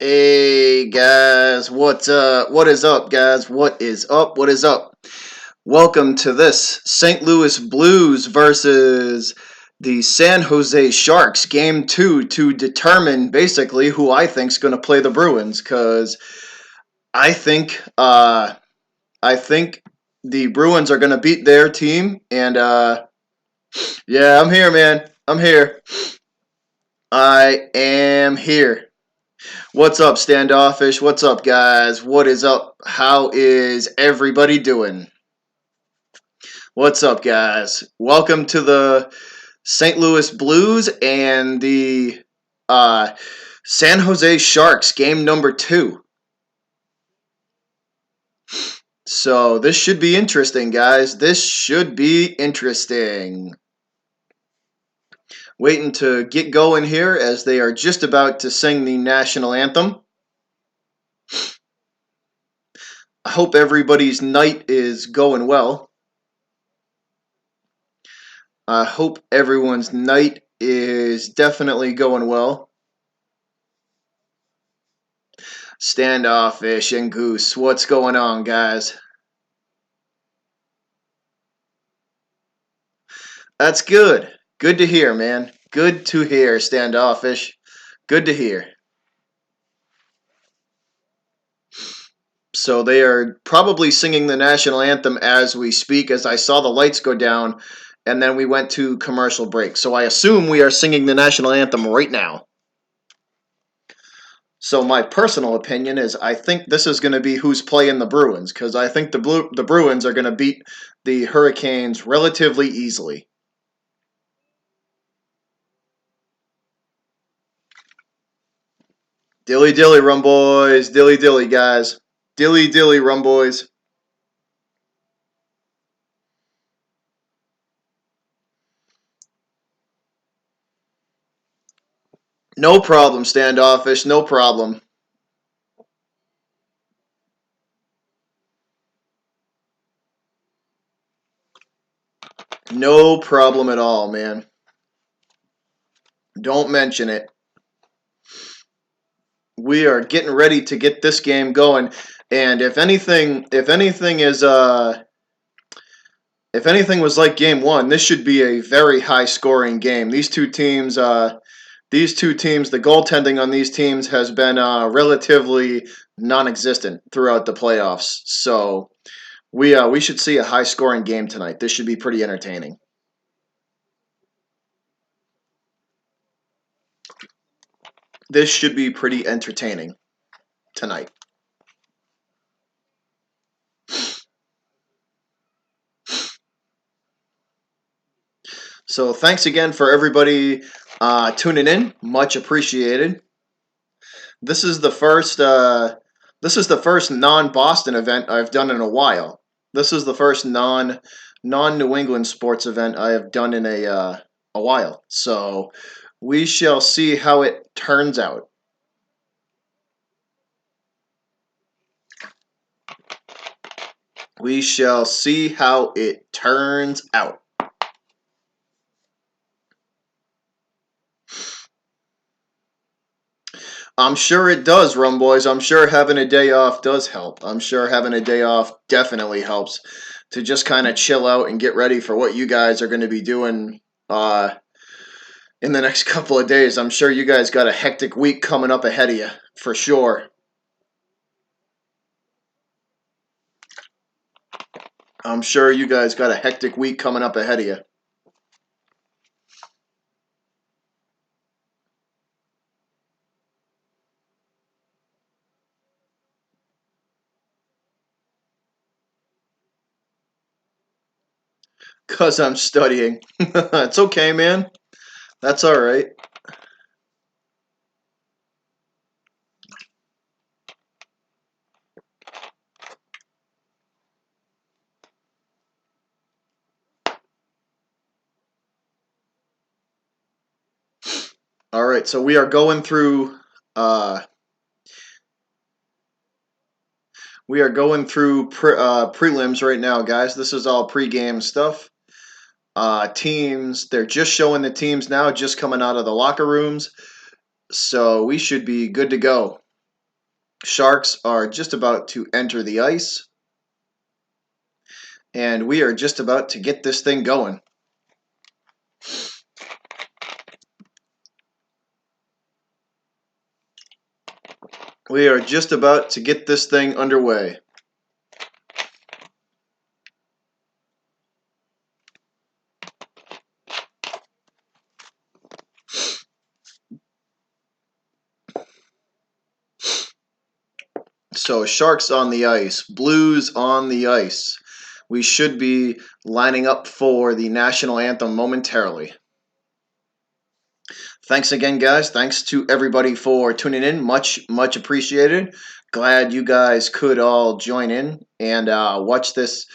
Hey guys, what's up? What is up, guys? What is up? What is up? Welcome to this St. Louis Blues versus the San Jose Sharks game 2 to determine basically who I think's going to play the Bruins cuz I think I think the Bruins are going to beat their team and yeah, I'm here, man. I'm here. I am here. What's up, Standoffish? What's up, guys? What is up? How is everybody doing? What's up, guys? Welcome to the St. Louis Blues and the San Jose Sharks game number 2. So this should be interesting, guys. This should be interesting. Waiting to get going here as they are just about to sing the national anthem. I hope everybody's night is going well. I hope everyone's night is definitely going well. Standoffish and Goose, what's going on, guys? That's good. Good to hear, man. Good to hear, Standoffish. Good to hear. So they are probably singing the national anthem as we speak, as I saw the lights go down, and then we went to commercial break. So I assume we are singing the national anthem right now. So my personal opinion is I think this is going to be who's playing the Bruins, because I think the Bruins are going to beat the Hurricanes relatively easily. Dilly dilly rum boys, dilly dilly guys, dilly dilly rum boys. No problem, Standoffish, no problem. No problem at all, man. Don't mention it. We are getting ready to get this game going, and if anything was like game 1, this should be a very high scoring game. These two teams, the goaltending on these teams has been relatively non-existent throughout the playoffs. So we should see a high scoring game tonight. This should be pretty entertaining. This should be pretty entertaining tonight. So thanks again for everybody tuning in. Much appreciated. This is the first non-Boston event I've done in a while. This is the first non-New England sports event I have done in a while. So we shall see how it turns out. We shall see how it turns out. I'm sure it does, Rum Boys. I'm sure having a day off does help. I'm sure having a day off definitely helps to just kind of chill out and get ready for what you guys are going to be doing in the next couple of days. I'm sure you guys got a hectic week coming up ahead of you, for sure. I'm sure you guys got a hectic week coming up ahead of you. Because I'm studying. It's okay, man. That's all right. All right, so we are going through prelims right now, guys. This is all pregame stuff. Teams, they're just showing the teams now, just coming out of the locker rooms. So we should be good to go. Sharks are just about to enter the ice, and we are just about to get this thing going. We are just about to get this thing underway. So Sharks on the ice, Blues on the ice. We should be lining up for the National Anthem momentarily. Thanks again, guys. Thanks to everybody for tuning in. Much appreciated. Glad you guys could all join in and watch this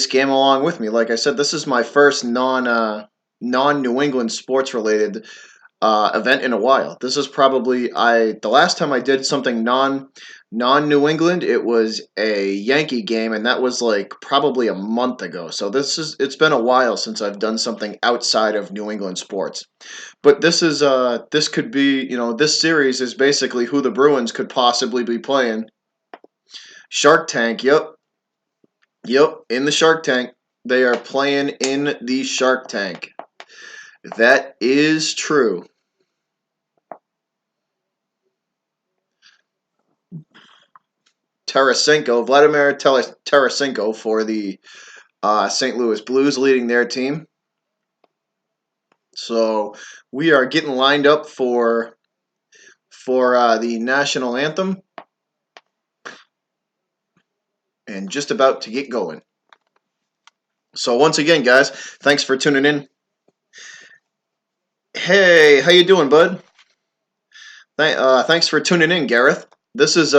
game along with me. Like I said, this is my first non New England sports related event in a while. This is probably the last time I did something non New England. It was a Yankee game, and that was like probably a month ago. So it's been a while since I've done something outside of New England sports. But this could be, this series is basically who the Bruins could possibly be playing. Shark Tank, yep, in the Shark Tank. They are playing in the Shark Tank. That is true. Vladimir Tarasenko for the St. Louis Blues leading their team. So we are getting lined up for the National Anthem and just about to get going. So once again, guys, thanks for tuning in. Hey, how you doing, bud? Thanks for tuning in, Gareth. This is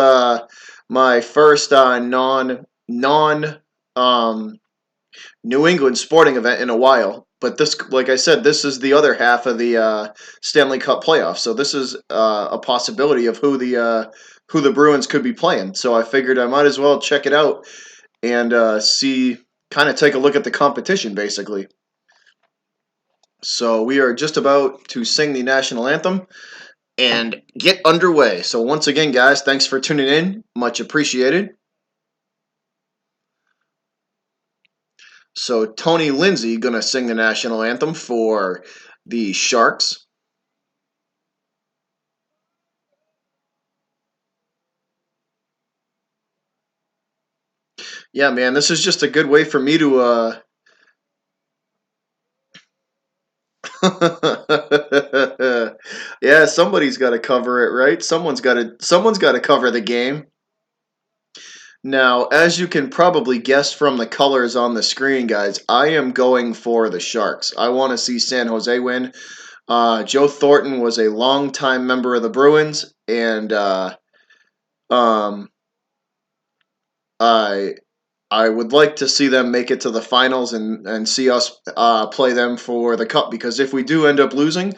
my first non New England sporting event in a while. But this, like I said, this is the other half of the Stanley Cup playoffs. So this is a possibility of who the Bruins could be playing. So I figured I might as well check it out and kind of take a look at the competition, basically. So we are just about to sing the national anthem and get underway. So once again, guys, thanks for tuning in. Much appreciated. So Tony Lindsay gonna sing the national anthem for the Sharks. Yeah, man, this is just a good way for me to yeah, somebody's got to cover it, right? Someone's got to cover the game. Now, as you can probably guess from the colors on the screen, guys, I am going for the Sharks. I want to see San Jose win. Joe Thornton was a longtime member of the Bruins, and um, I I would like to see them make it to the finals and see us play them for the cup. Because if we do end up losing,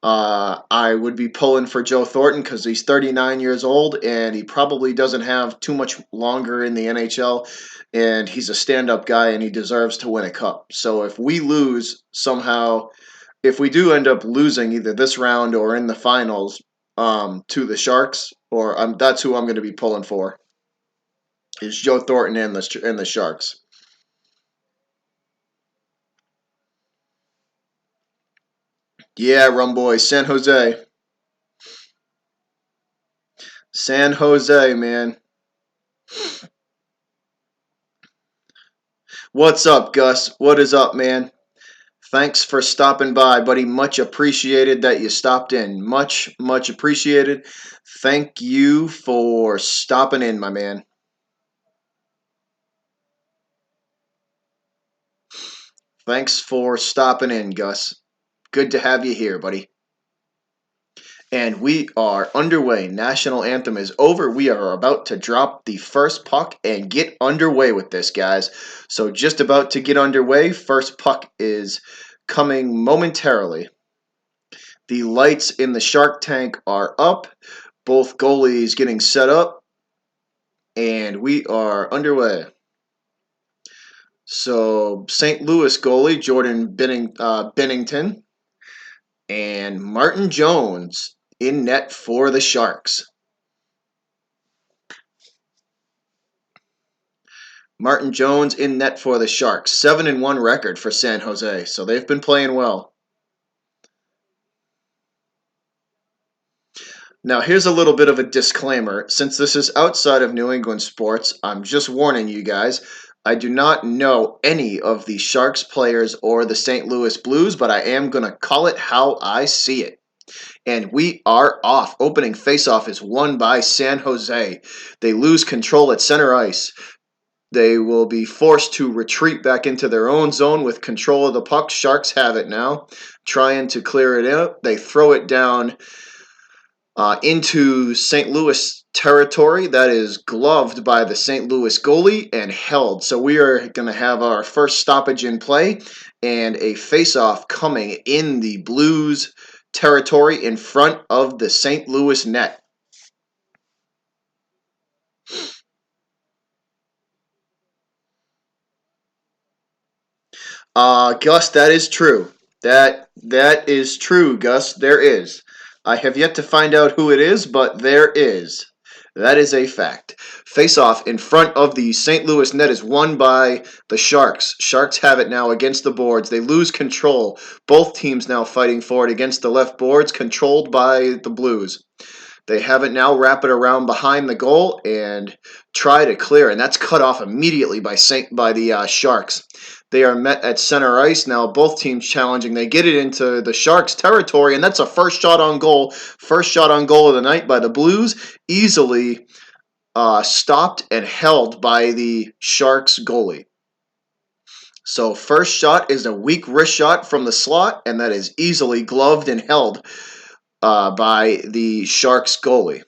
I would be pulling for Joe Thornton because he's 39 years old and he probably doesn't have too much longer in the NHL. And he's a stand-up guy and he deserves to win a cup. So if we lose somehow, if we do end up losing either this round or in the finals to the Sharks, or that's who I'm going to be pulling for, is Joe Thornton and the Sharks. Yeah, Rum Boy, San Jose. San Jose, man. What's up, Gus? What is up, man? Thanks for stopping by, buddy. Much appreciated that you stopped in. Much appreciated. Thank you for stopping in, my man. Thanks for stopping in, Gus. Good to have you here, buddy. And we are underway. National Anthem is over. We are about to drop the first puck and get underway with this, guys. So just about to get underway. First puck is coming momentarily. The lights in the Shark Tank are up. Both goalies getting set up. And we are underway. So St. Louis goalie Jordan Bennington and Martin Jones in net for the Sharks. Martin Jones in net for the Sharks. 7-1 record for San Jose, so they've been playing well. Now, here's a little bit of a disclaimer. Since this is outside of New England sports, I'm just warning you guys. I do not know any of the Sharks players or the St. Louis Blues, but I am going to call it how I see it. And we are off. Opening faceoff is won by San Jose. They lose control at center ice. They will be forced to retreat back into their own zone with control of the puck. Sharks have it now, trying to clear it out. They throw it down into St. Louis territory. That is gloved by the St. Louis goalie and held. So we are going to have our first stoppage in play and a face-off coming in the Blues territory in front of the St. Louis net. Gus, that is true. That is true, Gus. There is. I have yet to find out who it is, but there is. That is a fact. Face-off in front of the St. Louis net is won by the Sharks. Sharks have it now against the boards. They lose control. Both teams now fighting for it against the left boards, controlled by the Blues. They have it now, wrap it around behind the goal, and try to clear. And that's cut off immediately by the Sharks. They are met at center ice now. Both teams challenging. They get it into the Sharks' territory, and that's a first shot on goal. First shot on goal of the night by the Blues. Easily stopped and held by the Sharks goalie. So first shot is a weak wrist shot from the slot, and that is easily gloved and held by the Sharks goalie.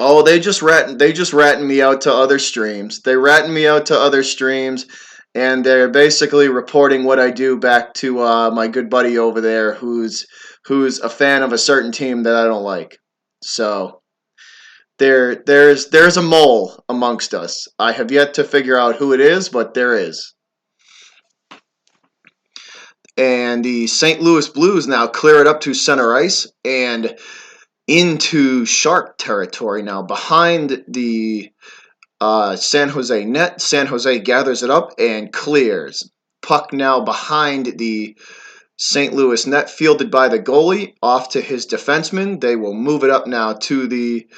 Oh, they just ratting me out to other streams. They ratting me out to other streams, and they're basically reporting what I do back to my good buddy over there, who's a fan of a certain team that I don't like. So there's a mole amongst us. I have yet to figure out who it is, but there is. And the St. Louis Blues now clear it up to center ice and into Shark territory now behind the San Jose net. San Jose gathers it up and clears. Puck now behind the St. Louis net, fielded by the goalie, off to his defenseman. They will move it up now to the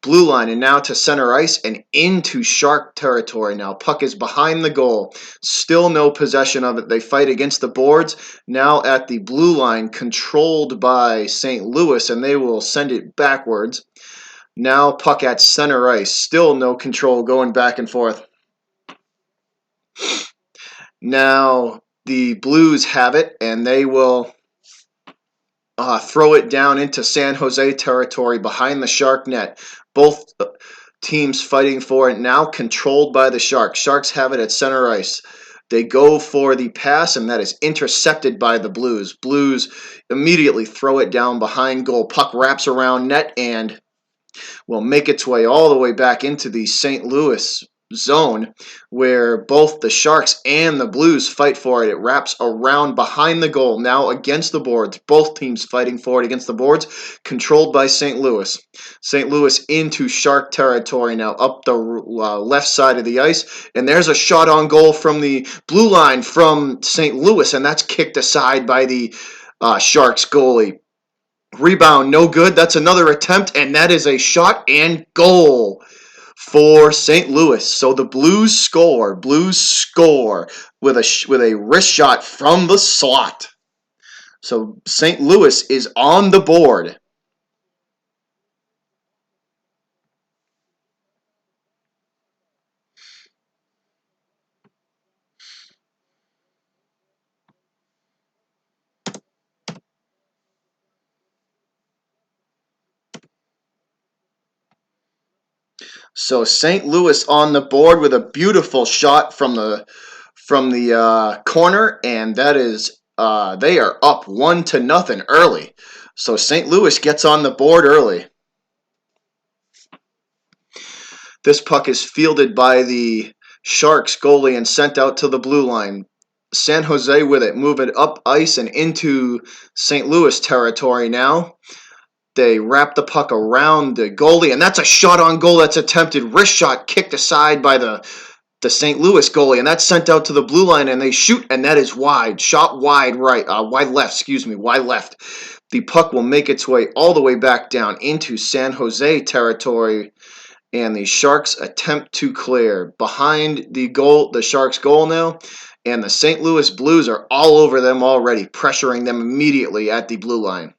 blue line and now to center ice and into Shark territory now. Puck is behind the goal. Still no possession of it. They fight against the boards. Now at the blue line, controlled by St. Louis, and they will send it backwards. Now puck at center ice. Still no control, going back and forth. Now the Blues have it, and they will throw it down into San Jose territory behind the Shark net. Both teams fighting for it now, controlled by the Sharks. Sharks have it at center ice. They go for the pass, and that is intercepted by the Blues. Blues immediately throw it down behind goal. Puck wraps around net and will make its way all the way back into the St. Louis zone, where both the Sharks and the Blues fight for it. It wraps around behind the goal, now against the boards. Both teams fighting for it against the boards, controlled by St. Louis. St. Louis into Shark territory now, up the left side of the ice, and there's a shot on goal from the blue line from St. Louis, and that's kicked aside by the Sharks goalie. Rebound, no good. That's another attempt, and that is a shot and goal for St. Louis. So the Blues score. Blues score with a wrist shot from the slot. So St. Louis is on the board. So St. Louis on the board with a beautiful shot from the corner, and that is they are up 1-0 early. So St. Louis gets on the board early. This puck is fielded by the Sharks goalie and sent out to the blue line. San Jose with it, moving up ice and into St. Louis territory now. They wrap the puck around the goalie, and that's a shot on goal that's attempted. Wrist shot kicked aside by the St. Louis goalie, and that's sent out to the blue line, and they shoot, and that is wide. Shot wide right, wide left, wide left. The puck will make its way all the way back down into San Jose territory, and the Sharks attempt to clear behind the Sharks goal now, and the St. Louis Blues are all over them already, pressuring them immediately at the blue line.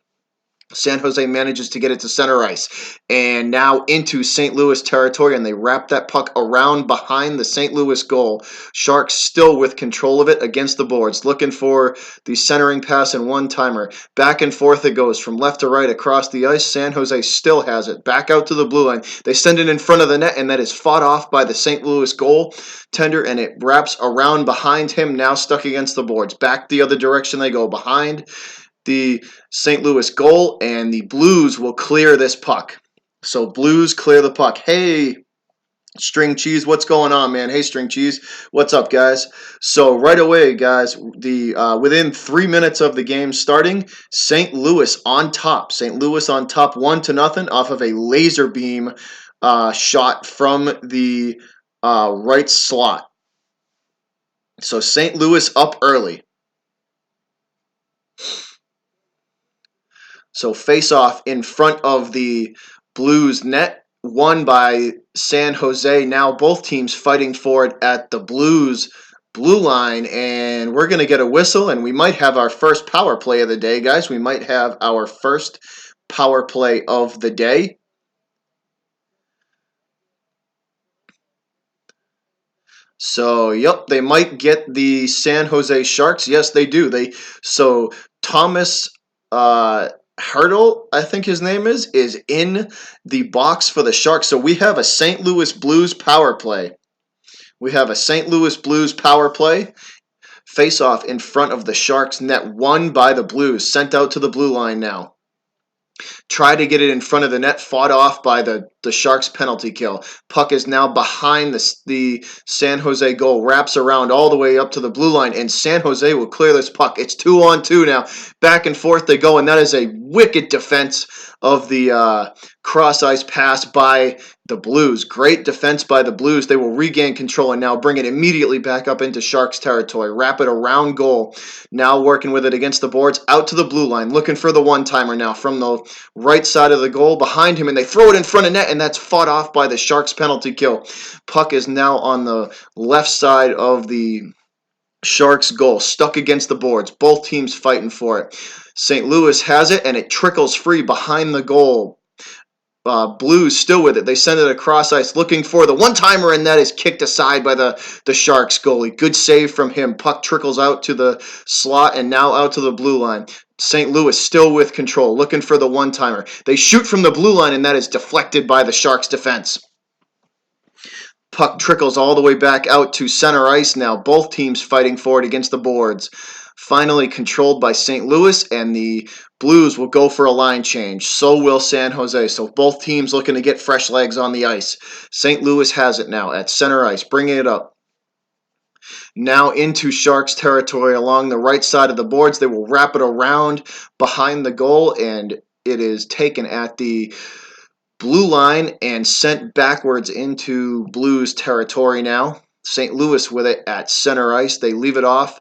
San Jose manages to get it to center ice and now into St. Louis territory, and they wrap that puck around behind the St. Louis goal. Sharks still with control of it against the boards, looking for the centering pass and one-timer. Back and forth it goes from left to right across the ice. San Jose still has it. Back out to the blue line. They send it in front of the net, and that is fought off by the St. Louis goaltender, and it wraps around behind him, now stuck against the boards. Back the other direction they go, behind the St. Louis goal, and the Blues will clear this puck. So Blues clear the puck. Hey, String Cheese, what's going on, man? Hey, String Cheese, what's up, guys? So right away, guys, within 3 minutes of the game starting, St. Louis on top. St. Louis on top, 1-0 off of a laser beam shot from the right slot. So St. Louis up early. So face-off in front of the Blues net, won by San Jose. Now both teams fighting for it at the Blues blue line, and we're going to get a whistle, and we might have our first power play of the day, guys. We might have our first power play of the day. So, yep, they might get the San Jose Sharks. Yes, they do. So Thomas Hurdle, I think his name is in the box for the Sharks. So we have a St. Louis Blues power play. We have a St. Louis Blues power play. Face-off in front of the Sharks net, won by the Blues. Sent out to the blue line now. Try to get it in front of the net, fought off by the Sharks penalty kill. Puck is now behind the San Jose goal, wraps around all the way up to the blue line, and San Jose will clear this puck. It's 2-on-2 now. Back and forth they go, and that is a wicked defense of the cross-ice pass by the Blues. Great defense by the Blues. They will regain control and now bring it immediately back up into Sharks territory. Wrap it around goal. Now working with it against the boards, out to the blue line, looking for the one-timer now from the right side of the goal behind him, and they throw it in front of net, and that's fought off by the Sharks penalty kill. Puck is now on the left side of the Sharks goal, stuck against the boards. Both teams fighting for it. St. Louis has it, and it trickles free behind the goal. Blues still with it. They send it across ice looking for the one-timer, and that is kicked aside by the Sharks goalie. Good save from him. Puck trickles out to the slot and now out to the blue line. St. Louis still with control, looking for the one-timer. They shoot from the blue line, and that is deflected by the Sharks defense. Puck trickles all the way back out to center ice now. Both teams fighting for it against the boards. Finally controlled by St. Louis, and the Blues will go for a line change. So will San Jose. So both teams looking to get fresh legs on the ice. St. Louis has it now at center ice, bringing it up. Now into Sharks territory along the right side of the boards. They will wrap it around behind the goal, and it is taken at the blue line and sent backwards into Blues territory now. St. Louis with it at center ice. They leave it off,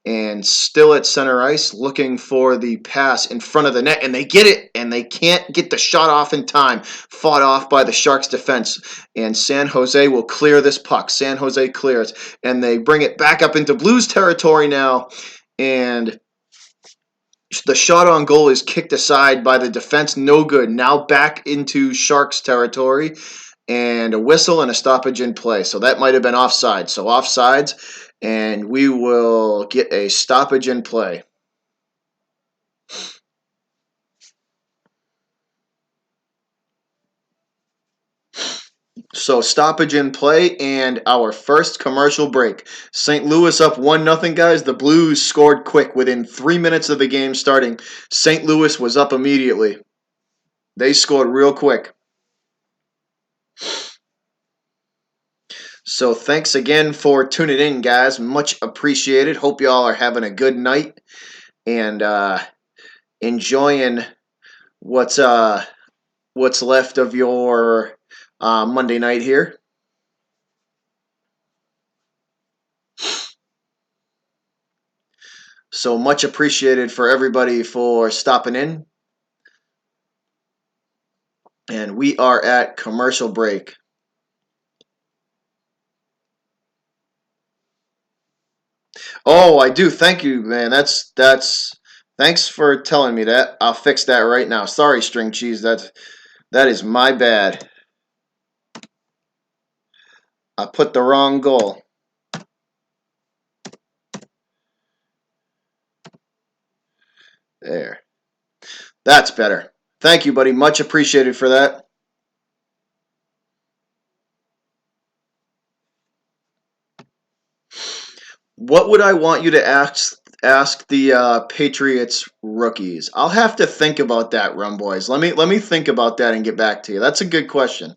and still at center ice, looking for the pass in front of the net, and they get it, and they can't get the shot off in time. Fought off by the Sharks defense, and San Jose will clear this puck. San Jose clears, and they bring it back up into Blues territory now, and the shot on goal is kicked aside by the defense. No good. Now back into Sharks territory, and a whistle and a stoppage in play. So that might have been offside. So offsides, and we will get a stoppage in play. So stoppage in play and our first commercial break. St. Louis up 1-0, guys. The Blues scored quick within 3 minutes of the game starting. St. Louis was up immediately. They scored real quick. So thanks again for tuning in, guys. Much appreciated. Hope y'all are having a good night and enjoying what's what's left of your Monday night here. So much appreciated for everybody for stopping in. And we are at commercial break. Oh, I do. Thank you, man. That's thanks for telling me that. I'll fix that right now. Sorry, string cheese. That is my bad. I put the wrong goal. There. That's better. Thank you, buddy. Much appreciated for that. What would I want you to ask the Patriots rookies? I'll have to think about that, Rum Boys. Let me think about that and get back to you. That's a good question.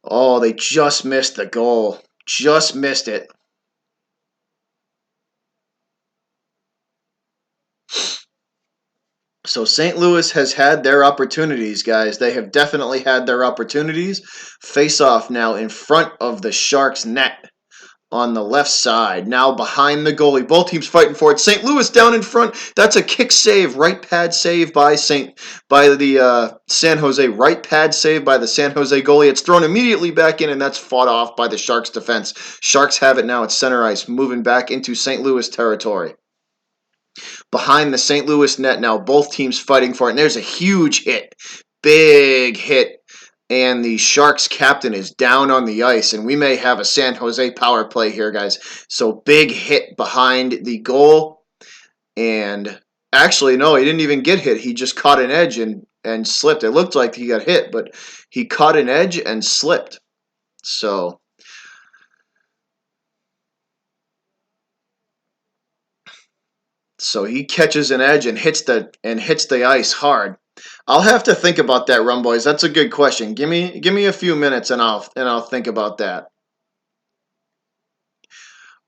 Oh, they just missed the goal. Just missed it. So St. Louis has had their opportunities, guys. They have definitely had their opportunities. Face off now in front of the Sharks net on the left side. Now behind the goalie. Both teams fighting for it. St. Louis down in front. That's a kick save. Right pad save by the San Jose. Right pad save by the San Jose goalie. It's thrown immediately back in, and that's fought off by the Sharks defense. Sharks have it now at center ice, moving back into St. Louis territory. Behind the St. Louis net now, both teams fighting for it. And there's a huge hit. Big hit. And the Sharks captain is down on the ice. And we may have a San Jose power play here, guys. So big hit behind the goal. And actually, no, he didn't even get hit. He just caught an edge and slipped. It looked like he got hit, but he caught an edge and slipped. So he catches an edge and hits the ice hard. I'll have to think about that, Rum Boys. That's a good question. Give me a few minutes and I'll think about that.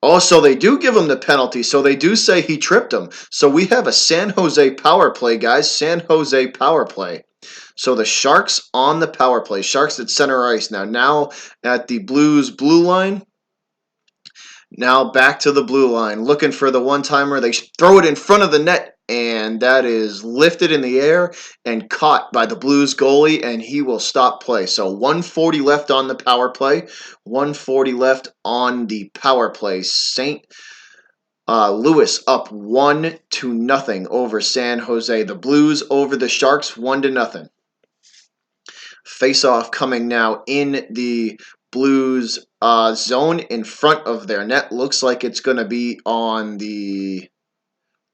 Oh, so they do give him the penalty. So they do say he tripped him. So we have a San Jose power play, guys. San Jose power play. So the Sharks on the power play. Sharks at center ice now. Now at the Blues blue line. Now back to the blue line, looking for the one-timer. They throw it in front of the net, and that is lifted in the air and caught by the Blues goalie, and he will stop play. So 140 left on the power play. 140 left on the power play. St. Louis up 1-0 over San Jose. The Blues over the Sharks 1-0. Face-off coming now in the Blues zone in front of their net. Looks like it's going to be on the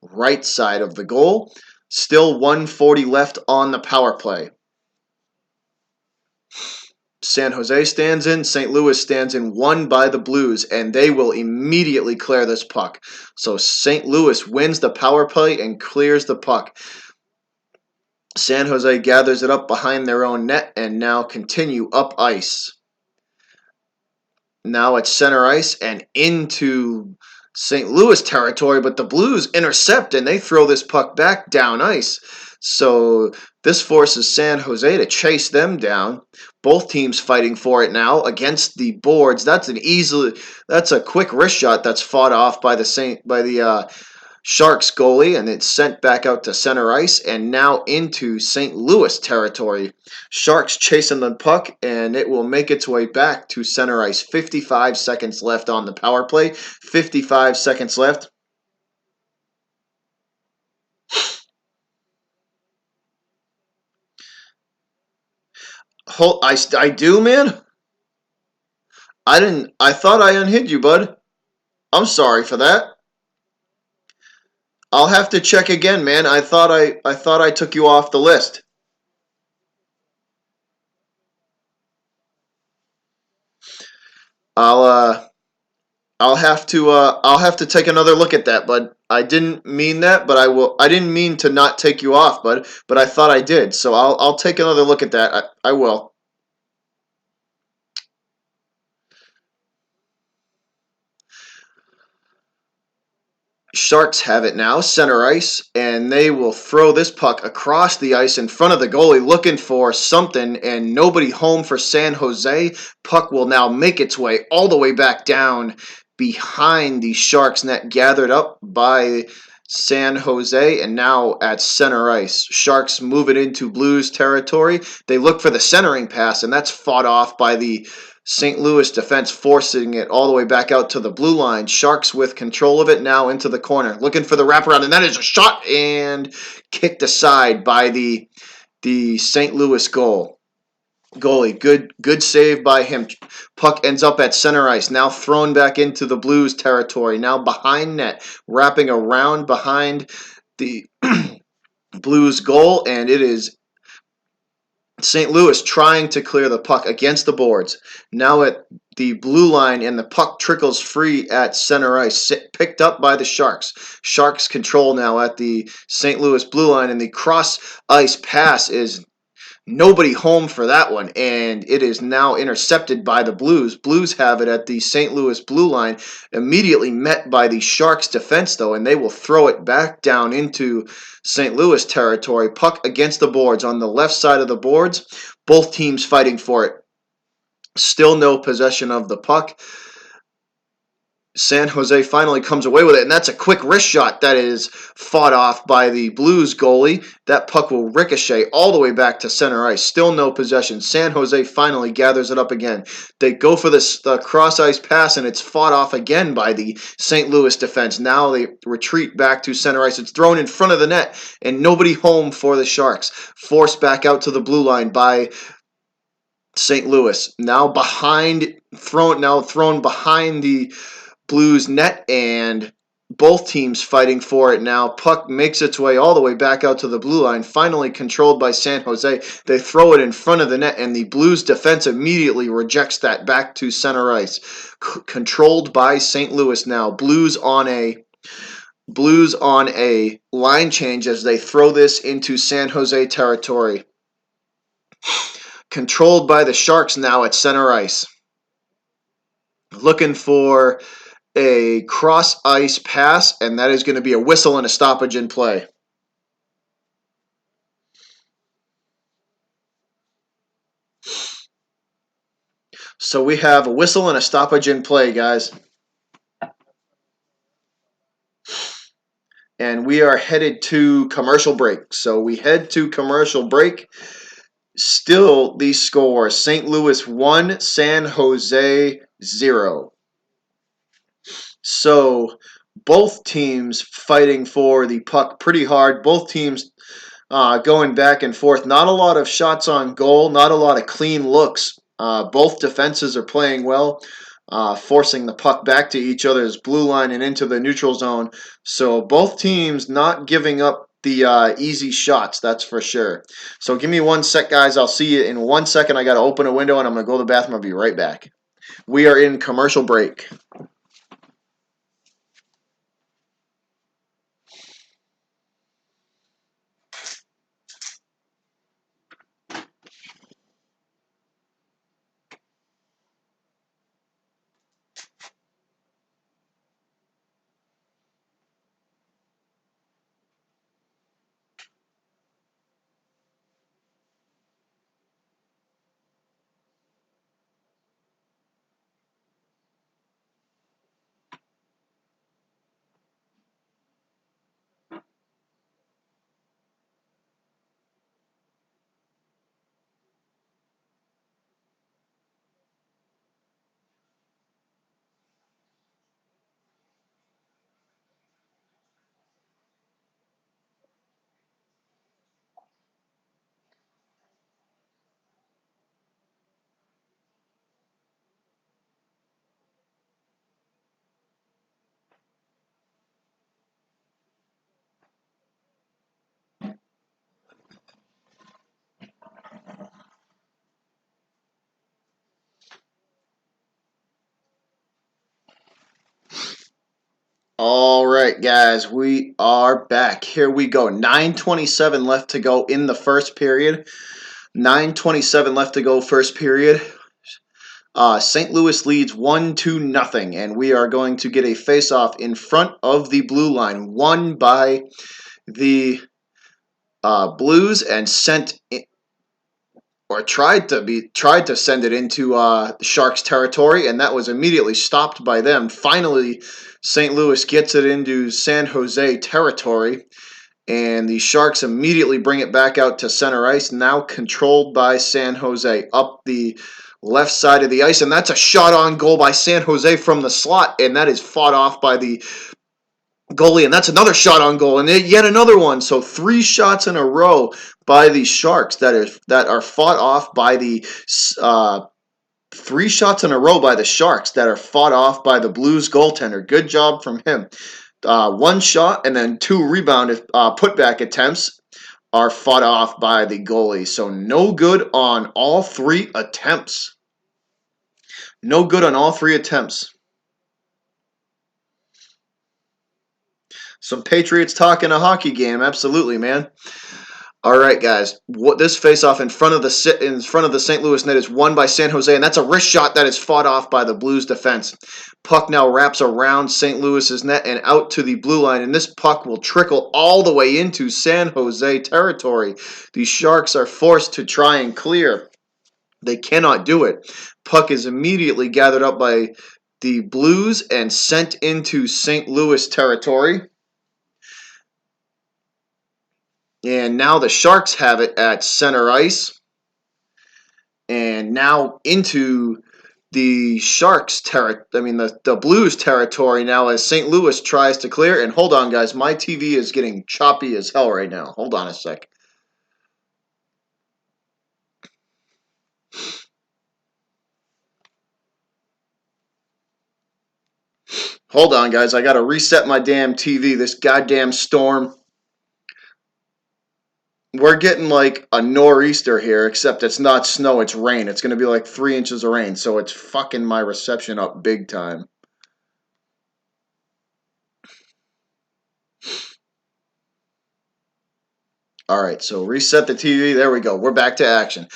right side of the goal. Still 140 left on the power play. San Jose stands in. St. Louis stands in, won by the Blues, and they will immediately clear this puck. So St. Louis wins the power play and clears the puck. San Jose gathers it up behind their own net and now continue up ice. Now it's center ice and into St. Louis territory, but the Blues intercept and they throw this puck back down ice. So this forces San Jose to chase them down. Both teams fighting for it now against the boards. That's a quick wrist shot that's fought off by the Sharks goalie, and it's sent back out to center ice and now into St. Louis territory. Sharks chasing the puck, and it will make its way back to center ice. 55 seconds left on the power play. 55 seconds left. I do, man. I didn't. I thought I unhid you, bud. I'm sorry for that. I'll have to check again, man. I thought I took you off the list. I'll I'll have to take another look at that, bud. I didn't mean that, but I will. I didn't mean to not take you off, bud. But I thought I did, so I'll take another look at that. I will. Sharks have it now, center ice, and they will throw this puck across the ice in front of the goalie looking for something, and nobody home for San Jose. Puck will now make its way all the way back down behind the Sharks net, gathered up by San Jose, and now at center ice. Sharks move it into Blues territory. They look for the centering pass, and that's fought off by the St. Louis defense, forcing it all the way back out to the blue line. Sharks with control of it now into the corner, looking for the wraparound, and that is a shot and kicked aside by the St. Louis goalie. Good save by him. Puck ends up at center ice, now thrown back into the Blues territory, now behind net, wrapping around behind the Blues goal, and it is St. Louis trying to clear the puck against the boards. Now at the blue line, and the puck trickles free at center ice, picked up by the Sharks. Sharks control now at the St. Louis blue line, and the cross ice pass is nobody home for that one, and it is now intercepted by the Blues. Blues have it at the St. Louis blue line, immediately met by the Sharks defense, though, and they will throw it back down into St. Louis territory. Puck against the boards on the left side of the boards. Both teams fighting for it. Still no possession of the puck. San Jose finally comes away with it, and that's a quick wrist shot that is fought off by the Blues goalie. That puck will ricochet all the way back to center ice. Still no possession. San Jose finally gathers it up again. They go for this cross ice pass, and it's fought off again by the St. Louis defense. Now they retreat back to center ice. It's thrown in front of the net, and nobody home for the Sharks. Forced back out to the blue line by St. Louis. Now thrown behind the Blues net, and both teams fighting for it now. Puck makes its way all the way back out to the blue line, finally controlled by San Jose. They throw it in front of the net, and the Blues defense immediately rejects that back to center ice. Controlled by St. Louis now. Blues on a line change as they throw this into San Jose territory. Controlled by the Sharks now at center ice. Looking for a cross ice pass, and that is going to be a whistle and a stoppage in play. So we have a whistle and a stoppage in play, guys. And we are headed to commercial break. So we head to commercial break. Still, these scores: St. Louis 1, San Jose 0. So both teams fighting for the puck pretty hard. Both teams going back and forth. Not a lot of shots on goal. Not a lot of clean looks. Both defenses are playing well, forcing the puck back to each other's blue line and into the neutral zone. So both teams not giving up the easy shots, that's for sure. So give me 1 sec, guys. I'll see you in 1 second. I got to open a window, and I'm going to go to the bathroom. I'll be right back. We are in commercial break. right, guys, we are back. Here we go. 9:27 left to go in the first period. 9:27 left to go first period. St. Louis leads 1-0, and we are going to get a face-off in front of the blue line, won by the Blues and sent in, or tried to send it into Sharks territory, and that was immediately stopped by them. Finally, St. Louis gets it into San Jose territory, and the Sharks immediately bring it back out to center ice, now controlled by San Jose up the left side of the ice, and that's a shot on goal by San Jose from the slot, and that is fought off by the goalie, and that's another shot on goal, and yet another one. So 3 shots in a row by the Sharks that are fought off by the 3 shots in a row by the Sharks that are fought off by the Blues goaltender. Good job from him. 1 shot and then 2 rebounded putback attempts are fought off by the goalie. So no good on all 3 attempts. No good on all 3 attempts. Some Patriots talk in a hockey game, absolutely, man. All right, guys. This face-off in front of the St. Louis net is won by San Jose, and that's a wrist shot that is fought off by the Blues defense. Puck now wraps around St. Louis's net and out to the blue line, and this puck will trickle all the way into San Jose territory. The Sharks are forced to try and clear. They cannot do it. Puck is immediately gathered up by the Blues and sent into St. Louis territory. And now the Sharks have it at center ice. And now into the the Blues territory now as St. Louis tries to clear. And hold on, guys. My TV is getting choppy as hell right now. Hold on a sec. Hold on, guys. I got to reset my damn TV. This goddamn storm. We're getting like a nor'easter here, except it's not snow, it's rain. It's going to be like 3 inches of rain, so it's fucking my reception up big time. All right, so reset the TV. There we go. We're back to action.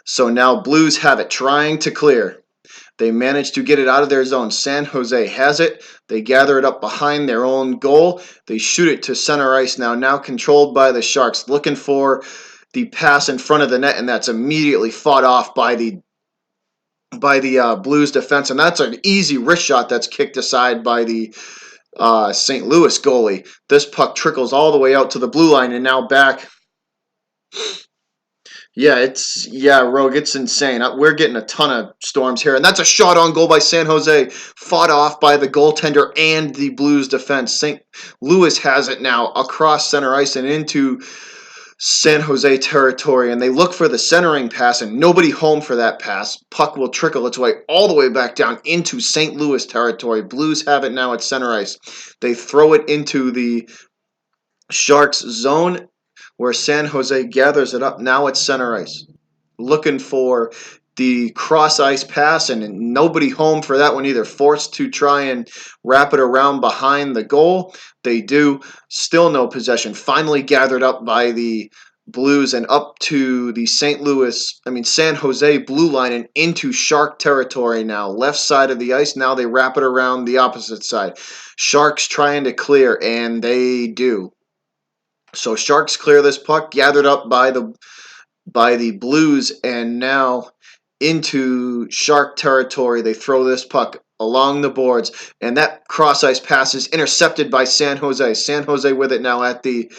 So now Blues have it, trying to clear. They manage to get it out of their zone. San Jose has it. They gather it up behind their own goal. They shoot it to center ice now controlled by the Sharks, looking for the pass in front of the net, and that's immediately fought off by the Blues defense, and that's an easy wrist shot that's kicked aside by the St. Louis goalie. This puck trickles all the way out to the blue line, and now back. Yeah, Rogue, it's insane. We're getting a ton of storms here, and that's a shot on goal by San Jose, fought off by the goaltender and the Blues defense. St. Louis has it now across center ice and into San Jose territory, and they look for the centering pass, and nobody home for that pass. Puck will trickle its way all the way back down into St. Louis territory. Blues have it now at center ice. They throw it into the Sharks zone, where San Jose gathers it up now at center ice, looking for the cross ice pass, and nobody home for that one either. Forced to try and wrap it around behind the goal. They do. Still no possession. Finally gathered up by the Blues and up to the San Jose blue line and into Shark territory now. Left side of the ice. Now they wrap it around the opposite side. Sharks trying to clear, and they do. So Sharks clear this puck, gathered up by the Blues, and now into Shark territory. They throw this puck along the boards, and that cross ice pass is intercepted by San Jose. San Jose with it now at the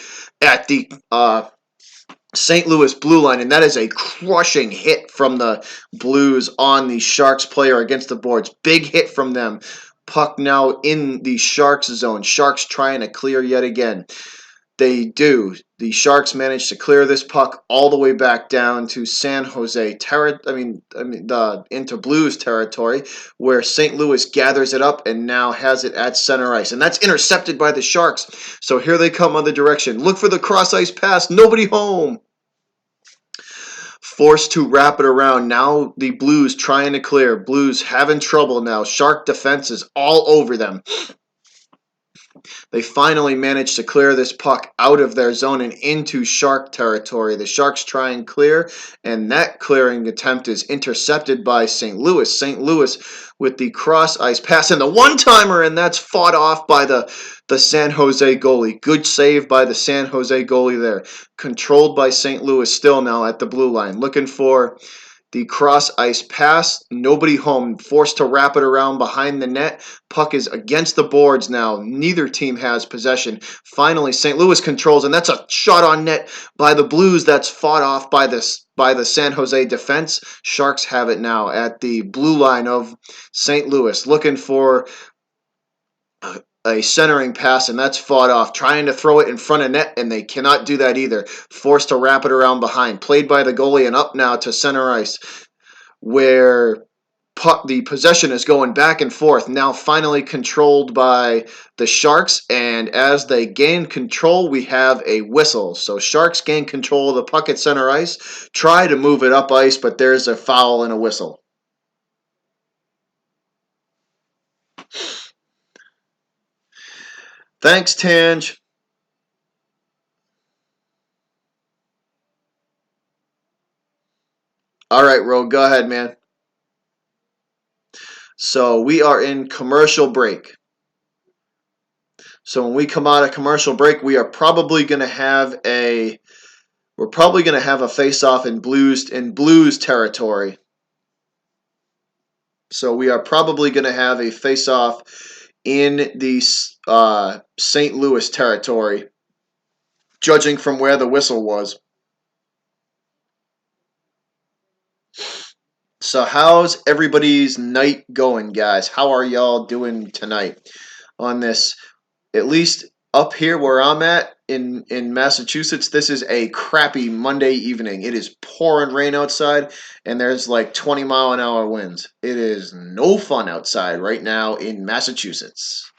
St. Louis blue line, and that is a crushing hit from the Blues on the Sharks player against the boards. Big hit from them. Puck now in the Sharks zone. Sharks trying to clear yet again. They do. The Sharks manage to clear this puck all the way back down to San Jose into Blues territory, where St. Louis gathers it up and now has it at center ice, and that's intercepted by the Sharks. So here they come on the direction. Look for the cross ice pass. Nobody home. Forced to wrap it around. Now the Blues trying to clear. Blues having trouble now. Shark defense is all over them. They finally managed to clear this puck out of their zone and into Shark territory. The Sharks try and clear, and that clearing attempt is intercepted by St. Louis. St. Louis with the cross ice pass and the one-timer, and that's fought off by the San Jose goalie. Good save by the San Jose goalie there. Controlled by St. Louis still now at the blue line. Looking for the cross ice pass, nobody home, forced to wrap it around behind the net. Puck is against the boards now. Neither team has possession. Finally, St. Louis controls, and that's a shot on net by the Blues. That's fought off by the San Jose defense. Sharks have it now at the blue line of St. Louis, looking for a centering pass, and that's fought off. Trying to throw it in front of net, and they cannot do that either. Forced to wrap it around behind. Played by the goalie, and up now to center ice, where the possession is going back and forth. Now finally controlled by the Sharks, and as they gain control, we have a whistle. So Sharks gain control of the puck at center ice. Try to move it up ice, but there's a foul and a whistle. Thanks, Tange. All right, Ro, go ahead, man. So we are in commercial break. So when we come out of commercial break, we are probably going to have a face-off in Blues territory. So we are probably going to have a face-off in the St. Louis territory, judging from where the whistle was. So how's everybody's night going, guys? How are y'all doing tonight on this? At least up here where I'm at in Massachusetts, this is a crappy Monday evening. It is pouring rain outside, and there's like 20-mile-an-hour winds. It is no fun outside right now in Massachusetts.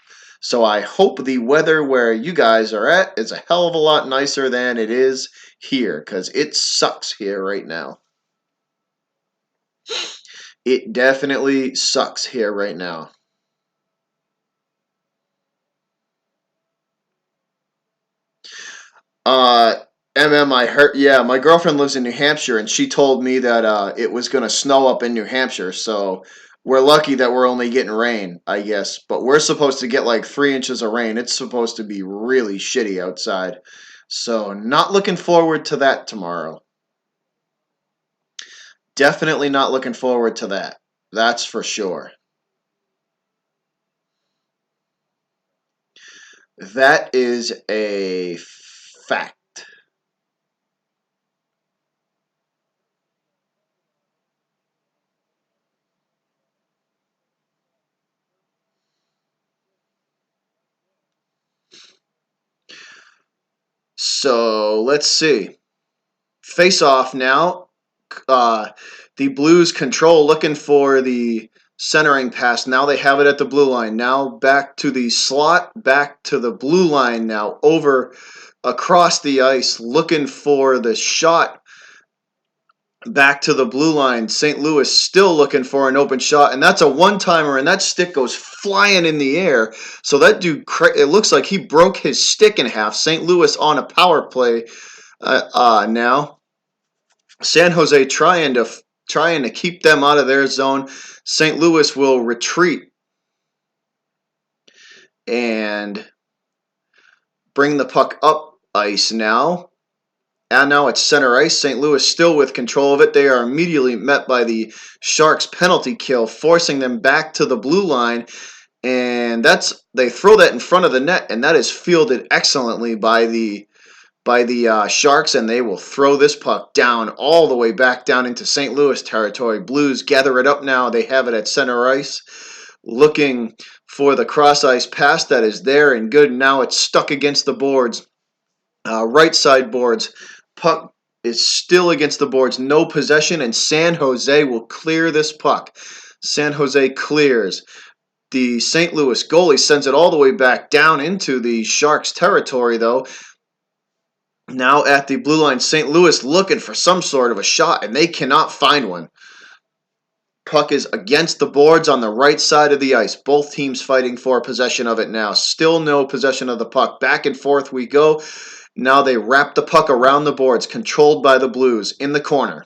So I hope the weather where you guys are at is a hell of a lot nicer than it is here, because it sucks here right now. It definitely sucks here right now. I heard, yeah, my girlfriend lives in New Hampshire, and she told me that it was going to snow up in New Hampshire, so we're lucky that we're only getting rain, I guess. But we're supposed to get like 3 inches of rain. It's supposed to be really shitty outside. So not looking forward to that tomorrow. Definitely not looking forward to that. That's for sure. That is a fact. So let's see. Face off now. The Blues control, looking for the centering pass. Now they have it at the blue line. Now back to the slot, back to the blue line now, over across the ice, looking for the shot back to the blue line. St. Louis still looking for an open shot, and that's a one-timer, and that stick goes flying in the air. So that dude, it looks like he broke his stick in half. St. Louis on a power play now. San Jose trying to keep them out of their zone. St. Louis will retreat and bring the puck up ice now. And now it's center ice. St. Louis still with control of it. They are immediately met by the Sharks' penalty kill, forcing them back to the blue line. And they throw that in front of the net, and that is fielded excellently by the Sharks, and they will throw this puck down all the way back down into St. Louis territory. Blues gather it up now. They have it at center ice, looking for the cross ice pass that is there and good. Now it's stuck against the boards, right side boards. Puck is still against the boards. No possession, and San Jose will clear this puck. San Jose clears. The St. Louis goalie sends it all the way back down into the Sharks territory, though. Now at the blue line, St. Louis looking for some sort of a shot, and they cannot find one. Puck is against the boards on the right side of the ice. Both teams fighting for possession of it now. Still no possession of the puck. Back and forth we go. Now they wrap the puck around the boards, controlled by the Blues in the corner.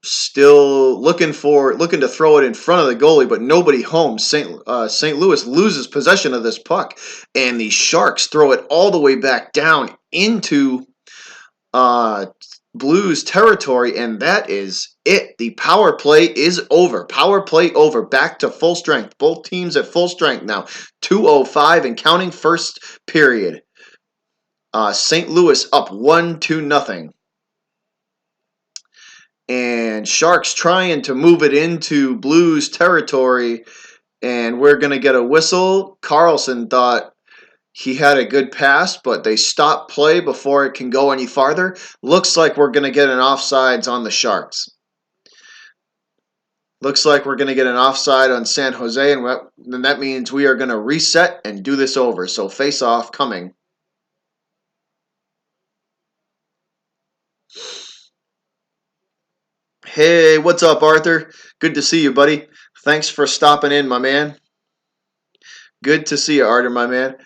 Still looking to throw it in front of the goalie, but nobody home. St. Louis loses possession of this puck, and the Sharks throw it all the way back down into Blues territory, and that is it. The power play is over. Power play over. Back to full strength. Both teams at full strength now. 2:05 and counting, first period. St. Louis up 1-0. And Sharks trying to move it into Blues territory, and we're going to get a whistle. Carlson thought he had a good pass, but they stopped play before it can go any farther. Looks like we're going to get an offsides on the Sharks. Looks like we're going to get an offside on San Jose, and that means we are going to reset and do this over. So face-off coming. Hey, what's up, Arthur? Good to see you, buddy. Thanks for stopping in, my man. Good to see you, Arthur, my man.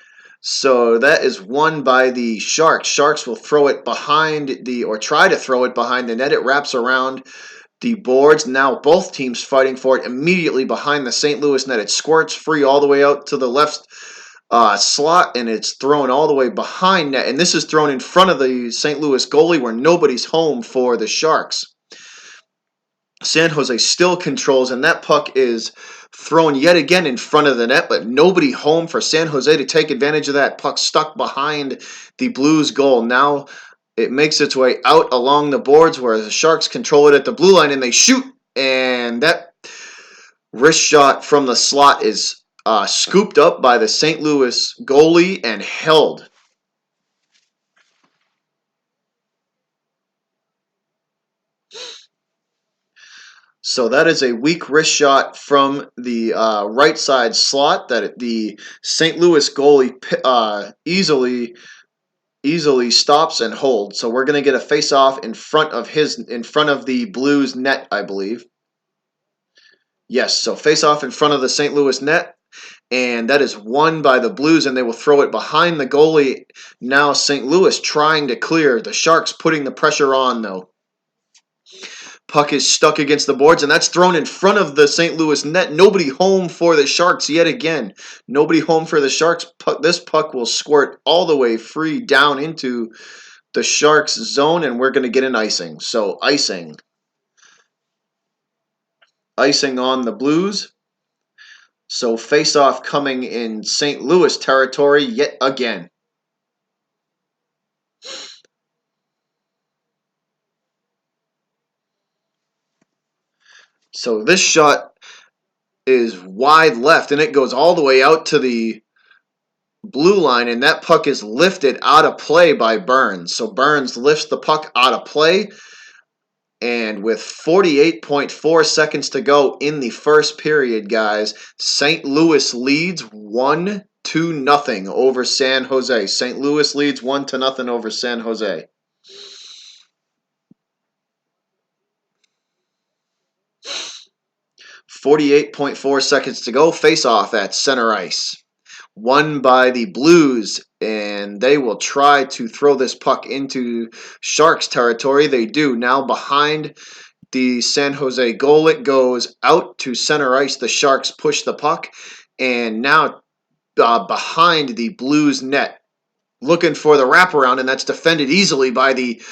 So that is won by the Sharks. Sharks will throw it behind or try to throw it behind the net. It wraps around the boards. Now both teams fighting for it immediately behind the St. Louis net. It squirts free all the way out to the left slot, and it's thrown all the way behind net. And this is thrown in front of the St. Louis goalie where nobody's home for the Sharks. San Jose still controls, and that puck is thrown yet again in front of the net, but nobody home for San Jose to take advantage of that. Puck stuck behind the Blues goal. Now it makes its way out along the boards where the Sharks control it at the blue line, and they shoot, and that wrist shot from the slot is scooped up by the St. Louis goalie and held. So that is a weak wrist shot from the right side slot that the St. Louis goalie easily stops and holds. So we're going to get a face-off in front of the Blues net, I believe. Yes, so face-off in front of the St. Louis net, and that is won by the Blues, and they will throw it behind the goalie. Now St. Louis trying to clear. The Sharks putting the pressure on, though. Puck is stuck against the boards, and that's thrown in front of the St. Louis net. Nobody home for the Sharks yet again. Nobody home for the Sharks. This puck will squirt all the way free down into the Sharks zone, and we're going to get an icing. So icing on the Blues. So face-off coming in St. Louis territory yet again. So this shot is wide left, and it goes all the way out to the blue line, and that puck is lifted out of play by Burns. So Burns lifts the puck out of play, and with 48.4 seconds to go in the first period, guys, St. Louis leads 1-0 over San Jose. St. Louis leads 1-0 over San Jose. .4 seconds to go. Face-off at center ice. Won by the Blues, and they will try to throw this puck into Sharks territory. They do. Now behind the San Jose goal, it goes out to center ice. The Sharks push the puck, and now behind the Blues net, looking for the wraparound, and that's defended easily by the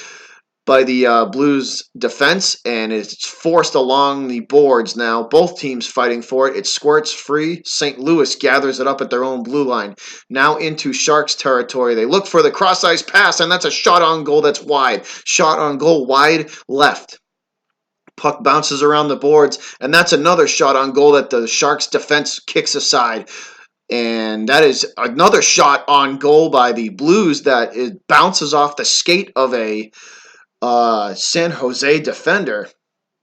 Blues defense, and it's forced along the boards now. Both teams fighting for it. It squirts free. St. Louis gathers it up at their own blue line. Now into Sharks territory. They look for the cross-ice pass, and that's a shot on goal that's wide. Shot on goal wide left. Puck bounces around the boards, and that's another shot on goal that the Sharks defense kicks aside. And that is another shot on goal by the Blues that it bounces off the skate of a San Jose defender.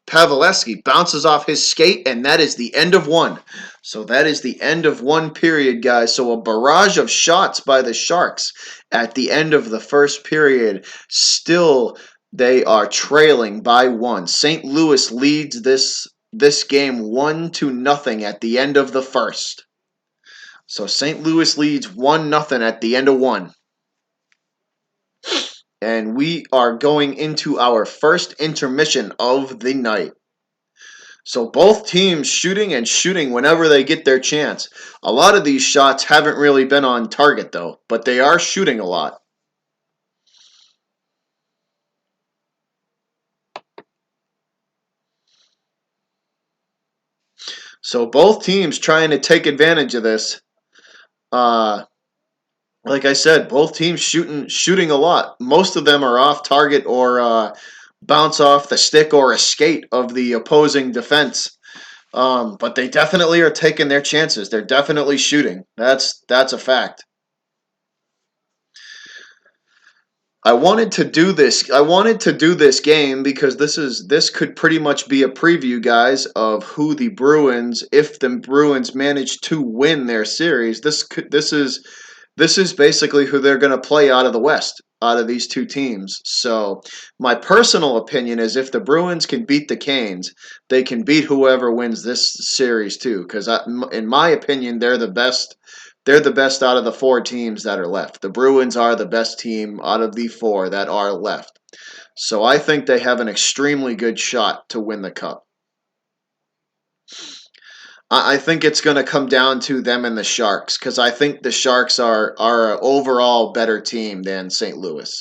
Pavelski bounces off his skate, and that is the end of one. So that is the end of one period, guys. So a barrage of shots by the Sharks at the end of the first period. Still They are trailing by 1. St. Louis leads this game 1-0 at the end of the first. So St. Louis leads 1-0 at the end of 1. And we are going into our first intermission of the night. So both teams shooting and shooting whenever they get their chance. A lot of these shots haven't really been on target though, but they are shooting a lot. So both teams trying to take advantage of this. Like I said, both teams shooting a lot. Most of them are off target or bounce off the stick or a skate of the opposing defense. But they definitely are taking their chances. They're definitely shooting. That's a fact. I wanted to do this. I wanted to do this game because this could pretty much be a preview, guys, of who the Bruins, if the Bruins manage to win their series. This is basically who they're going to play out of the West, out of these two teams. So my personal opinion is if the Bruins can beat the Canes, they can beat whoever wins this series too. Because in my opinion, they're the best. They're the best out of the 4 teams that are left. The Bruins are the best team out of the 4 that are left. So I think they have an extremely good shot to win the cup. I think it's going to come down to them and the Sharks because I think the Sharks are an overall better team than St. Louis.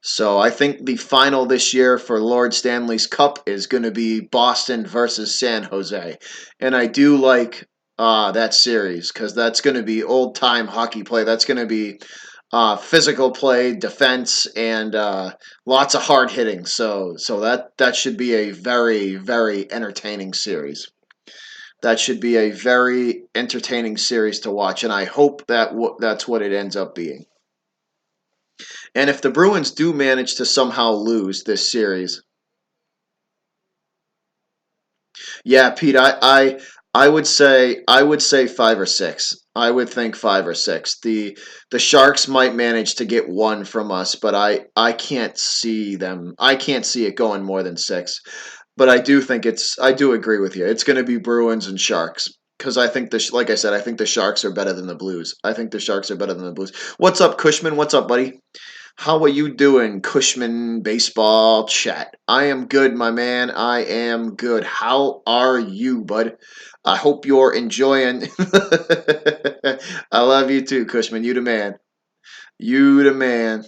So I think the final this year for Lord Stanley's Cup is going to be Boston versus San Jose, and I do like that series because that's going to be old time hockey play. That's going to be physical play, defense, and lots of hard hitting. So that should be a very very entertaining series. That should be a very entertaining series to watch, and I hope that's what it ends up being. And if the Bruins do manage to somehow lose this series, yeah, Pete, I would say 5 or 6. I would think 5 or 6. The Sharks might manage to get one from us, but I can't see them. I can't see it going more than 6. But I do agree with you. It's going to be Bruins and Sharks because I think like I said, I think the Sharks are better than the Blues. I think the Sharks are better than the Blues. What's up, Cushman? What's up, buddy? How are you doing, Cushman Baseball Chat? I am good, my man. I am good. How are you, bud? I hope you're enjoying. I love you too, Cushman. You the man. You the man.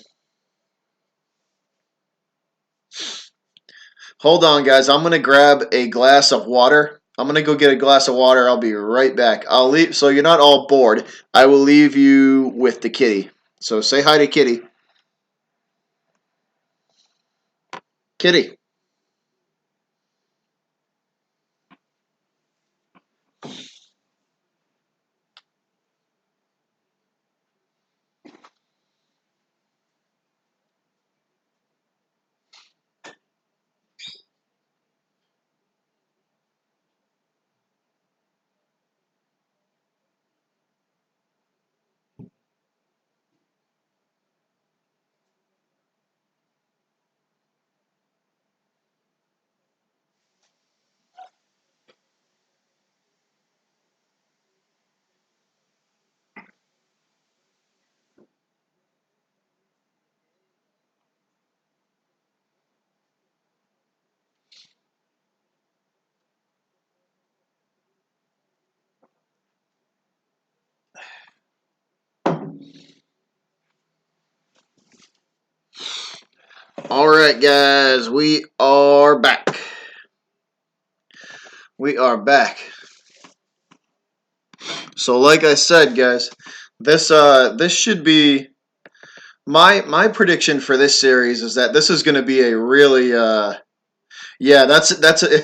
Hold on, guys. I'm gonna grab a glass of water. I'm gonna go get a glass of water. I'll be right back. I'll leave so you're not all bored. I will leave you with the kitty. So say hi to Kitty. Kitty. All right, guys. We are back. We are back. So, like I said, guys, this should be my prediction for this series is that this is going to be a really yeah, that's a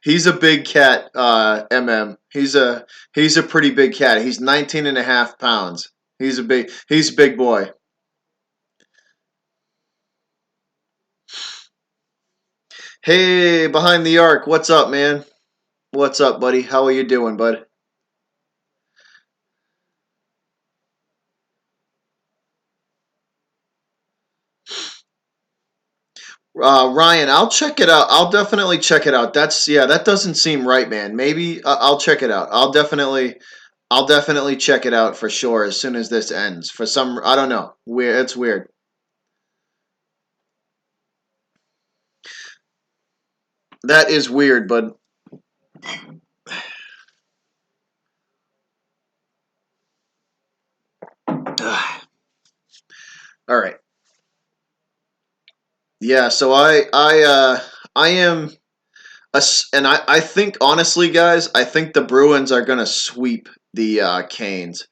he's a big cat, he's a pretty big cat. He's 19 and a half pounds. He's a big boy. Hey, behind the arc, what's up, man? What's up, buddy? How are you doing, bud? Ryan, I'll check it out. I'll definitely check it out. That doesn't seem right, man. Maybe I'll check it out. I'll definitely check it out for sure as soon as this ends. For some, I don't know. Weird. It's weird. That is weird, but all right. Yeah. So I am and I think honestly, guys, I think the Bruins are gonna sweep the Canes.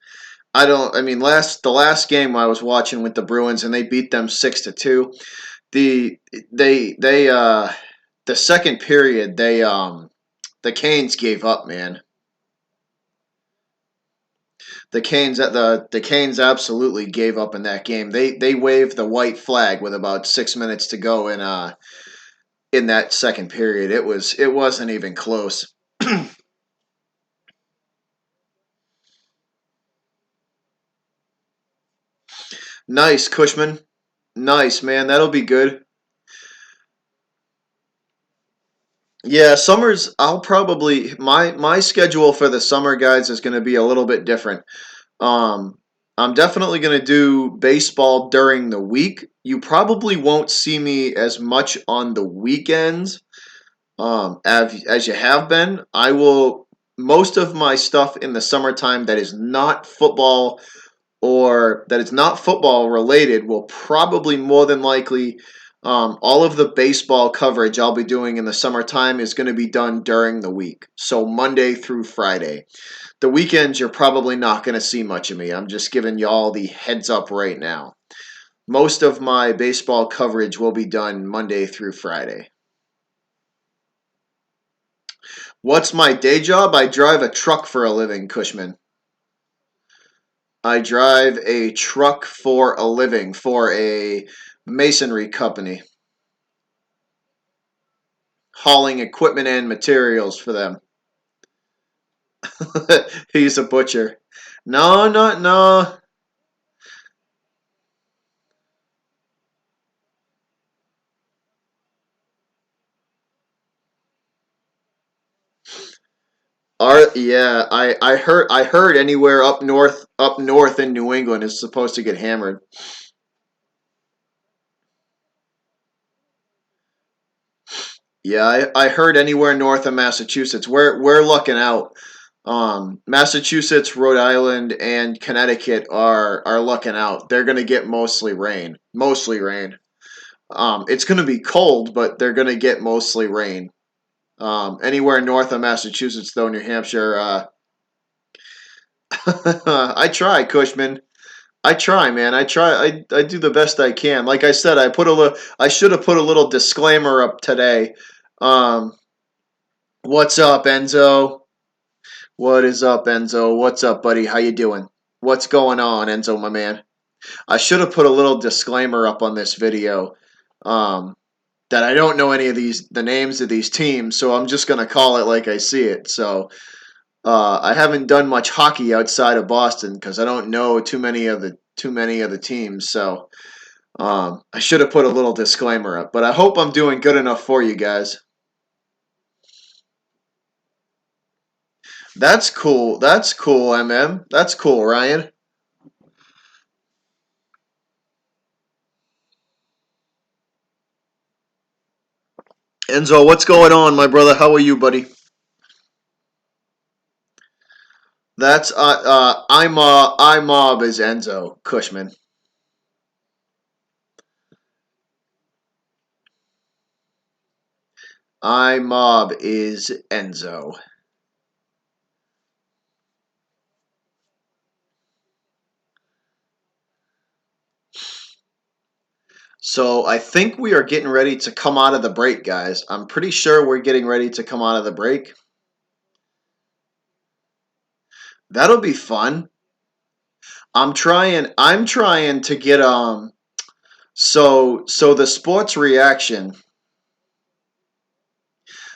I don't. I mean, the last game I was watching with the Bruins, and they beat them 6-2. The they the second period the Canes gave up, man. The Canes absolutely gave up in that game. They waved the white flag with about 6 minutes to go in that second period. It wasn't even close. Nice, Cushman. Nice, man. That'll be good. Yeah, summers. I'll probably my schedule for the summer guys is going to be a little bit different. Um, I'm definitely going to do baseball during the week. You probably won't see me as much on the weekends as you have been. I will most of my stuff in the summertime that is not football or that is not football related will probably more than likely all of the baseball coverage I'll be doing in the summertime is going to be done during the week. So Monday through Friday. The weekends, you're probably not going to see much of me. I'm just giving y'all the heads up right now. Most of my baseball coverage will be done Monday through Friday. What's my day job? I drive a truck for a living, Cushman. I drive a truck for a living for a masonry company, hauling equipment and materials for them. He's a butcher. No, not no. I heard anywhere up north in New England is supposed to get hammered. Yeah, I heard anywhere north of Massachusetts. We're lucking out. Massachusetts, Rhode Island, and Connecticut are lucking out. They're gonna get mostly rain. Mostly rain. It's gonna be cold, but they're gonna get mostly rain. Anywhere north of Massachusetts, though, New Hampshire. I try, Cushman. I try, man. I try. I do the best I can. Like I said, I should have put a little disclaimer up today. Um, what's up, Enzo? What is up, Enzo? What's up, buddy? How you doing? What's going on, Enzo, my man? I should have put a little disclaimer up on this video. Um, that I don't know any of the names of these teams, so I'm just gonna call it like I see it. So I haven't done much hockey outside of Boston because I don't know too many of the teams. So I should have put a little disclaimer up, but I hope I'm doing good enough for you guys. That's cool. That's cool, MM. That's cool, Ryan. Enzo, what's going on, my brother? How are you, buddy? That's I mob is Enzo Cushman. I mob is Enzo. So I think we are getting ready to come out of the break, guys. I'm pretty sure we're getting ready to come out of the break. That'll be fun. I'm trying to get so the sports reaction.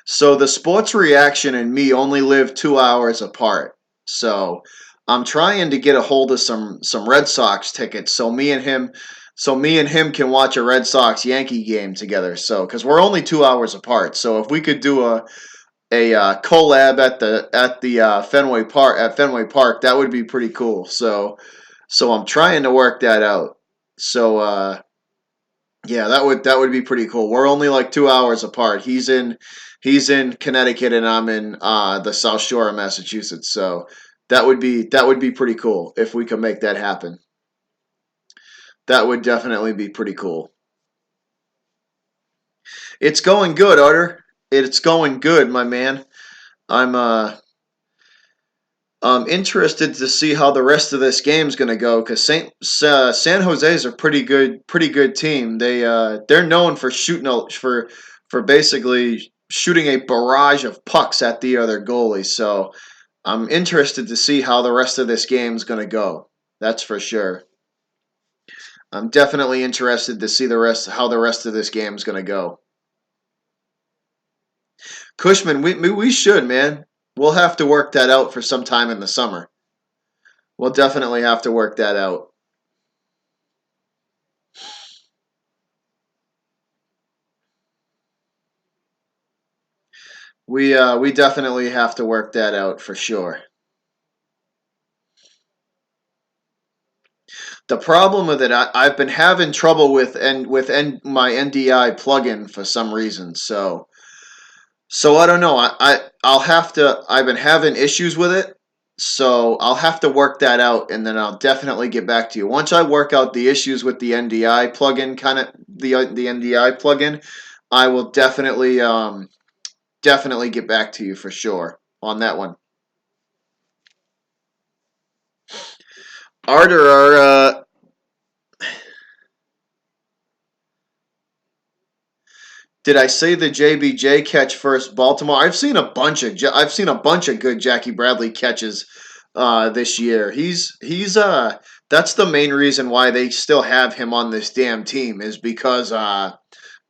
So the sports reaction and me only live 2 hours apart. So I'm trying to get a hold of some Red Sox tickets. So me and him So me and him can watch a Red Sox Yankee game together. So because we're only 2 hours apart, so if we could do a collab at the Fenway Park, that would be pretty cool. So I'm trying to work that out. So yeah, that would be pretty cool. We're only like 2 hours apart. He's in Connecticut and I'm in the South Shore of Massachusetts. So that would be pretty cool if we could make that happen. That would definitely be pretty cool. It's going good, Utter. It's going good, my man. I'm interested to see how the rest of this game's going to go because San Jose's a pretty good team. They're known for for basically shooting a barrage of pucks at the other goalie. So I'm interested to see how the rest of this game's going to go. That's for sure. I'm definitely interested to see how the rest of this game's going to go. Cushman, we should, man. We'll have to work that out for some time in the summer. We'll definitely have to work that out. We definitely have to work that out for sure. The problem with it, I've been having trouble my NDI plugin for some reason. So I don't know. I'll have to. I've been having issues with it, so I'll have to work that out, and then I'll definitely get back to you once I work out the issues with the NDI plugin. Kind of the NDI plugin. I will definitely get back to you for sure on that one. Arter, did I say the JBJ catch first, Baltimore? I've seen a bunch of good Jackie Bradley catches this year. He's that's the main reason why they still have him on this damn team is because of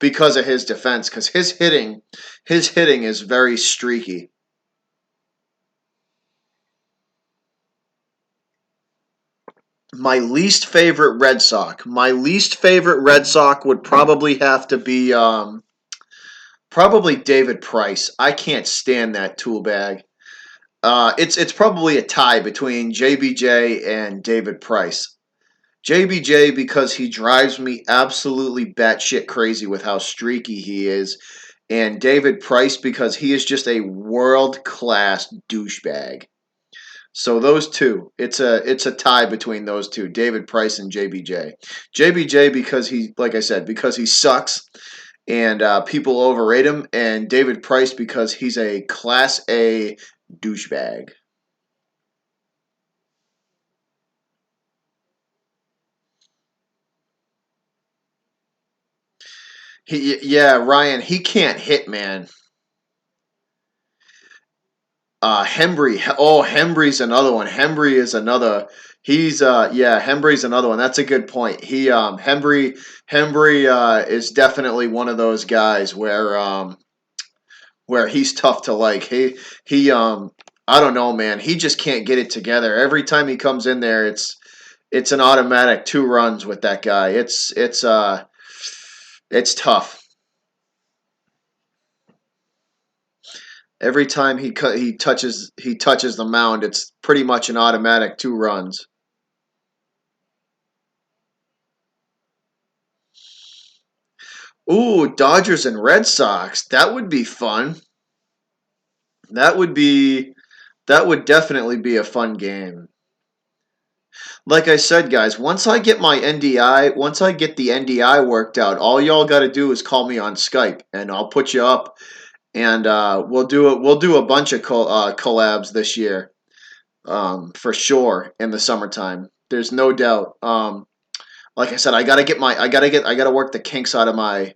his defense because his hitting is very streaky. My least favorite Red Sox would probably have to be probably David Price. I can't stand that tool bag. It's probably a tie between JBJ and David Price. JBJ because he drives me absolutely batshit crazy with how streaky he is, and David Price because he is just a world class douchebag. So those two, it's a tie between those two, David Price and JBJ. JBJ because like I said, because he sucks and people overrate him, and David Price because he's a class A douchebag. Yeah, Ryan, he can't hit, man. Hembry, Hembry's another one. Hembry is another. Yeah, Hembry's another one. That's a good point. Hembry is definitely one of those guys where he's tough to like. He I don't know, man. He just can't get it together. Every time he comes in there, it's an automatic 2 runs with that guy. It's tough. Every time he touches the mound, it's pretty much an automatic 2 runs. Ooh, Dodgers and Red Sox. That would be fun. That would be that would definitely be a fun game. Like I said, guys, once I get the NDI worked out, all y'all got to do is call me on Skype, and I'll put you up, and we'll do a bunch of collabs this year, for sure in the summertime. There's no doubt. Like I said, I gotta work the kinks out of my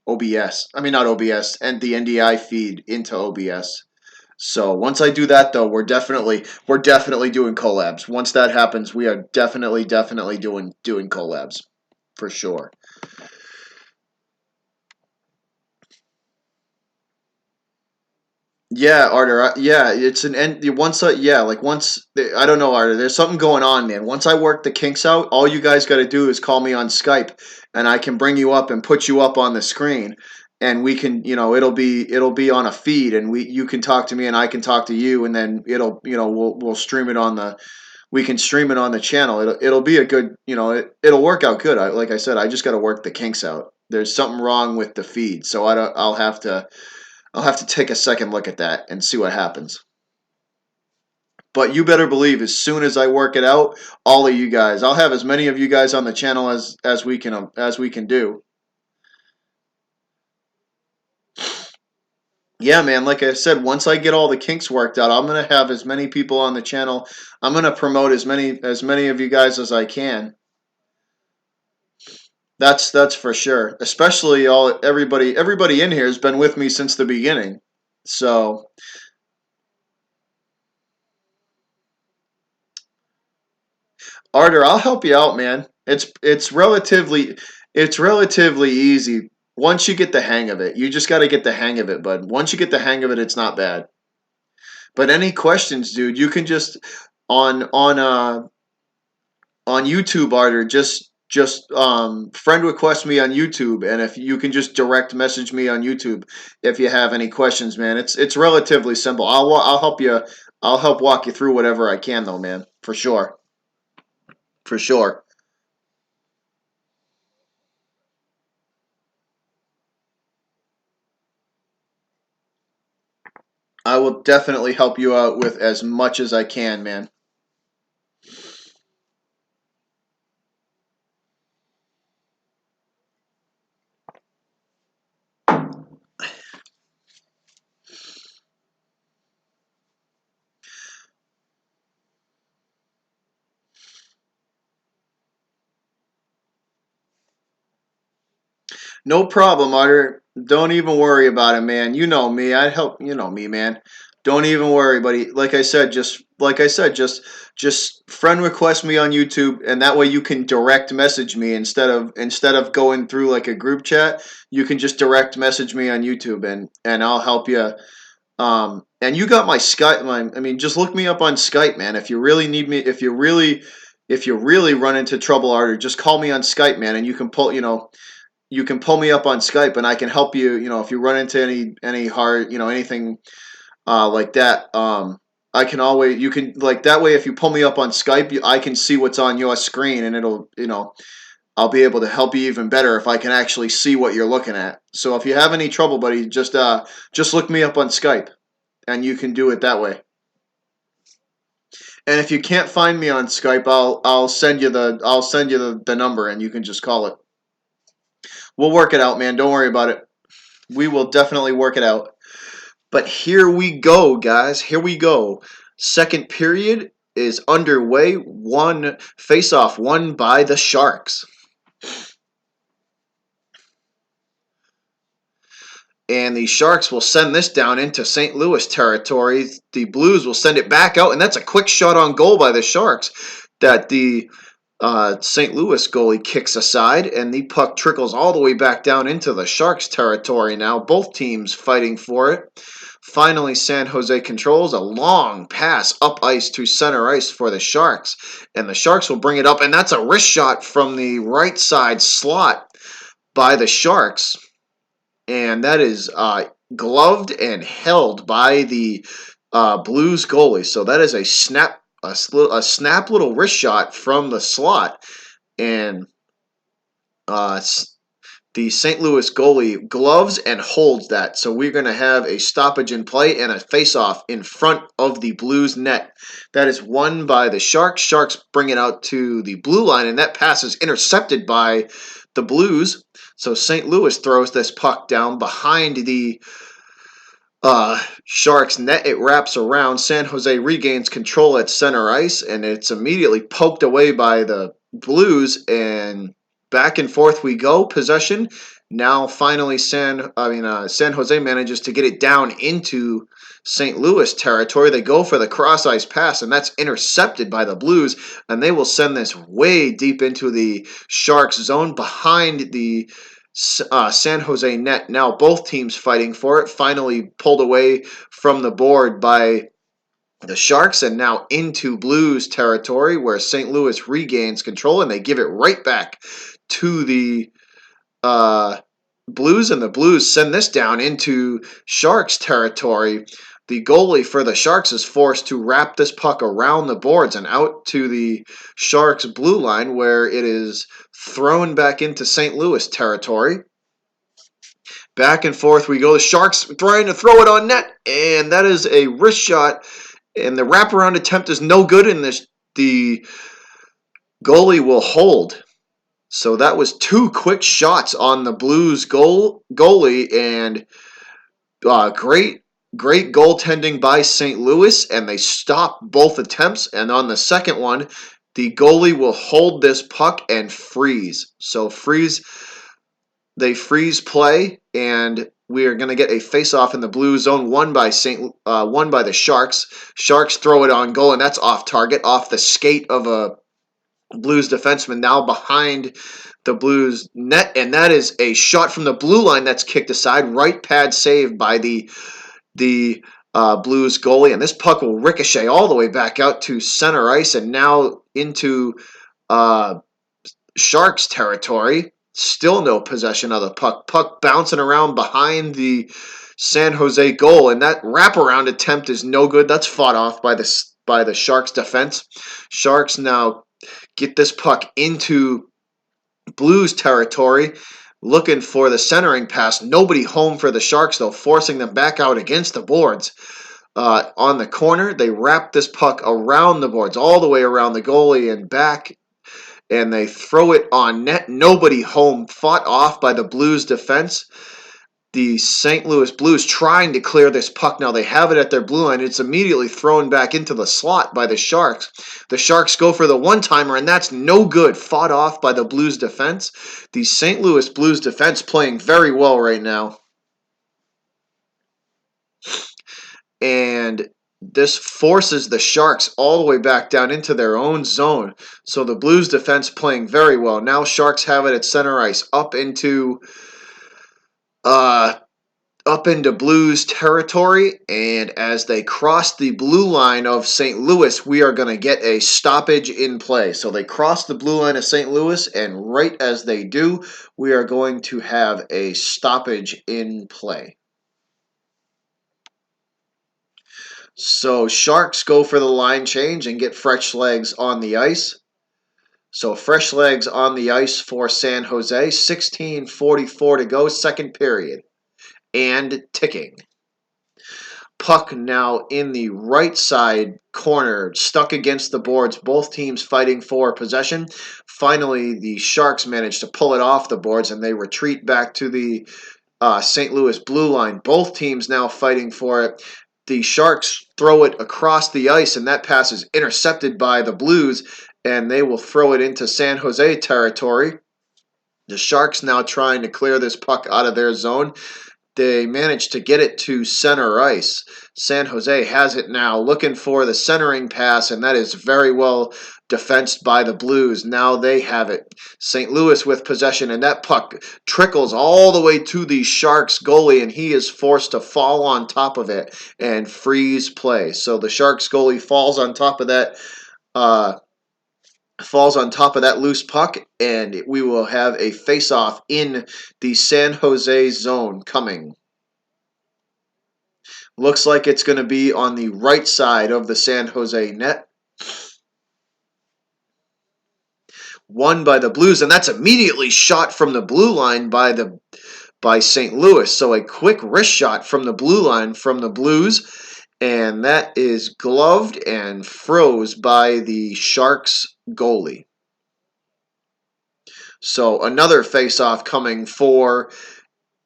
OBS. I mean, not OBS, and the NDI feed into OBS. So once I do that, though, we're definitely doing collabs. Once that happens, we are definitely doing collabs for sure. Yeah, Arter. Yeah, it's an end. Once, yeah, like once I don't know, Arter. There's something going on, man. Once I work the kinks out, all you guys got to do is call me on Skype, and I can bring you up and put you up on the screen, and we can, it'll be on a feed, and you can talk to me, and I can talk to you, and then we'll stream it on the we can stream it on the channel. It'll be a good, it'll work out good. Like I said, I just got to work the kinks out. There's something wrong with the feed, so I don't. I'll have to take a second look at that and see what happens. But you better believe, as soon as I work it out, all of you guys, I'll have as many of you guys on the channel as we can do. Yeah, man. Like I said, once I get all the kinks worked out, I'm gonna have as many people on the channel. I'm gonna promote as many of you guys as I can. That's for sure. Especially everybody in here has been with me since the beginning. So Arter, I'll help you out, man. It's relatively easy once you get the hang of it. You just got to get the hang of it, bud. Once you get the hang of it, it's not bad. But any questions, dude, you can just on YouTube, Arter, just friend request me on YouTube, and if you can just direct message me on YouTube if you have any questions, man. It's relatively simple. I'll help you. I'll help walk you through whatever I can, though, man. For sure. For sure. I will definitely help you out with as much as I can, man. No problem, Otter. Don't even worry about it, man. You know me. I help. You know me, man. Don't even worry, buddy. Like I said, just friend request me on YouTube, and that way you can direct message me instead of going through like a group chat. You can just direct message me on YouTube, and I'll help you. And you got my Skype. I mean, just look me up on Skype, man. If you really need me, if you really run into trouble, Arter, just call me on Skype, man, and you can pull me up on Skype, and I can help you. If you run into any hard, anything like that, I can always you can like that way. If you pull me up on Skype, I can see what's on your screen, and I'll be able to help you even better if I can actually see what you're looking at. So if you have any trouble, buddy, just look me up on Skype, and you can do it that way. And if you can't find me on Skype, I'll send you the number, and you can just call it. We'll work it out, man. Don't worry about it. We will definitely work it out. But here we go, guys. Here we go. Second period is underway. One face-off won by the Sharks. And the Sharks will send this down into St. Louis territory. The Blues will send it back out, and that's a quick shot on goal by the Sharks that the St. Louis goalie kicks aside, and the puck trickles all the way back down into the Sharks territory now. Both teams fighting for it. Finally, San Jose controls a long pass up ice to center ice for the Sharks, and the Sharks will bring it up, and that's a wrist shot from the right side slot by the Sharks, and that is gloved and held by the Blues goalie. So that is a snap little wrist shot from the slot, and uh, the St. Louis goalie gloves and holds that. So we're going to have a stoppage in play and a face-off in front of the Blues net. That is won by the Sharks. Sharks bring it out to the blue line, and that pass is intercepted by the Blues. So St. Louis throws this puck down behind the Sharks net. It wraps around. San Jose regains control at center ice, and it's immediately poked away by the Blues, and back and forth we go. Possession. Now finally San Jose manages to get it down into St. Louis territory. They go for the cross ice pass, and that's intercepted by the Blues, and they will send this way deep into the Sharks zone behind the San Jose net. Now both teams fighting for it. Finally pulled away from the board by the Sharks, and now into Blues territory where St. Louis regains control, and they give it right back to the Blues, and the Blues send this down into Sharks territory. The goalie for the Sharks is forced to wrap this puck around the boards and out to the Sharks blue line, where it is thrown back into St. Louis territory. Back and forth we go. The Sharks trying to throw it on net, and that is a wrist shot, and the wraparound attempt is no good, and the goalie will hold. So that was two quick shots on the Blues goalie, and great goaltending by St. Louis, and they stopped both attempts. And on the second one, the goalie will hold this puck and freeze. So they freeze play, and we are going to get a face-off in the blue zone, won by the Sharks. Sharks throw it on goal, and that's off target, off the skate of a Blues defenseman, now behind the Blues net, and that is a shot from the blue line that's kicked aside. Right pad save by the Blues goalie, and this puck will ricochet all the way back out to center ice and now into Sharks territory. Still no possession of the puck. Puck bouncing around behind the San Jose goal, and that wraparound attempt is no good. That's fought off by the Sharks defense. Sharks now get this puck into Blues territory, looking for the centering pass. Nobody home for the Sharks, though, forcing them back out against the boards. On the corner, they wrap this puck around the boards, all the way around the goalie and back, and they throw it on net. Nobody home, fought off by the Blues defense. The St. Louis Blues trying to clear this puck. Now they have it at their blue line. It's immediately thrown back into the slot by the Sharks. The Sharks go for the one-timer, and that's no good. Fought off by the Blues defense. The St. Louis Blues defense playing very well right now. And this forces the Sharks all the way back down into their own zone. So the Blues defense playing very well. Now Sharks have it at center ice, up into Blues territory, and as they cross the blue line of St. Louis, we are going to get a stoppage in play. So they cross the blue line of St. Louis, and right as they do, we are going to have a stoppage in play. So Sharks go for the line change and get fresh legs on the ice. So fresh legs on the ice for San Jose. 16:44 to go, second period. And ticking. Puck now in the right side corner, stuck against the boards. Both teams fighting for possession. Finally, the Sharks manage to pull it off the boards, and they retreat back to the St. Louis blue line. Both teams now fighting for it. The Sharks throw it across the ice, and that pass is intercepted by the Blues, and they will throw it into San Jose territory. The Sharks now trying to clear this puck out of their zone. They manage to get it to center ice. San Jose has it now, looking for the centering pass, and that is very well defensed by the Blues. Now they have it. St. Louis with possession, and that puck trickles all the way to the Sharks goalie, and he is forced to fall on top of it and freeze play. So the Sharks goalie falls on top of that loose puck, and we will have a face-off in the San Jose zone coming. Looks like it's going to be on the right side of the San Jose net. Won by the Blues, and that's immediately shot from the blue line by St. Louis. So a quick wrist shot from the blue line from the Blues, and that is gloved and froze by the Sharks goalie. So another face-off coming for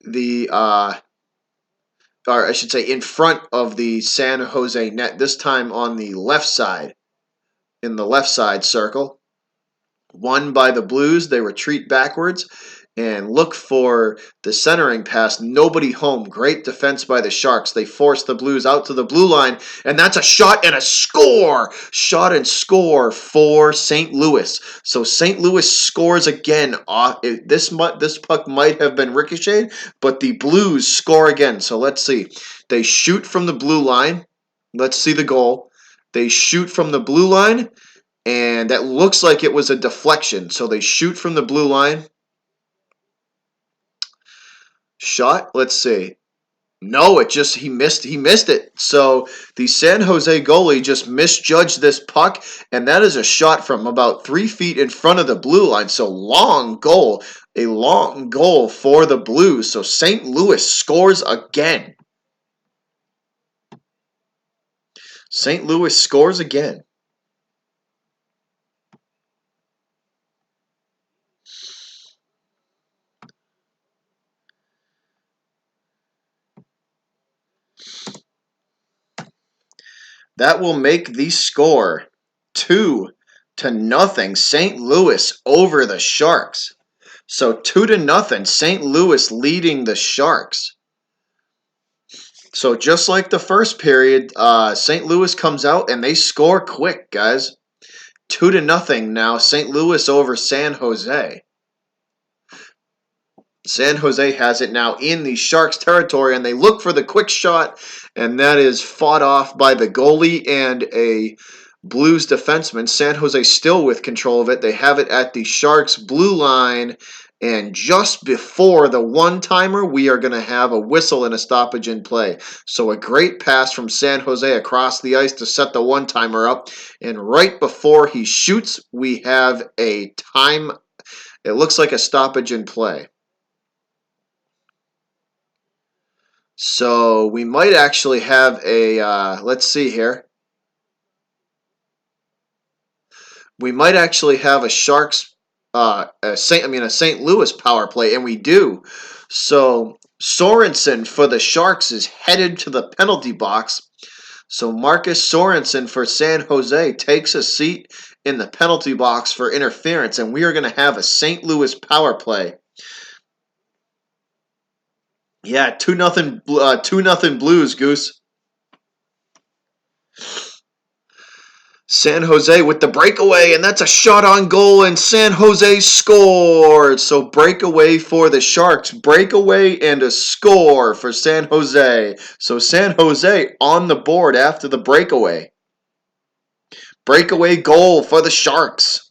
the, or I should say in front of the San Jose net, this time on the left side, in the left side circle. Won by the Blues. They retreat backwards, and look for the centering pass. Nobody home. Great defense by the Sharks. They force the Blues out to the blue line, and that's a shot and a score. Shot and score for St. Louis. So St. Louis scores again. This puck might have been ricocheted, but the Blues score again. So let's see. They shoot from the blue line. Let's see the goal. They shoot from the blue line, and that looks like it was a deflection. So they shoot from the blue line. Shot. Let's see. No, he missed it. So the San Jose goalie just misjudged this puck, and that is a shot from about 3 feet in front of the blue line. So a long goal for the Blues. So St. Louis scores again. St. Louis scores again. That will make the score 2-0. St. Louis over the Sharks. So 2-0. St. Louis leading the Sharks. So just like the first period, St. Louis comes out and they score quick, guys. 2-0 now. St. Louis over San Jose. San Jose has it now in the Sharks' territory, and they look for the quick shot, and that is fought off by the goalie and a Blues defenseman. San Jose still with control of it. They have it at the Sharks' blue line, and just before the one-timer, we are going to have a whistle and a stoppage in play. So a great pass from San Jose across the ice to set the one-timer up, and right before he shoots, we have a time. It looks like a stoppage in play. So we might actually have let's see here. We might actually have a Sharks, a St. Louis power play, and we do. So Sorensen for the Sharks is headed to the penalty box. So Marcus Sorensen for San Jose takes a seat in the penalty box for interference, and we are going to have a St. Louis power play. Yeah, 2-0 Blues, Goose. San Jose with the breakaway, and that's a shot on goal, and San Jose scored. So breakaway for the Sharks. Breakaway and a score for San Jose. So San Jose on the board after the breakaway. Breakaway goal for the Sharks.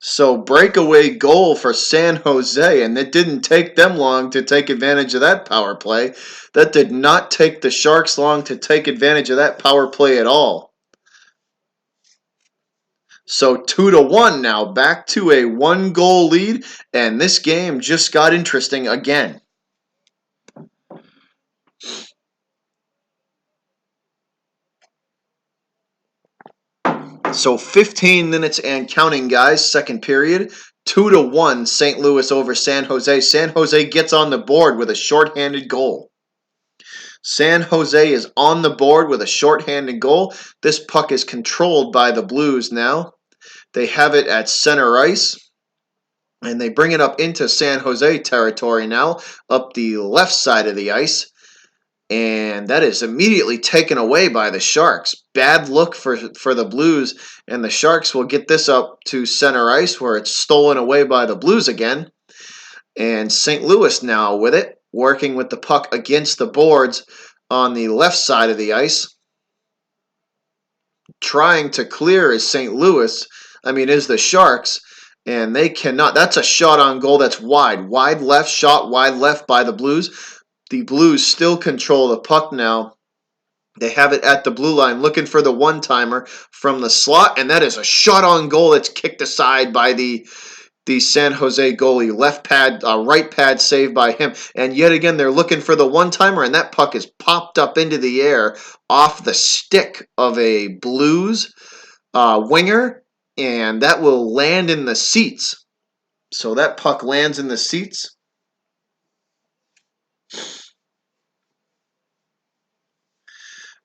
So breakaway goal for San Jose, and it didn't take them long to take advantage of that power play. That did not take the Sharks long to take advantage of that power play at all. So 2-1 now, back to a 1-goal lead, and this game just got interesting again. So 15 minutes and counting, guys, second period. 2-1, St. Louis over San Jose. San Jose gets on the board with a shorthanded goal. San Jose is on the board with a shorthanded goal. This puck is controlled by the Blues now. They have it at center ice, and they bring it up into San Jose territory now, up the left side of the ice. And that is immediately taken away by the Sharks. Bad look for the Blues, and the Sharks will get this up to center ice where it's stolen away by the Blues again. And St. Louis now with it, working with the puck against the boards on the left side of the ice. Trying to clear is the Sharks, and they cannot. That's a shot on goal that's wide. Wide left shot, wide left by the Blues. The Blues still control the puck now. They have it at the blue line, looking for the one-timer from the slot, and that is a shot on goal that's kicked aside by the San Jose goalie. Left pad, right pad saved by him. And yet again, they're looking for the one-timer, and that puck is popped up into the air off the stick of a Blues winger, and that will land in the seats. So that puck lands in the seats.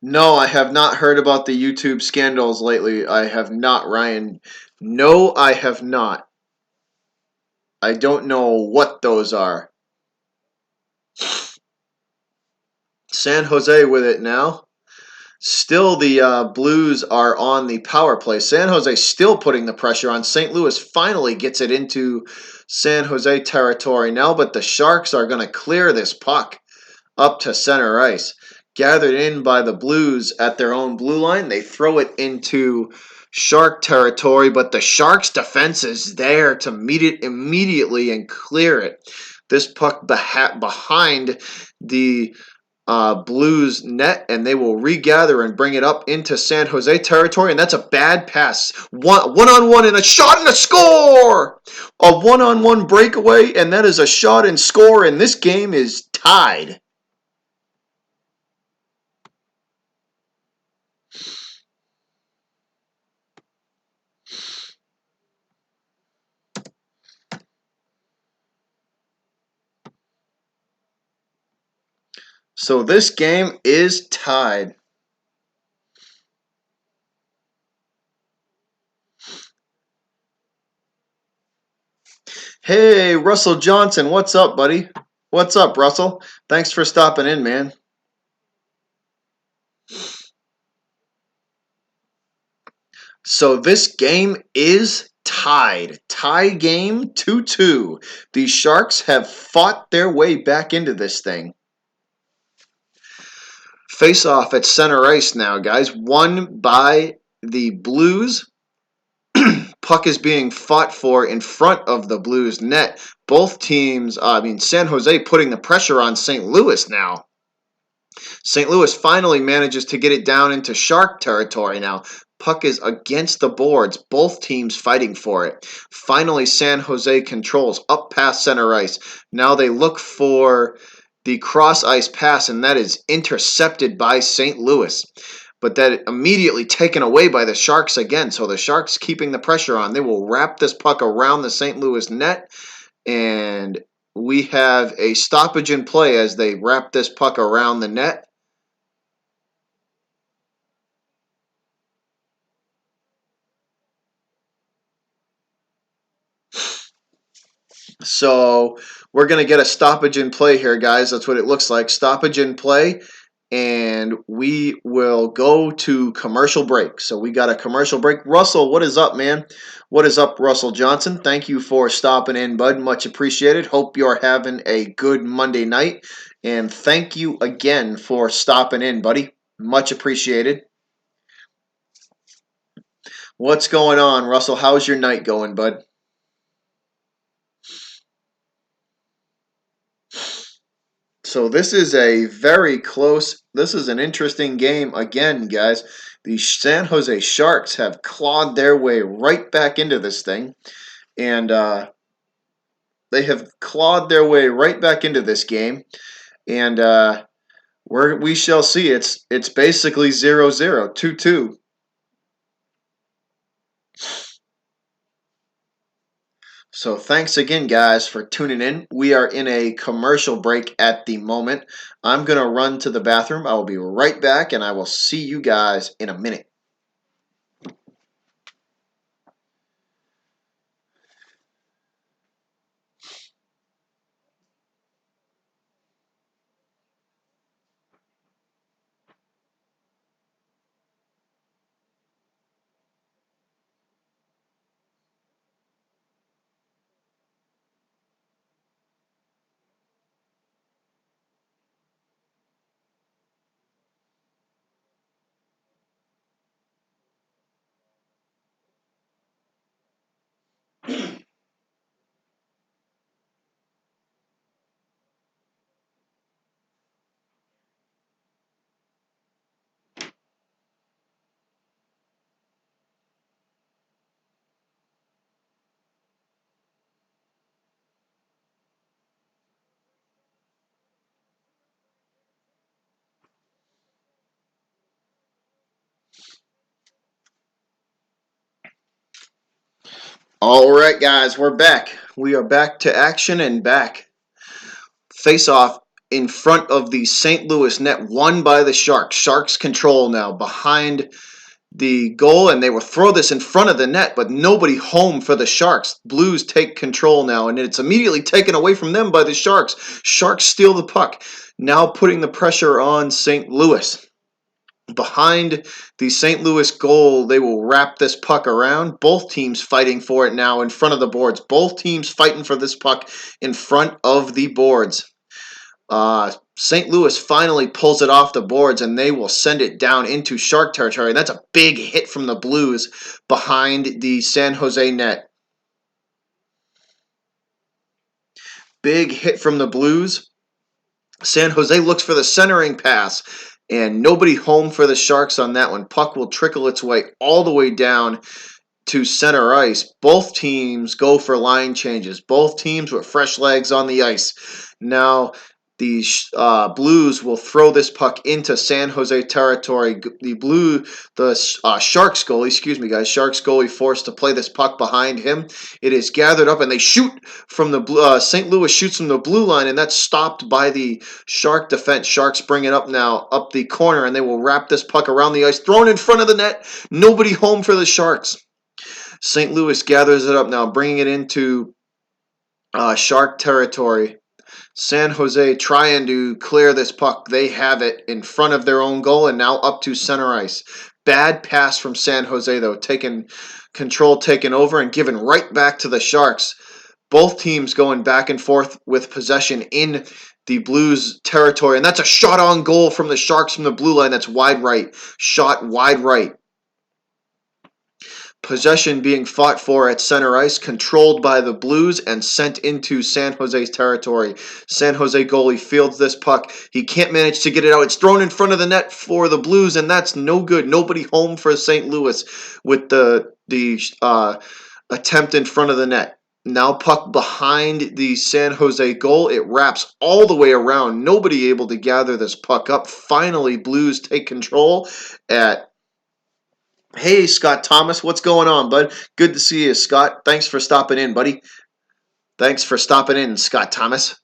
No, I have not heard about the YouTube scandals lately. I have not, Ryan. No, I have not. I don't know what those are. San Jose with it now. Still, the Blues are on the power play. San Jose still putting the pressure on. St. Louis finally gets it into San Jose territory now, but the Sharks are going to clear this puck up to center ice. Gathered in by the Blues at their own blue line. They throw it into Shark territory, but the Sharks' defense is there to meet it immediately and clear it. This puck behind the Blues net, and they will regather and bring it up into San Jose territory, and that's a bad pass. One-on-one and a shot and a score! A one-on-one breakaway, and that is a shot and score, and this game is tied. So this game is tied. Hey, Russell Johnson, what's up, buddy? What's up, Russell? Thanks for stopping in, man. So this game is tied. Tie game 2-2. The Sharks have fought their way back into this thing. Face off at center ice now, guys. Won by the Blues. Puck is being fought for in front of the Blues net. Both teams, San Jose putting the pressure on St. Louis now. St. Louis finally manages to get it down into Shark territory now. Puck is against the boards, both teams fighting for it. Finally, San Jose controls up past center ice. Now they look for the cross ice pass, and that is intercepted by St. Louis. But that immediately taken away by the Sharks again. So the Sharks keeping the pressure on. They will wrap this puck around the St. Louis net, and we have a stoppage in play as they wrap this puck around the net. So we're going to get a stoppage in play here, guys. That's what it looks like. Stoppage in play. And we will go to commercial break. So we got a commercial break. Russell, what is up, man? What is up, Russell Johnson? Thank you for stopping in, bud. Much appreciated. Hope you're having a good Monday night. And thank you again for stopping in, buddy. Much appreciated. What's going on, Russell? How's your night going, bud? So this is a very close, this is an interesting game again, guys. The San Jose Sharks have clawed their way right back into this thing, and they have clawed their way right back into this game, and we shall see. It's basically 0-0, 2-2. So thanks again, guys, for tuning in. We are in a commercial break at the moment. I'm going to run to the bathroom. I will be right back, and I will see you guys in a minute. All right, guys, we're back. We are back to action and back. Face off in front of the St. Louis net, won by the Sharks. Sharks control now behind the goal, and they will throw this in front of the net, but nobody home for the Sharks. Blues take control now, and it's immediately taken away from them by the Sharks. Sharks steal the puck, now putting the pressure on St. Louis. Behind the St. Louis goal, they will wrap this puck around. Both teams fighting for it now in front of the boards. Both teams fighting for this puck in front of the boards. St. Louis finally pulls it off the boards, and they will send it down into Shark territory. That's a big hit from the Blues behind the San Jose net. Big hit from the Blues. San Jose looks for the centering pass, and nobody home for the Sharks on that one. Puck will trickle its way all the way down to center ice. Both teams go for line changes. Both teams with fresh legs on the ice. Now, the Blues will throw this puck into San Jose territory. The Sharks goalie, excuse me, guys, Sharks goalie forced to play this puck behind him. It is gathered up, and they shoot from the St. Louis shoots from the blue line, and that's stopped by the Shark defense. Sharks bring it up now, up the corner, and they will wrap this puck around the ice, thrown in front of the net. Nobody home for the Sharks. St. Louis gathers it up now, bringing it into Shark territory. San Jose trying to clear this puck. They have it in front of their own goal and now up to center ice. Bad pass from San Jose, though. Taken over and given right back to the Sharks. Both teams going back and forth with possession in the Blues territory. And that's a shot on goal from the Sharks from the blue line. That's wide right. Shot wide right. Possession being fought for at center ice, controlled by the Blues and sent into San Jose's territory. San Jose goalie fields this puck. He can't manage to get it out. It's thrown in front of the net for the Blues, and that's no good. Nobody home for St. Louis with the attempt in front of the net. Now puck behind the San Jose goal. It wraps all the way around. Nobody able to gather this puck up. Finally, Blues take control at... Hey, Scott Thomas, what's going on, bud? Good to see you, Scott. Thanks for stopping in, buddy. Thanks for stopping in, Scott Thomas.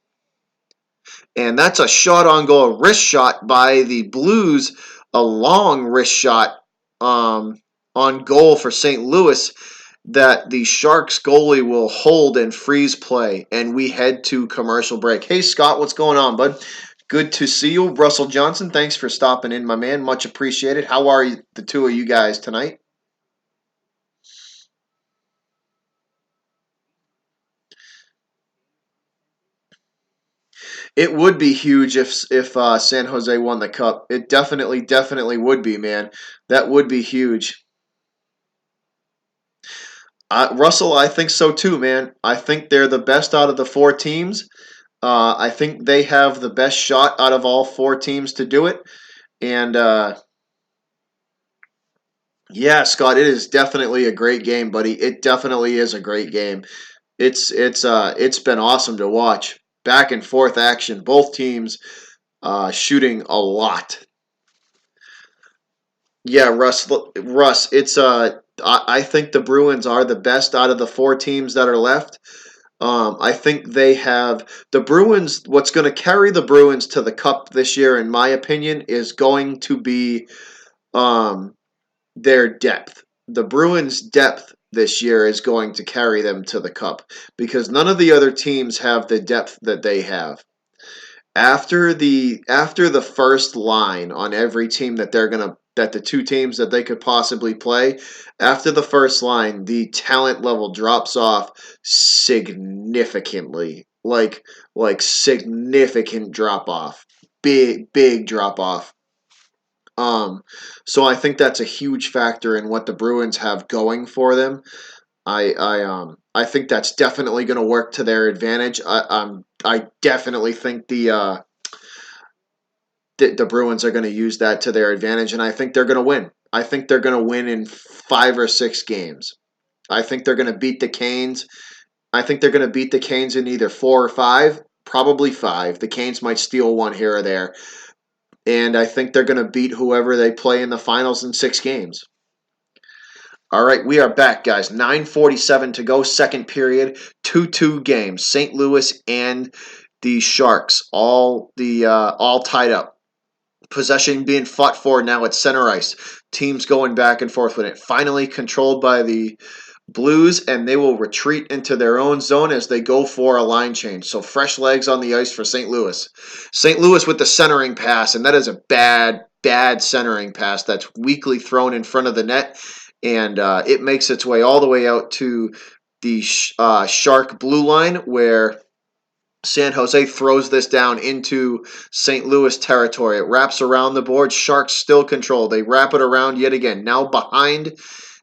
And that's a shot on goal, a wrist shot by the Blues, a long wrist shot on goal for St. Louis that the Sharks goalie will hold and freeze play, and we head to commercial break. Hey, Scott, what's going on, bud? Good to see you. Russell Johnson, thanks for stopping in, my man. Much appreciated. How are you, the two of you guys tonight? It would be huge if San Jose won the cup. It definitely would be, man. That would be huge. Russell, I think so too, man. I think they're the best out of the four teams. I think they have the best shot out of all four teams to do it. And yeah, Scott, it is definitely a great game, buddy. It definitely is a great game. It's been awesome to watch. Back and forth action. Both teams shooting a lot. Yeah, Russ, it's I think the Bruins are the best out of the four teams that are left. I think they have the Bruins. What's going to carry the Bruins to the cup this year, in my opinion, is going to be their depth. The Bruins' depth this year is going to carry them to the cup because none of the other teams have the depth that they have. After the first line on every team that the two teams that they could possibly play, after the first line, the talent level drops off significantly. Like significant drop off. Big drop off. So I think that's a huge factor in what the Bruins have going for them. I think that's definitely going to work to their advantage. I definitely think the Bruins are going to use that to their advantage, and I think they're going to win. I think they're going to win in 5 or 6 games. I think they're going to beat the Canes. I think they're going to beat the Canes in either 4 or 5, probably 5. The Canes might steal one here or there. And I think they're going to beat whoever they play in the finals in 6 games. All right, we are back, guys. 9:47 to go, second period, 2-2 game. St. Louis and the Sharks, all tied up. Possession being fought for now at center ice. Teams going back and forth with it. Finally controlled by the Blues, and they will retreat into their own zone as they go for a line change. So fresh legs on the ice for St. Louis. St. Louis with the centering pass, and that is a bad centering pass that's weakly thrown in front of the net, and it makes its way all the way out to the Shark blue line, where San Jose throws this down into St. Louis territory. It wraps around the board. Sharks still control. They wrap it around yet again. Now behind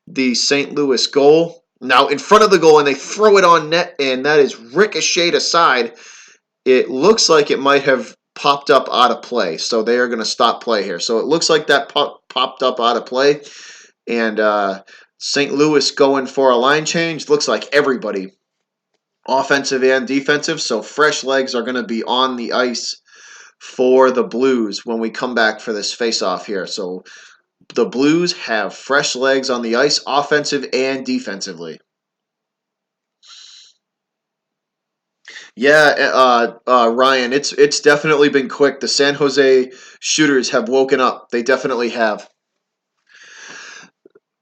the St. Louis goal. Now in front of the goal, and they throw it on net, and that is ricocheted aside. It looks like it might have popped up out of play, so they are going to stop play here. So it looks like that popped up out of play, and St. Louis going for a line change. Looks like everybody, offensive and defensive, so fresh legs are going to be on the ice for the Blues when we come back for this face-off here. So the Blues have fresh legs on the ice, offensive and defensively. Yeah, Ryan, it's definitely been quick. The San Jose shooters have woken up. They definitely have.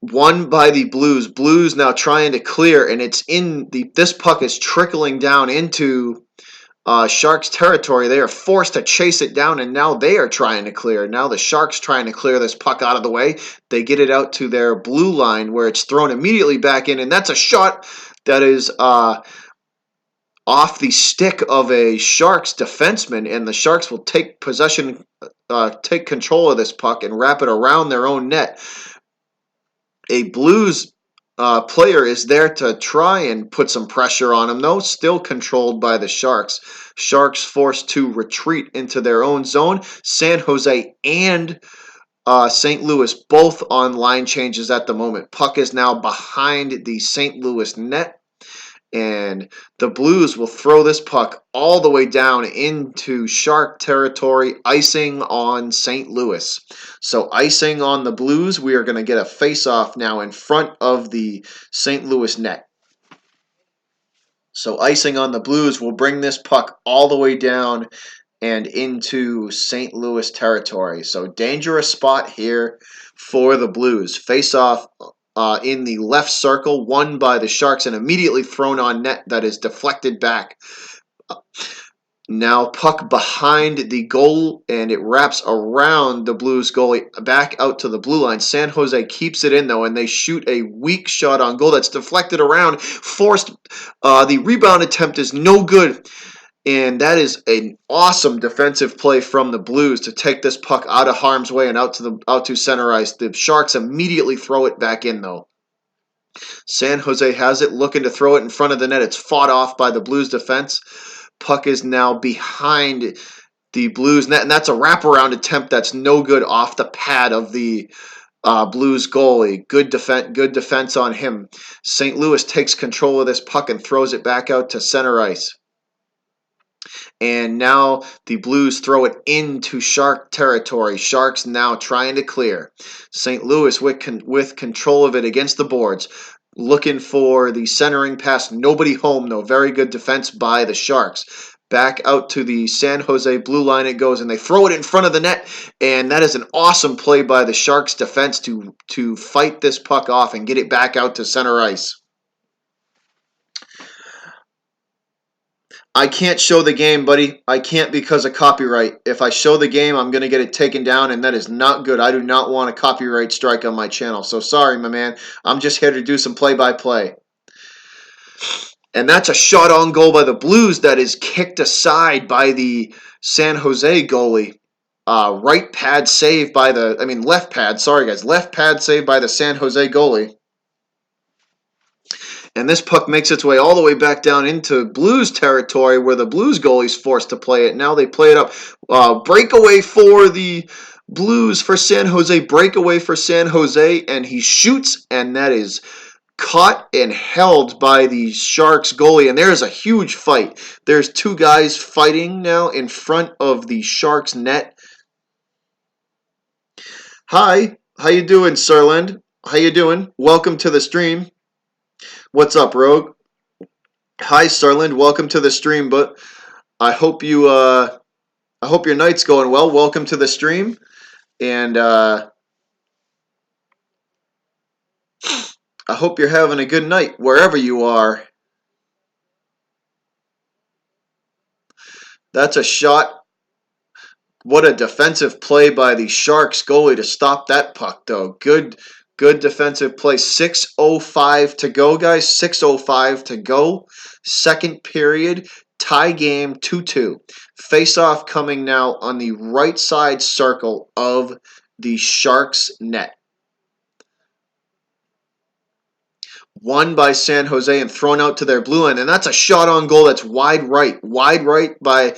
Won by the Blues. Blues now trying to clear, and it's in this puck is trickling down into Sharks territory. They are forced to chase it down, and now they are trying to clear. Now the Sharks trying to clear this puck out of the way. They get it out to their blue line, where it's thrown immediately back in, and that's a shot that is off the stick of a Sharks defenseman, and the Sharks will take possession, take control of this puck and wrap it around their own net. A Blues player is there to try and put some pressure on him, though, still controlled by the Sharks. Sharks forced to retreat into their own zone. San Jose and St. Louis both on line changes at the moment. Puck is now behind the St. Louis net, and the Blues will throw this puck all the way down into Shark territory, icing on St. Louis. So icing on the Blues, we are going to get a face-off now in front of the St. Louis net. So icing on the Blues will bring this puck all the way down and into St. Louis territory. So dangerous spot here for the Blues. Face-off in the left circle, won by the Sharks, and immediately thrown on net that is deflected back. Now puck behind the goal, and it wraps around the Blues goalie back out to the blue line. San Jose keeps it in, though, and they shoot a weak shot on goal that's deflected around. Forced. The rebound attempt is no good. And that is an awesome defensive play from the Blues to take this puck out of harm's way and out to center ice. The Sharks immediately throw it back in, though. San Jose has it, looking to throw it in front of the net. It's fought off by the Blues defense. Puck is now behind the Blues net, and that's a wraparound attempt that's no good off the pad of the Blues goalie. Good defense on him. St. Louis takes control of this puck and throws it back out to center ice. And now the Blues throw it into Shark territory. Sharks now trying to clear. St. Louis with control of it against the boards. Looking for the centering pass. Nobody home, though. Very good defense by the Sharks. Back out to the San Jose blue line it goes, and they throw it in front of the net. And that is an awesome play by the Sharks defense to fight this puck off and get it back out to center ice. I can't show the game, buddy. I can't because of copyright. If I show the game, I'm going to get it taken down, and that is not good. I do not want a copyright strike on my channel. So sorry, my man. I'm just here to do some play-by-play. And that's a shot on goal by the Blues that is kicked aside by the San Jose goalie. Left pad saved by the San Jose goalie. And this puck makes its way all the way back down into Blues territory, where the Blues goalie's forced to play it. Now they play it up. Breakaway for the Blues for San Jose. Breakaway for San Jose. And he shoots, and that is caught and held by the Sharks goalie. And there's a huge fight. There's two guys fighting now in front of the Sharks net. Hi. How you doing, Sirland? How you doing? Welcome to the stream. What's up, Rogue? Hi, Starland. Welcome to the stream, but I hope you I hope your night's going well. Welcome to the stream, and I hope you're having a good night wherever you are. That's a shot. What a defensive play by the Sharks goalie to stop that puck, though. Good defensive play. 6:05 to go, guys. 6:05 to go. Second period. Tie game 2-2. Face-off coming now on the right side circle of the Sharks net. Won by San Jose and thrown out to their blue line, and that's a shot on goal. That's wide right by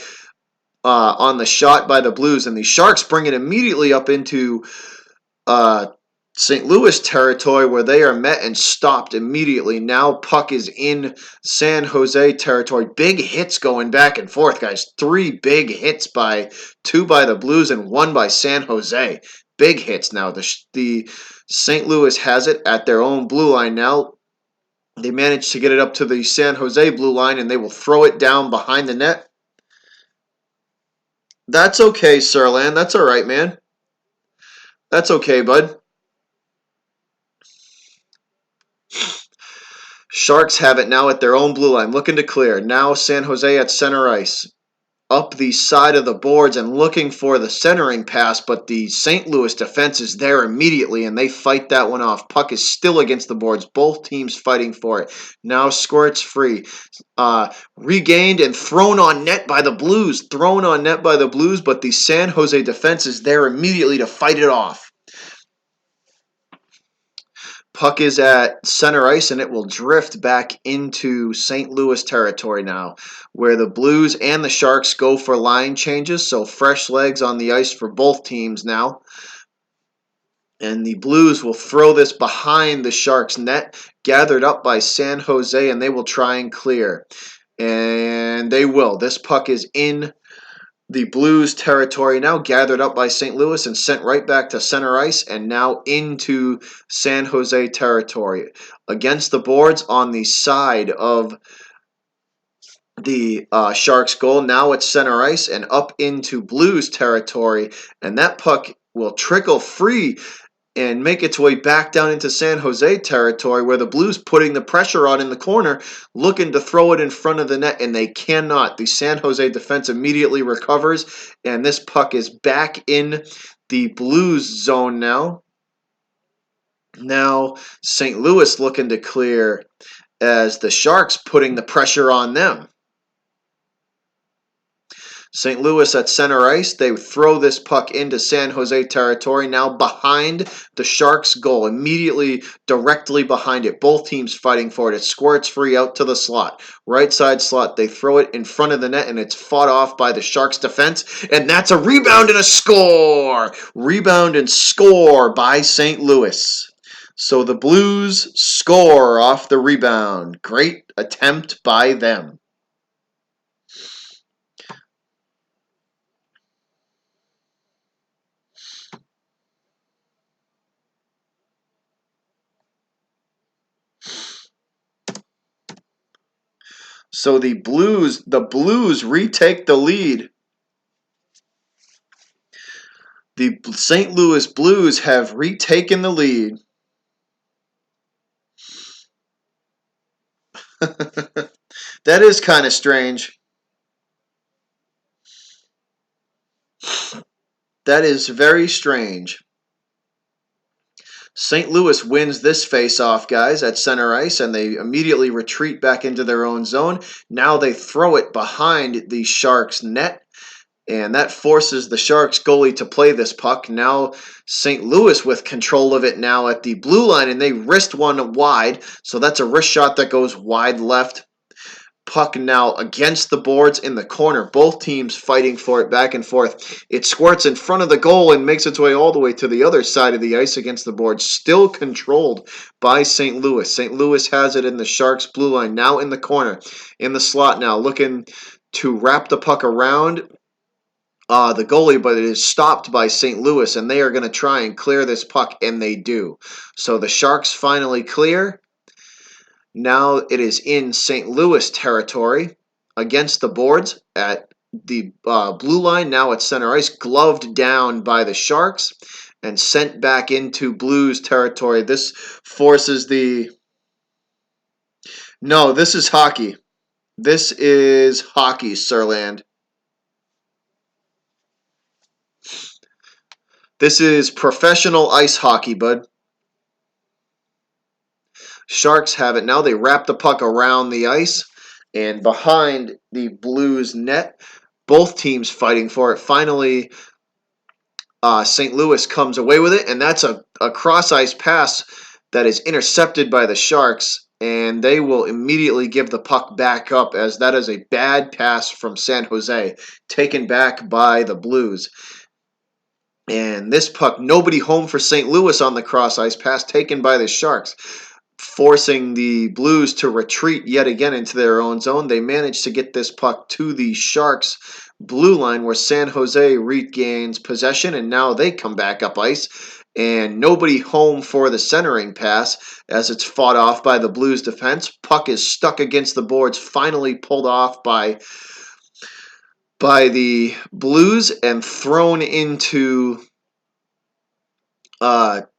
on the shot by the Blues, and the Sharks bring it immediately up into uh, St. Louis territory, where they are met and stopped immediately. Now puck is in San Jose territory. Big hits going back and forth, guys. 3 big hits two by the Blues and 1 by San Jose. Big hits now. The St. Louis has it at their own blue line now. They managed to get it up to the San Jose blue line, and they will throw it down behind the net. That's okay, Sirland. That's all right, man. That's okay, bud. Sharks have it now at their own blue line, looking to clear. Now San Jose at center ice. Up the side of the boards and looking for the centering pass, but the St. Louis defense is there immediately, and they fight that one off. Puck is still against the boards. Both teams fighting for it. Now Squirt's free. Regained and thrown on net by the Blues. But the San Jose defense is there immediately to fight it off. Puck is at center ice, and it will drift back into St. Louis territory now, where the Blues and the Sharks go for line changes, so fresh legs on the ice for both teams now. And the Blues will throw this behind the Sharks' net, gathered up by San Jose, and they will try and clear. And they will. This puck is in the Blues territory now, gathered up by St. Louis and sent right back to center ice, and now into San Jose territory. Against the boards on the side of the Sharks goal. Now it's center ice and up into Blues territory, and that puck will trickle free and make its way back down into San Jose territory, where the Blues putting the pressure on in the corner, looking to throw it in front of the net, and they cannot. The San Jose defense immediately recovers, and this puck is back in the Blues zone now. Now St. Louis looking to clear as the Sharks putting the pressure on them. St. Louis at center ice. They throw this puck into San Jose territory, now behind the Sharks' goal, immediately directly behind it. Both teams fighting for it. It squirts free out to the slot. Right side slot. They throw it in front of the net, and it's fought off by the Sharks' defense, and that's a rebound and a score! Rebound and score by St. Louis. So the Blues score off the rebound. Great attempt by them. So the Blues retake the lead. The St. Louis Blues have retaken the lead. That is kind of strange. That is very strange. St. Louis wins this face-off, guys, at center ice, and they immediately retreat back into their own zone. Now they throw it behind the Sharks' net, and that forces the Sharks goalie to play this puck. Now St. Louis with control of it now at the blue line, and they wrist one wide, so that's a wrist shot that goes wide left. Puck now against the boards in the corner. Both teams fighting for it back and forth. It squirts in front of the goal and makes its way all the way to the other side of the ice against the board. Still controlled by St. Louis. St. Louis has it in the Sharks' blue line. Now in the corner. In the slot now. Looking to wrap the puck around the goalie, but it is stopped by St. Louis, and they are going to try and clear this puck, and they do. So the Sharks finally clear. Now it is in St. Louis territory against the boards at the blue line, now at center ice, gloved down by the Sharks and sent back into Blues territory. This forces the... No, this is hockey. This is hockey, Sirland. This is professional ice hockey, bud. Sharks have it now. They wrap the puck around the ice and behind the Blues net. Both teams fighting for it. Finally, St. Louis comes away with it, and that's a cross-ice pass that is intercepted by the Sharks, and they will immediately give the puck back up, as that is a bad pass from San Jose, taken back by the Blues. And this puck, nobody home for St. Louis on the cross-ice pass taken by the Sharks, forcing the Blues to retreat yet again into their own zone. They managed to get this puck to the Sharks' blue line, where San Jose regains possession, and now they come back up ice. And nobody home for the centering pass as it's fought off by the Blues defense. Puck is stuck against the boards, finally pulled off by the Blues and thrown into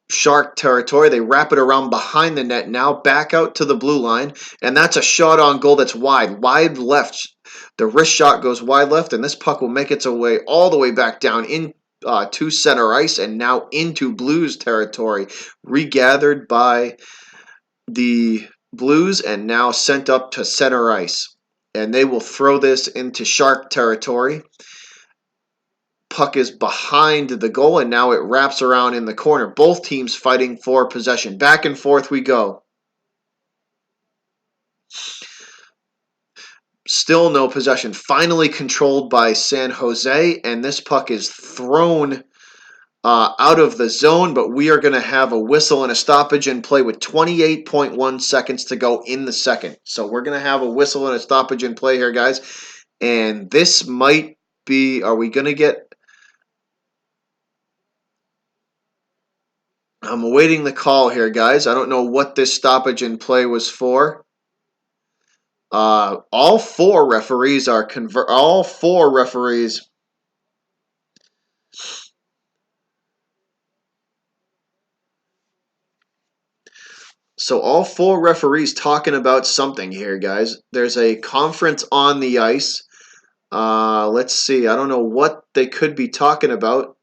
Shark territory. They wrap it around behind the net now, back out to the blue line, and that's a shot on goal that's wide left. The wrist shot goes wide left, and this puck will make its way all the way back down in to center ice and now into Blues territory, regathered by the Blues and now sent up to center ice. And they will throw this into Shark territory. Puck is behind the goal, and now it wraps around in the corner. Both teams fighting for possession. Back and forth we go. Still no possession. Finally controlled by San Jose, and this puck is thrown out of the zone, but we are going to have a whistle and a stoppage in play with 28.1 seconds to go in the second. So we're going to have a whistle and a stoppage in play here, guys. And this might be... Are we going to get... I'm awaiting the call here, guys. I don't know what this stoppage in play was for. All four referees are all four referees. So all four referees talking about something here, guys. There's a conference on the ice. Let's see. I don't know what they could be talking about.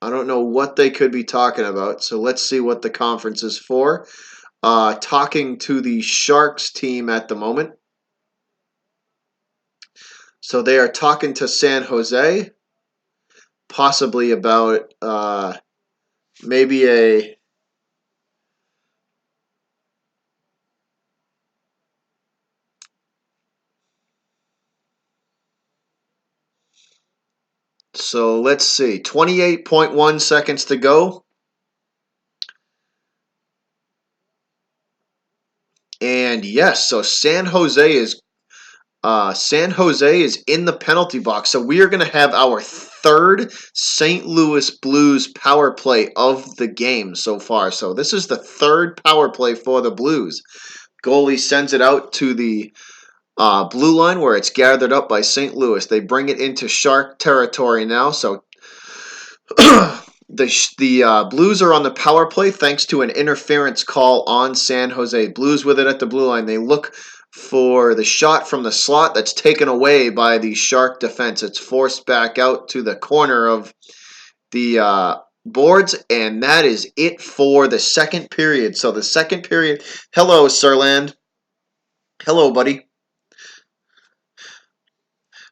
I don't know what they could be talking about. So let's see what the conference is for. Talking to the Sharks team at the moment. So they are talking to San Jose, possibly about maybe a... So let's see, 28.1 seconds to go. And yes, so San Jose is in the penalty box. So we are going to have our third St. Louis Blues power play of the game so far. So this is the third power play for the Blues. Goalie sends it out to the blue line where it's gathered up by St. Louis. They bring it into Shark territory now. So the Blues are on the power play thanks to an interference call on San Jose. Blues with it at the blue line. They look for the shot from the slot that's taken away by the Shark defense. It's forced back out to the corner of the boards, and that is it for the second period. So the second period... Hello, Sirland. Hello, buddy.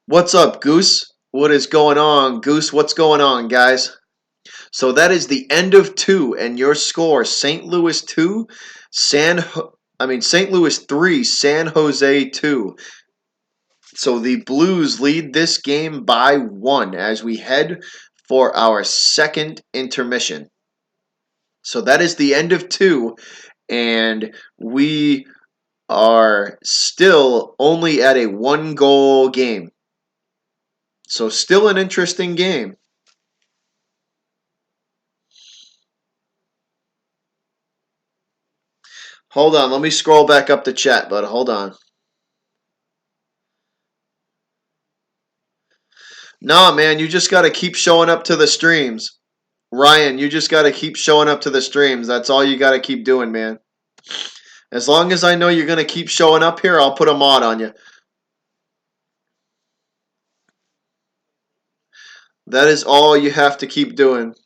What's up, Goose? What is going on, Goose? What's going on, guys? So that is the end of 2, and your score: St. Louis 2, St. Louis 3, San Jose 2. So the Blues lead this game by 1 as we head for our second intermission. So that is the end of 2, and we are still only at a 1-goal game. So still an interesting game. Hold on, let me scroll back up the chat, bud. Hold on. Nah, man, you just gotta keep showing up to the streams. Ryan, you just gotta keep showing up to the streams. That's all you gotta keep doing, man. As long as I know you're gonna keep showing up here, I'll put a mod on you. That is all you have to keep doing.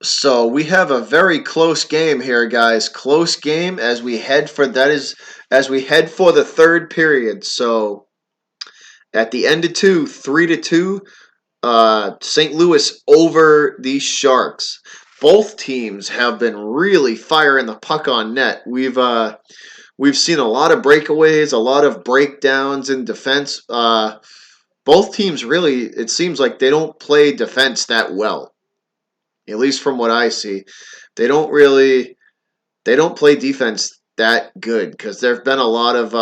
So we have a very close game here, guys. Close game as we head for the third period. So at the end of 3-2, St. Louis over the Sharks. Both teams have been really firing the puck on net. We've seen a lot of breakaways, a lot of breakdowns in defense. Both teams really, it seems like they don't play defense that well, at least from what I see. They don't really, they don't play defense that good because there've been a lot of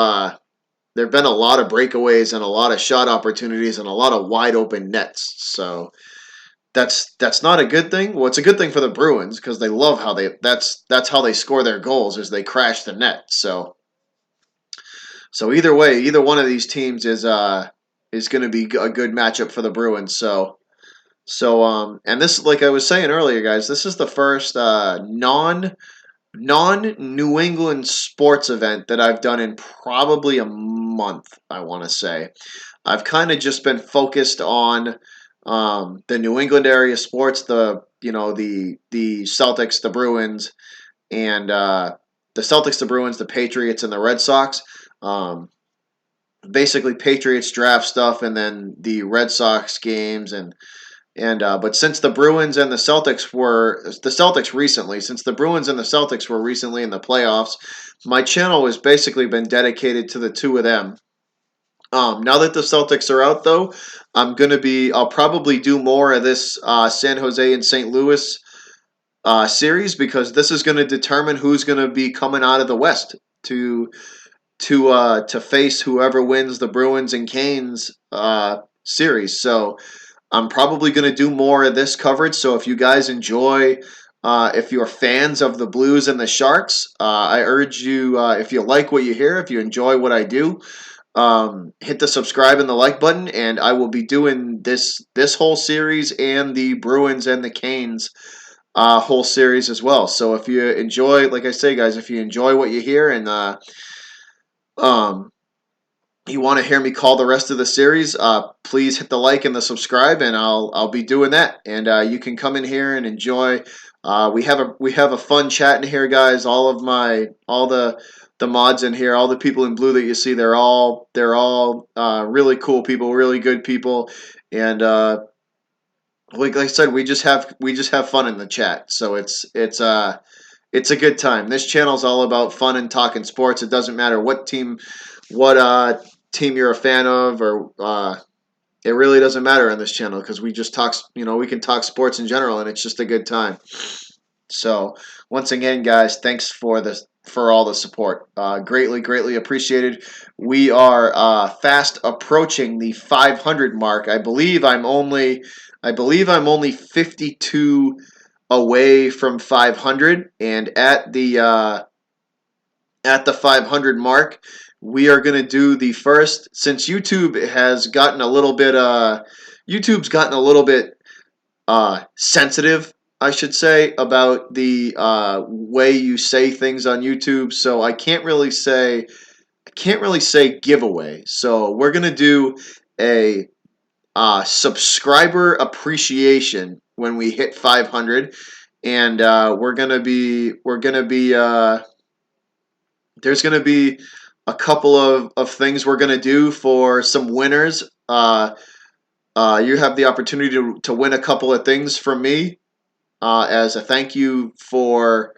breakaways and a lot of shot opportunities and a lot of wide open nets. So that's not a good thing. Well, it's a good thing for the Bruins because they love how that's how they score their goals is they crash the net. So either way, either one of these teams is going to be a good matchup for the Bruins. And this, like I was saying earlier, guys, this is the first non New England sports event that I've done in probably a month. I want to say I've kind of just been focused on the New England area sports, the Celtics, the Bruins, and the Celtics, the Bruins, the Patriots, and the Red Sox. Um, Basically Patriots draft stuff, and then the Red Sox games, but since the Bruins and the Celtics recently, since the Bruins and the Celtics were recently in the playoffs, my channel has basically been dedicated to the two of them. Now that the Celtics are out, though, I'll probably do more of this San Jose and St. Louis series because this is going to determine who's going to be coming out of the West to face whoever wins the Bruins and Canes series. So I'm probably going to do more of this coverage. So if you guys enjoy, if you're fans of the Blues and the Sharks, I urge you, if you like what you hear, if you enjoy what I do, hit the subscribe and the like button, and I will be doing this whole series and the Bruins and the Canes whole series as well. So if you enjoy, like I say, guys, if you enjoy what you hear and um, you want to hear me call the rest of the series, please hit the like and the subscribe, and I'll be doing that. And you can come in here and enjoy. We have a fun chat in here, guys. All the mods in here, all the people in blue that you see, they're all really cool people, really good people, and like I said, we just have fun in the chat. So it's a good time. This channel's all about fun and talking sports. It doesn't matter what team you're a fan of, or it really doesn't matter on this channel because we just talk. We can talk sports in general, and it's just a good time. So once again, guys, thanks for all the support. Greatly appreciated. We are fast approaching the 500 mark. I believe I'm only 52 away from 500, and at the 500 mark, we are going to do the first, since YouTube's gotten a little bit sensitive, I should say, about the way you say things on YouTube. So I can't really say giveaway. So we're going to do a subscriber appreciation when we hit 500, and there's going to be a couple of things we're going to do for some winners. You have the opportunity to win a couple of things from me as a thank you for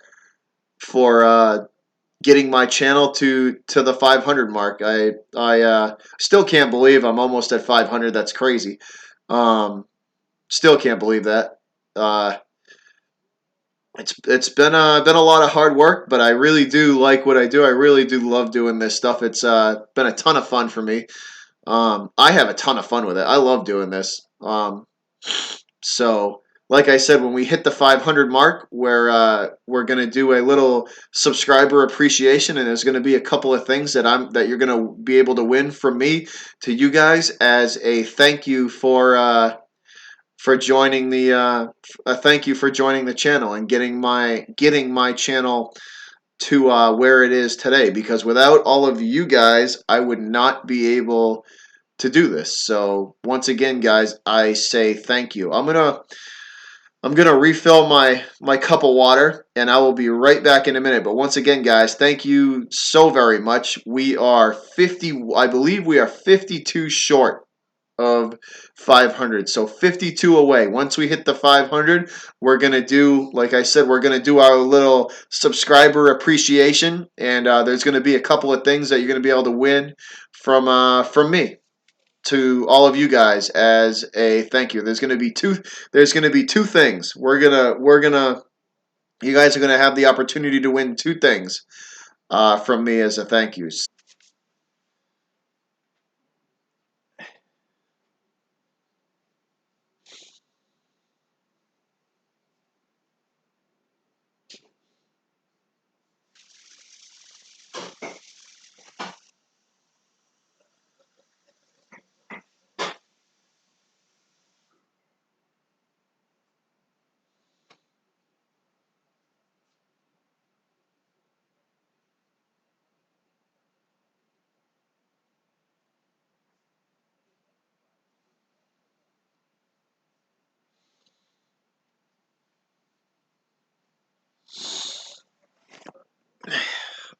getting my channel to the 500 mark. I still can't believe I'm almost at 500. That's crazy. Still can't believe that. Uh, It's been a lot of hard work, but I really do like what I do. I really do love doing this stuff. It's been a ton of fun for me. I have a ton of fun with it. I love doing this. So, like I said, when we hit the 500 mark, we're gonna do a little subscriber appreciation, and there's gonna be a couple of things that you're gonna be able to win from me to you guys as a thank you for joining the a thank you for joining the channel and getting my channel to where it is today. Because without all of you guys, I would not be able to do this. So once again, guys, I say thank you. I'm gonna refill my cup of water, and I will be right back in a minute. But once again, guys, thank you so very much. We are 50. I believe we are 52 short of 500. So 52 away. Once we hit the 500, we're going to do, like I said, we're going to do our little subscriber appreciation. And there's going to be a couple of things that you're going to be able to win from me to all of you guys as a thank you. There's going to be two things. You guys are going to have the opportunity to win two things from me as a thank you.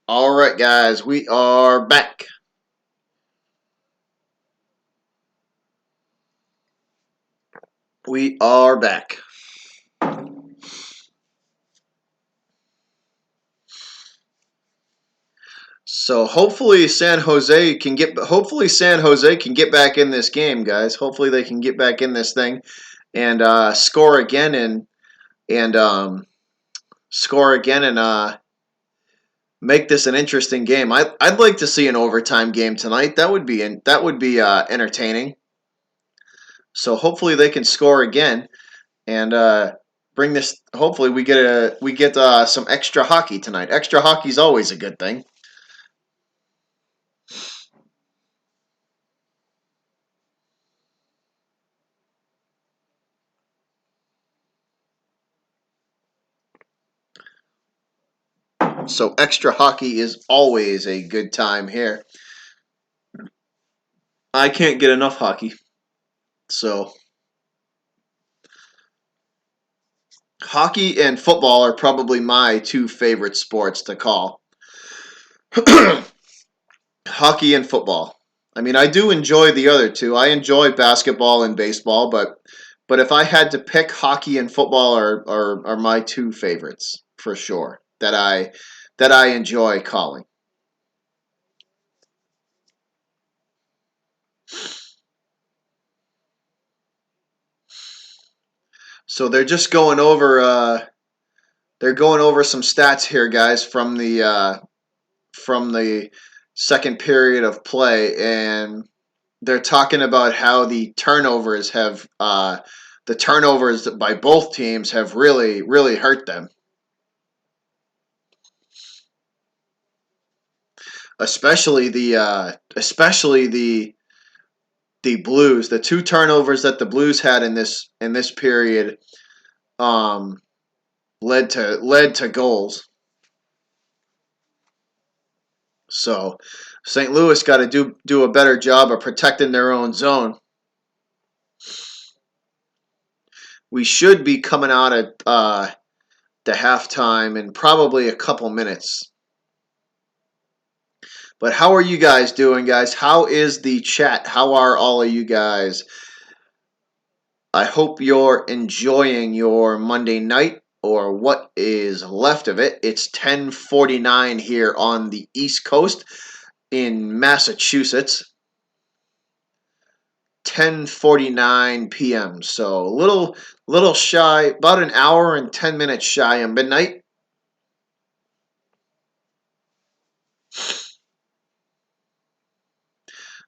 All right, guys, we are back. We are back. So hopefully San Jose can get back in this game, guys. Hopefully they can get back in this thing and score again and score again and make this an interesting game. I'd like to see an overtime game tonight. That would be entertaining. So hopefully they can score again and bring this. Hopefully we get some extra hockey tonight. Extra hockey is always a good thing. So extra hockey is always a good time here. I can't get enough hockey. So hockey and football are probably my two favorite sports to call. Hockey and football. I mean, I do enjoy the other two. I enjoy basketball and baseball, but if I had to pick, hockey and football are my two favorites for sure that I enjoy calling. So they're going over some stats here, guys, from the second period of play, and they're talking about how the turnovers by both teams have really hurt them, especially the Blues. The two turnovers that the Blues had in this period um, led to goals. So St. Louis got to do a better job of protecting their own zone. We should be coming out at the halftime in probably a couple minutes. But how are you guys doing, guys? How is the chat? How are all of you guys? I hope you're enjoying your Monday night or what is left of it. It's 10:49 here on the East Coast in Massachusetts. 10:49 p.m. So little shy, about an hour and 10 minutes shy of midnight.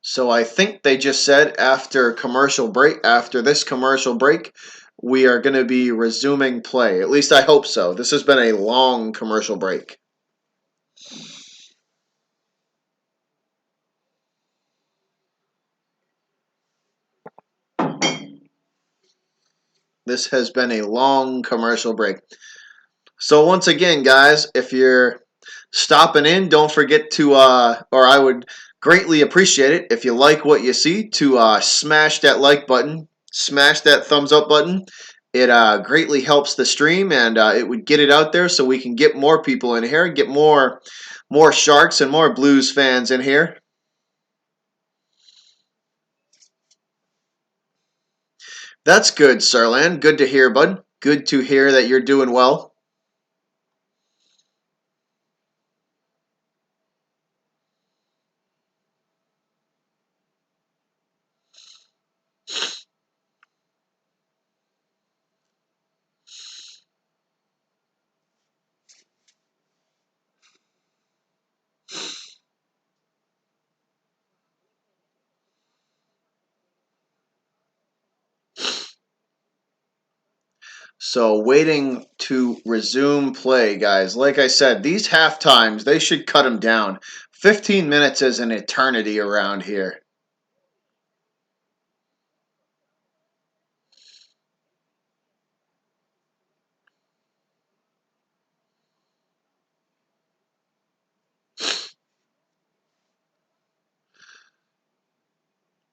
So I think they just said after this commercial break, we are going to be resuming play. At least I hope so. This has been a long commercial break. This has been a long commercial break. So once again, guys, if you're stopping in, don't forget to, or I would greatly appreciate it if you like what you see, to smash that like button, smash that thumbs up button. It greatly helps the stream, and it would get it out there so we can get more people in here, get more Sharks and more Blues fans in here. That's good, Sarlan. Good to hear, bud. Good to hear that you're doing well. So waiting to resume play, guys. Like I said, these half times, they should cut them down. 15 minutes is an eternity around here.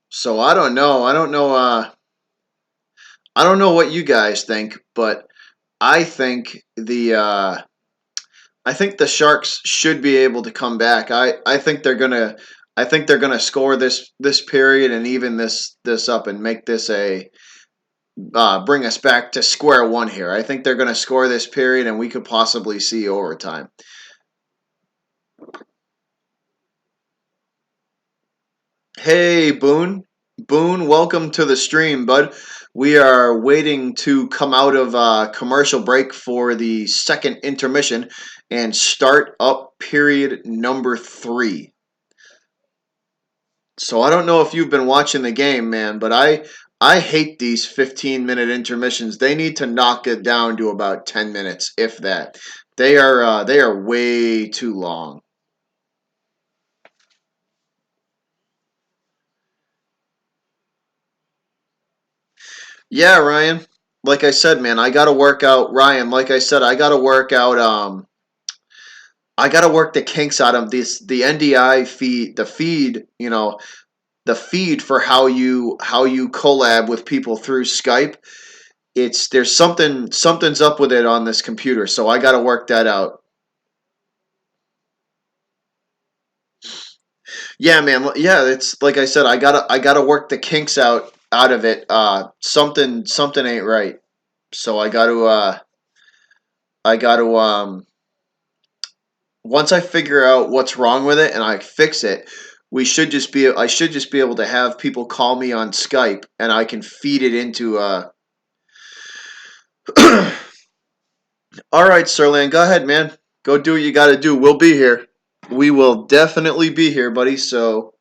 So I don't know. I don't know what you guys think, but I think the Sharks should be able to come back. I think they're gonna score this period and even this up and make this a bring us back to square one here. I think they're gonna score this period and we could possibly see overtime. Hey Boone, welcome to the stream, bud. We are waiting to come out of commercial break for the second intermission and start up period number 3. So I don't know if you've been watching the game, man, but I hate these 15-minute intermissions. They need to knock it down to about 10 minutes, if that. They are way too long. Yeah, Ryan. Like I said, man, I got to work out Ryan. Like I said, I got to work out I got to work the kinks out of this the NDI feed, the feed for how you collab with people through Skype. It's there's something's up with it on this computer, so I got to work that out. Yeah, man. Yeah, it's like I said, I gotta work the kinks out of it. Something ain't right. So I gotta once I figure out what's wrong with it and I fix it, I should just be able to have people call me on Skype and I can feed it into All right, Sirlan, go ahead, man. Go do what you got to do. We'll be here. We will definitely be here, buddy. So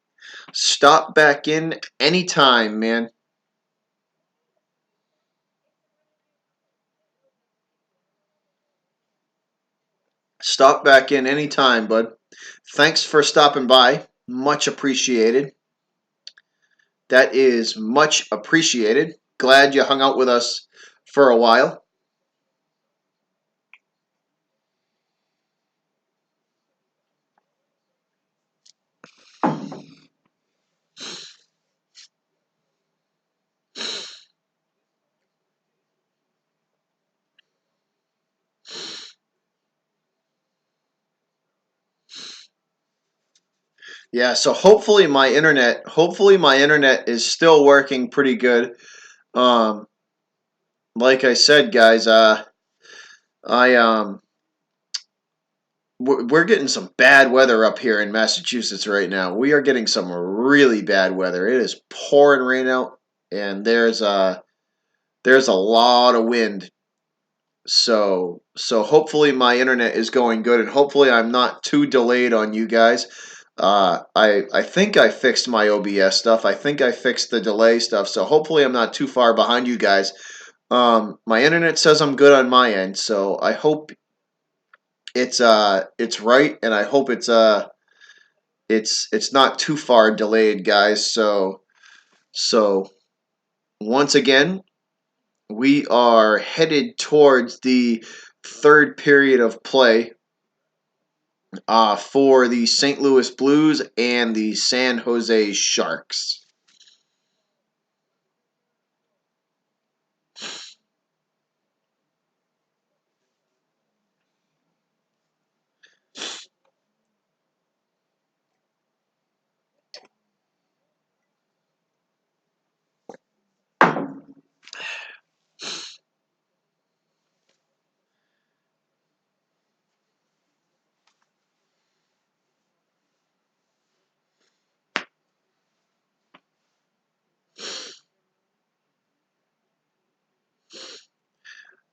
stop back in anytime, man. Stop back in anytime, bud. Thanks for stopping by. Much appreciated. That is much appreciated. Glad you hung out with us for a while. Yeah, so hopefully my internet is still working pretty good. Um like I said, guys, I we're getting some bad weather up here in Massachusetts right now. We are getting some really bad weather. It is pouring rain out, and there's a lot of wind. So hopefully my internet is going good, and hopefully I'm not too delayed on you guys. I think I fixed my OBS stuff. I think I fixed the delay stuff. So hopefully I'm not too far behind you guys. My internet says I'm good on my end, so I hope it's right, and I hope it's not too far delayed, guys. So once again, we are headed towards the third period of play for the St. Louis Blues and the San Jose Sharks.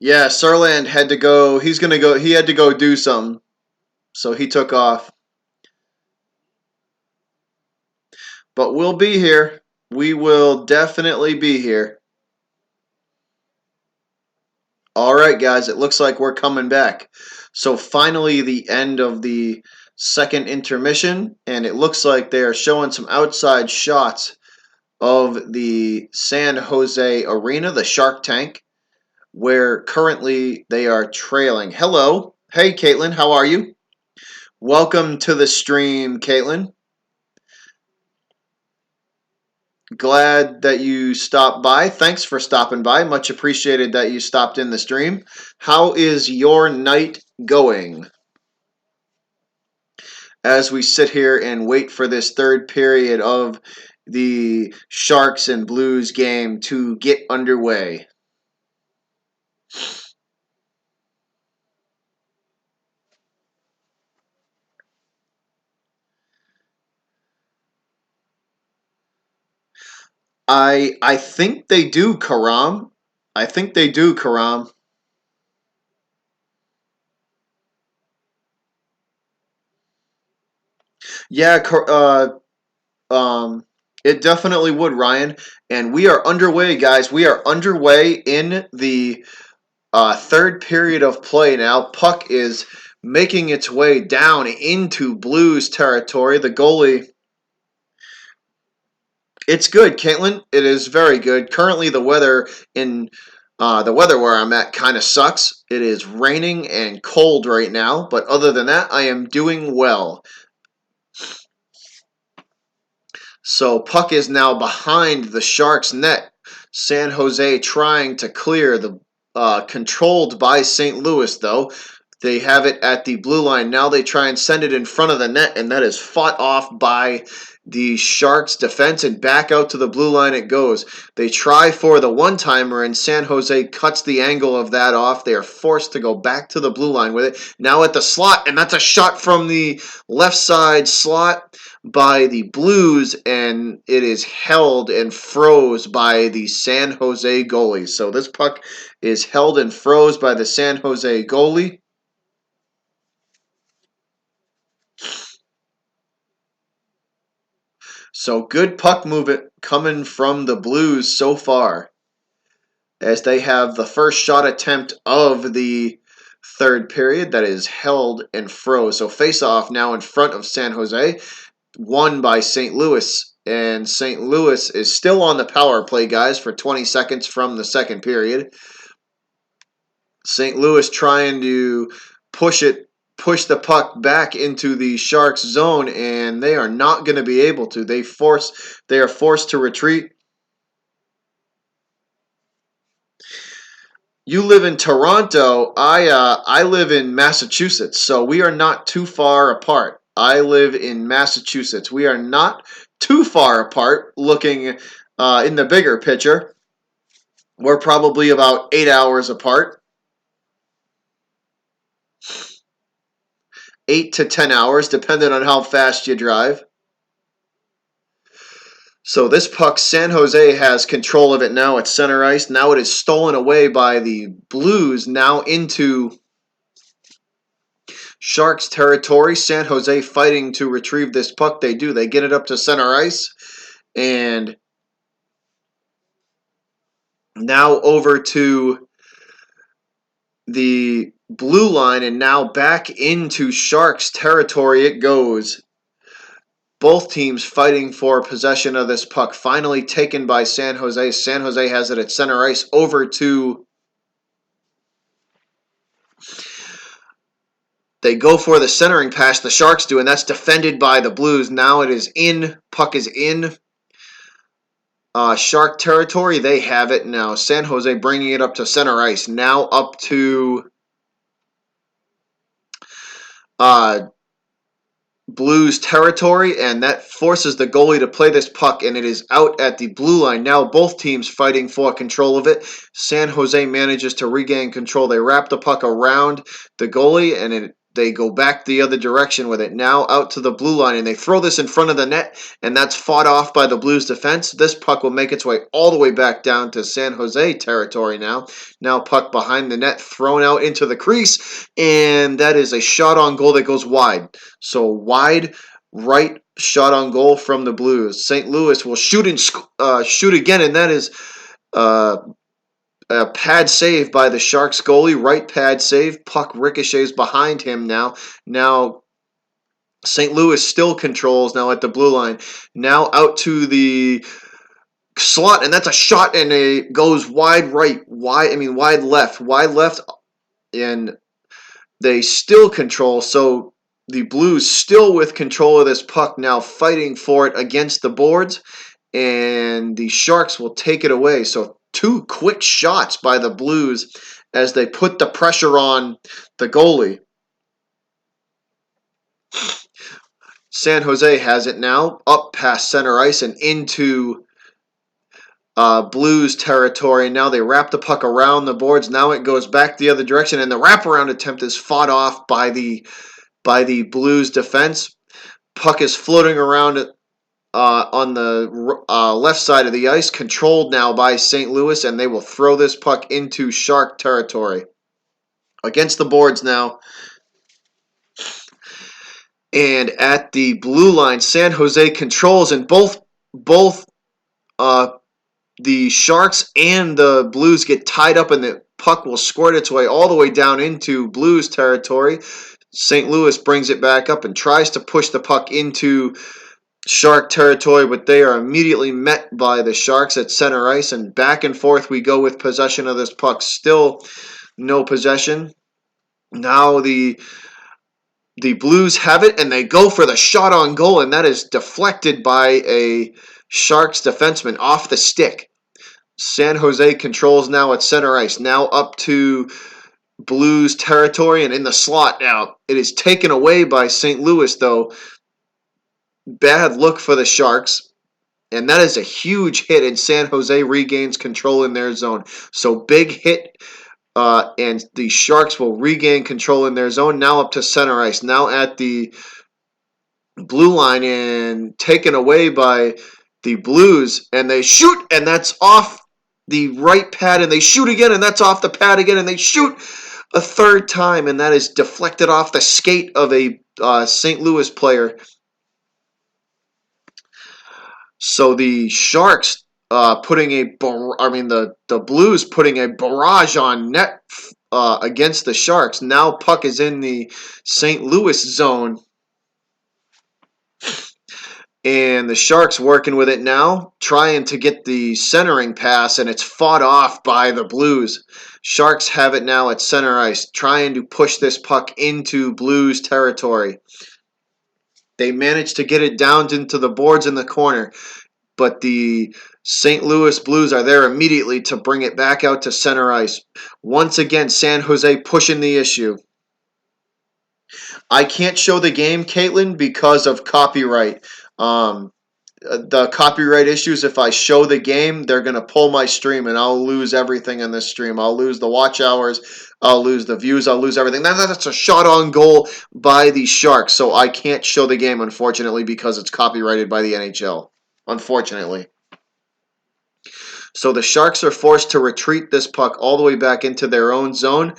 Yeah, Sirland had to go. He's gonna go. He had to go do something, so he took off. But we'll be here. We will definitely be here. All right, guys. It looks like we're coming back. So finally, the end of the second intermission, and it looks like they are showing some outside shots of the San Jose Arena, the Shark Tank, where currently they are trailing. Hello. Hey, Caitlin. How are you? Welcome to the stream, Caitlin. Glad that you stopped by. Thanks for stopping by. Much appreciated that you stopped in the stream. How is your night going? As we sit here and wait for this third period of the Sharks and Blues game to get underway. I think they do, Karam. I think they do, Karam. Yeah, it definitely would, Ryan. And we are underway, guys. We are underway in the third period of play now. Puck is making its way down into Blues territory. The goalie. It's good, Caitlin. It is very good. Currently, the weather where I'm at kind of sucks. It is raining and cold right now, but other than that, I am doing well. So puck is now behind the Sharks' net. San Jose trying to clear the controlled by St. Louis, though. They have it at the blue line. Now they try and send it in front of the net, and that is fought off by the Sharks defense, and back out to the blue line it goes. They try for the one-timer, and San Jose cuts the angle of that off. They are forced to go back to the blue line with it. Now at the slot, and that's a shot from the left side slot by the Blues, and it is held and froze by the San Jose goalie. So this puck is held and froze by the San Jose goalie. So good puck movement coming from the Blues so far, as they have the first shot attempt of the third period that is held and froze. So face off now in front of San Jose, won by St. Louis. And St. Louis is still on the power play, guys, for 20 seconds from the second period. St. Louis trying to push the puck back into the Sharks zone, and they are not going to be able to. They are forced to retreat. You live in Toronto. I live in Massachusetts, so we are not too far apart. I live in Massachusetts. We are not too far apart. Looking in the bigger picture, we're probably about 8 hours apart. 8 to 10 hours, depending on how fast you drive. So this puck, San Jose has control of it now at center ice. Now it is stolen away by the Blues, now into Sharks territory. San Jose fighting to retrieve this puck. They do. They get it up to center ice. And now over to the blue line, and now back into Sharks territory it goes. Both teams fighting for possession of this puck. Finally taken by San Jose. San Jose has it at center ice. Over to... They go for the centering pass, the Sharks do, and that's defended by the Blues. Now it is in. Puck is in Shark territory. They have it now. San Jose bringing it up to center ice. Now up to Blues territory, and that forces the goalie to play this puck, and it is out at the blue line. Now both teams fighting for control of it. San Jose manages to regain control. They wrap the puck around the goalie, and they go back the other direction with it. Now out to the blue line, and they throw this in front of the net, and that's fought off by the Blues defense. This puck will make its way all the way back down to San Jose territory now. Now puck behind the net, thrown out into the crease, and that is a shot on goal that goes wide. So wide right shot on goal from the Blues. St. Louis will shoot again, and that is a pad save by the Sharks goalie. Right pad save. Puck ricochets behind him now. Now St. Louis still controls now at the blue line. Now out to the slot, and that's a shot, and it goes wide right. Wide left. Wide left, and they still control. So the Blues still with control of this puck now, fighting for it against the boards, and the Sharks will take it away. So two quick shots by the Blues as they put the pressure on the goalie. San Jose has it now, up past center ice and into Blues territory. Now they wrap the puck around the boards. Now it goes back the other direction, and the wraparound attempt is fought off by the Blues defense. Puck is floating around on the left side of the ice, controlled now by St. Louis, and they will throw this puck into Shark territory. Against the boards now. And at the blue line, San Jose controls, and both the Sharks and the Blues get tied up, and the puck will squirt its way all the way down into Blues territory. St. Louis brings it back up and tries to push the puck into Shark territory, but they are immediately met by the Sharks at center ice, and back and forth we go with possession of this puck. Still no possession. Now the Blues have it, and they go for the shot on goal, and that is deflected by a Sharks defenseman off the stick. San Jose controls now at center ice. Now up to Blues territory and in the slot now. It is taken away by St. Louis, though. Bad look for the Sharks. And that is a huge hit, and San Jose regains control in their zone. So big hit, and the Sharks will regain control in their zone. Now up to center ice. Now at the blue line and taken away by the Blues. And they shoot, and that's off the right pad. And they shoot again, and that's off the pad again. And they shoot a third time, and that is deflected off the skate of a St. Louis player. So the Sharks the Blues putting a barrage on net against the Sharks. Now puck is in the St. Louis zone. And the Sharks working with it now, trying to get the centering pass, and it's fought off by the Blues. Sharks have it now at center ice, trying to push this puck into Blues territory. They managed to get it down into the boards in the corner, but the St. Louis Blues are there immediately to bring it back out to center ice. Once again, San Jose pushing the issue. I can't show the game, Caitlin, because of copyright. the copyright issues. If I show the game, they're gonna pull my stream, and I'll lose everything in this stream. I'll lose the watch hours. I'll lose the views. I'll lose everything. That's a shot on goal by the Sharks, so I can't show the game, unfortunately, because it's copyrighted by the NHL. Unfortunately. So the Sharks are forced to retreat this puck all the way back into their own zone,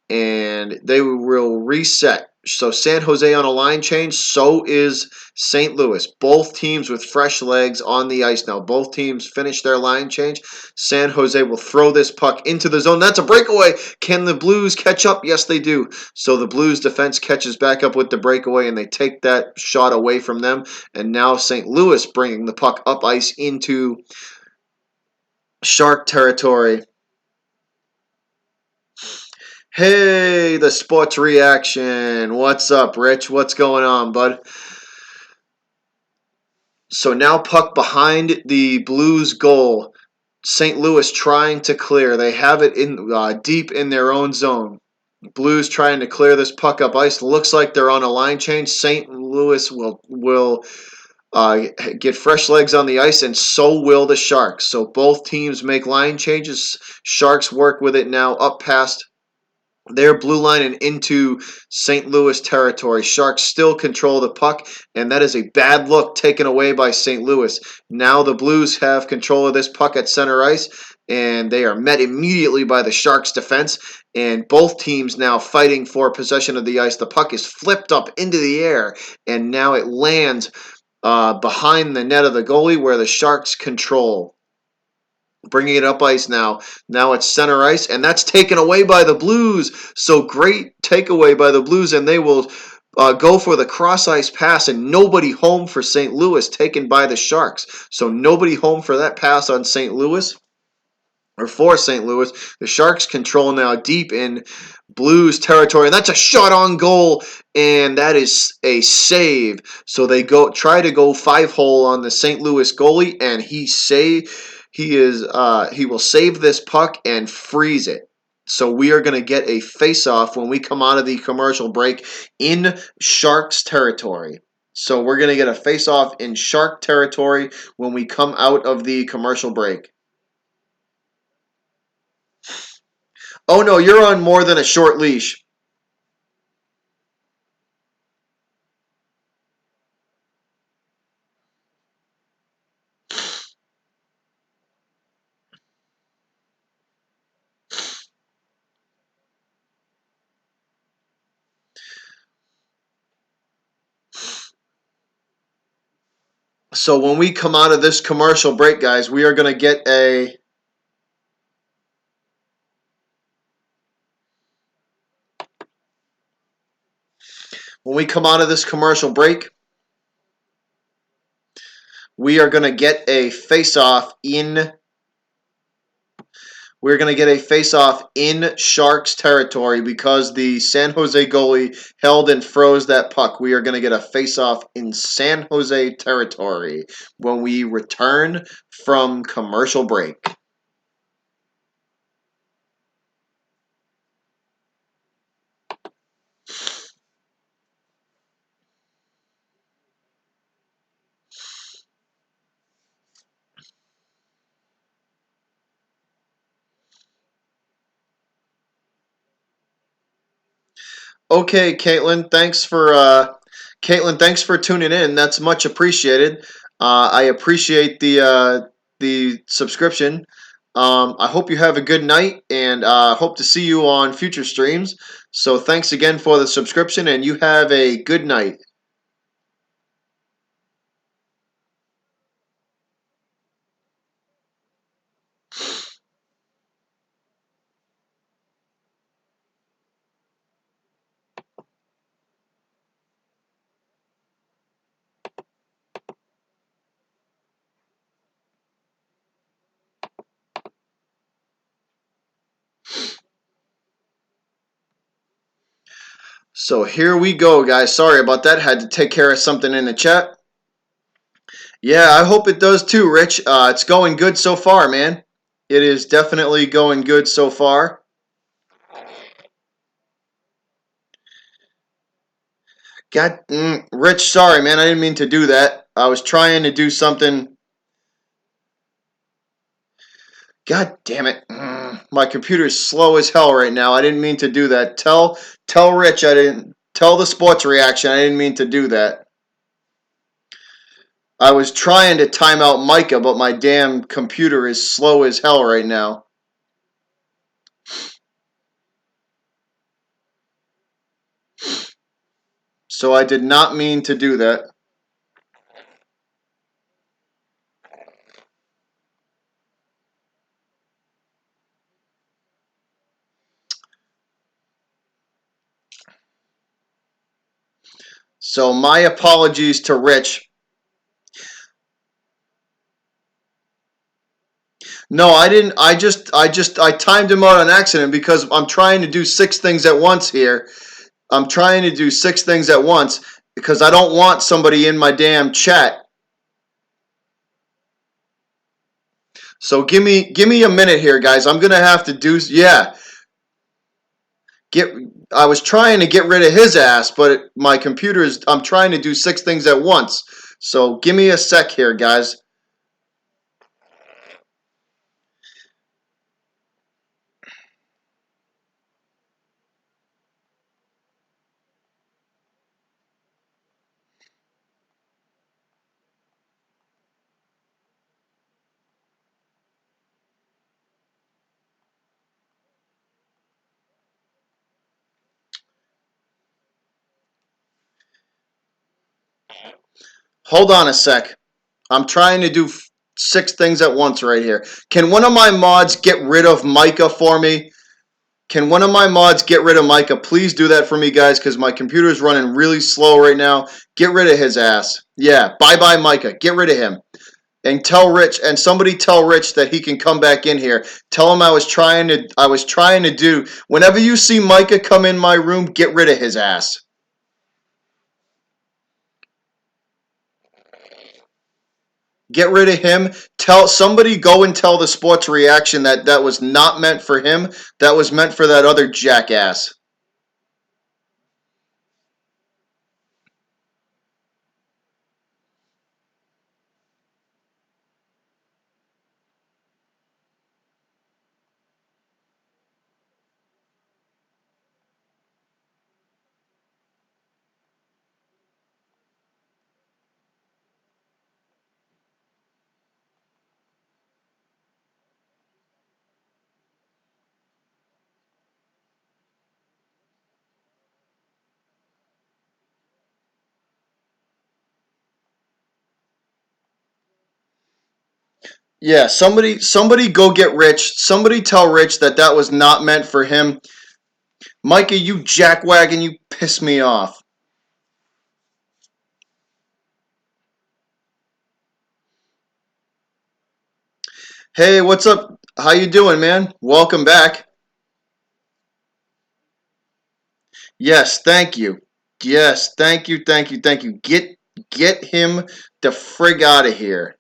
and they will reset. So San Jose on a line change, so is St. Louis. Both teams with fresh legs on the ice now. Both teams finish their line change. San Jose will throw this puck into the zone. That's a breakaway. Can the Blues catch up? Yes, they do. So the Blues defense catches back up with the breakaway, and they take that shot away from them. And now St. Louis bringing the puck up ice into Shark territory. Hey, the sports reaction. What's up, Rich? What's going on, bud? So now puck behind the Blues goal. St. Louis trying to clear. They have it in deep in their own zone. Blues trying to clear this puck up ice. Looks like they're on a line change. St. Louis will get fresh legs on the ice, and so will the Sharks. So both teams make line changes. Sharks work with it now up past their blue line and into St. Louis territory. Sharks still control the puck, and that is a bad look taken away by St. Louis. Now the Blues have control of this puck at center ice, and they are met immediately by the Sharks defense, and both teams now fighting for possession of the ice. The puck is flipped up into the air, and now it lands behind the net of the goalie where the Sharks control. Bringing it up ice now. Now it's center ice, and that's taken away by the Blues. So great takeaway by the Blues, and they will go for the cross ice pass, and nobody home for St. Louis, taken by the Sharks. So nobody home for that pass on St. Louis. Or for St. Louis. The Sharks control now deep in Blues territory, and that's a shot on goal, and that is a save. So they try to go 5-hole on the St. Louis goalie, and he will save this puck and freeze it. So we are going to get a face-off when we come out of the commercial break in Sharks territory. So we're going to get a face-off in Shark territory when we come out of the commercial break. Oh no, you're on more than a short leash. So when we come out of this commercial break, guys, we are going to get a... When we come out of this commercial break, we are going to get a face-off in... We're going to get a face-off in Sharks territory because the San Jose goalie held and froze that puck. We are going to get a face-off in San Jose territory when we return from commercial break. Okay, Caitlin, thanks for tuning in. That's much appreciated. I appreciate the subscription. I hope you have a good night, and hope to see you on future streams. So thanks again for the subscription, and you have a good night. So here we go, guys. Sorry about that. Had to take care of something in the chat. Yeah, I hope it does too, Rich. It's going good so far, man. It is definitely going good so far. God, Rich, sorry, man. I didn't mean to do that. I was trying to do something. God damn it. My computer's slow as hell right now. I didn't mean to do that. Tell Rich I didn't tell the sports reaction. I didn't mean to do that. I was trying to time out Micah, but my damn computer is slow as hell right now. So I did not mean to do that. So my apologies to Rich. No, I didn't. I timed him out on accident because I'm trying to do 6 things at once here. I'm trying to do 6 things at once because I don't want somebody in my damn chat. So give me a minute here, guys. I'm gonna have to do get. I was trying to get rid of his ass, but my computer is. I'm trying to do 6 things at once. So give me a sec here, guys. Hold on a sec. I'm trying to do 6 things at once right here. Can one of my mods get rid of Micah for me? Can one of my mods get rid of Micah? Please do that for me, guys, because my computer is running really slow right now. Get rid of his ass. Yeah, bye-bye, Micah. Get rid of him. And tell Rich, and somebody tell Rich that he can come back in here. Tell him I was trying to do. Whenever you see Micah come in my room, get rid of his ass. Get rid of him. Tell somebody go and tell the sports reaction that was not meant for him. That was meant for that other jackass. Yeah, somebody go get Rich. Somebody tell Rich that was not meant for him. Micah, you jackwagon, you piss me off. Hey, what's up? How you doing, man? Welcome back. Yes, thank you. Yes, thank you, thank you, thank you. Get him the frig out of here.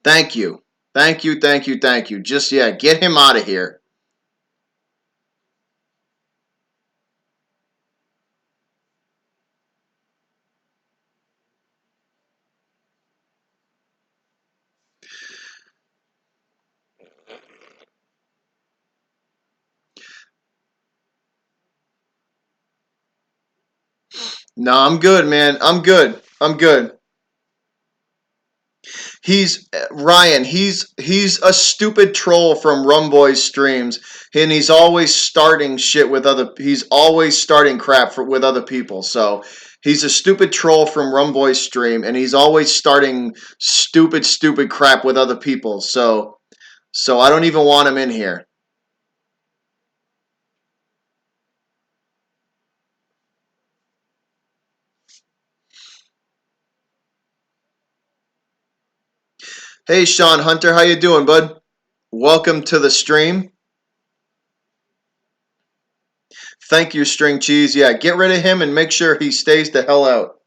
Thank you. Thank you, thank you, thank you. Just get him out of here. No, I'm good, man. I'm good. I'm good. He's Ryan. He's a stupid troll from Rumboy's streams, and he's always starting shit with other. He's always starting crap with other people. So he's a stupid troll from Rumboy's stream, and he's always starting stupid crap with other people. So I don't even want him in here. Hey, Sean Hunter, how you doing, bud? Welcome to the stream. Thank you, String Cheese. Yeah, get rid of him and make sure he stays the hell out.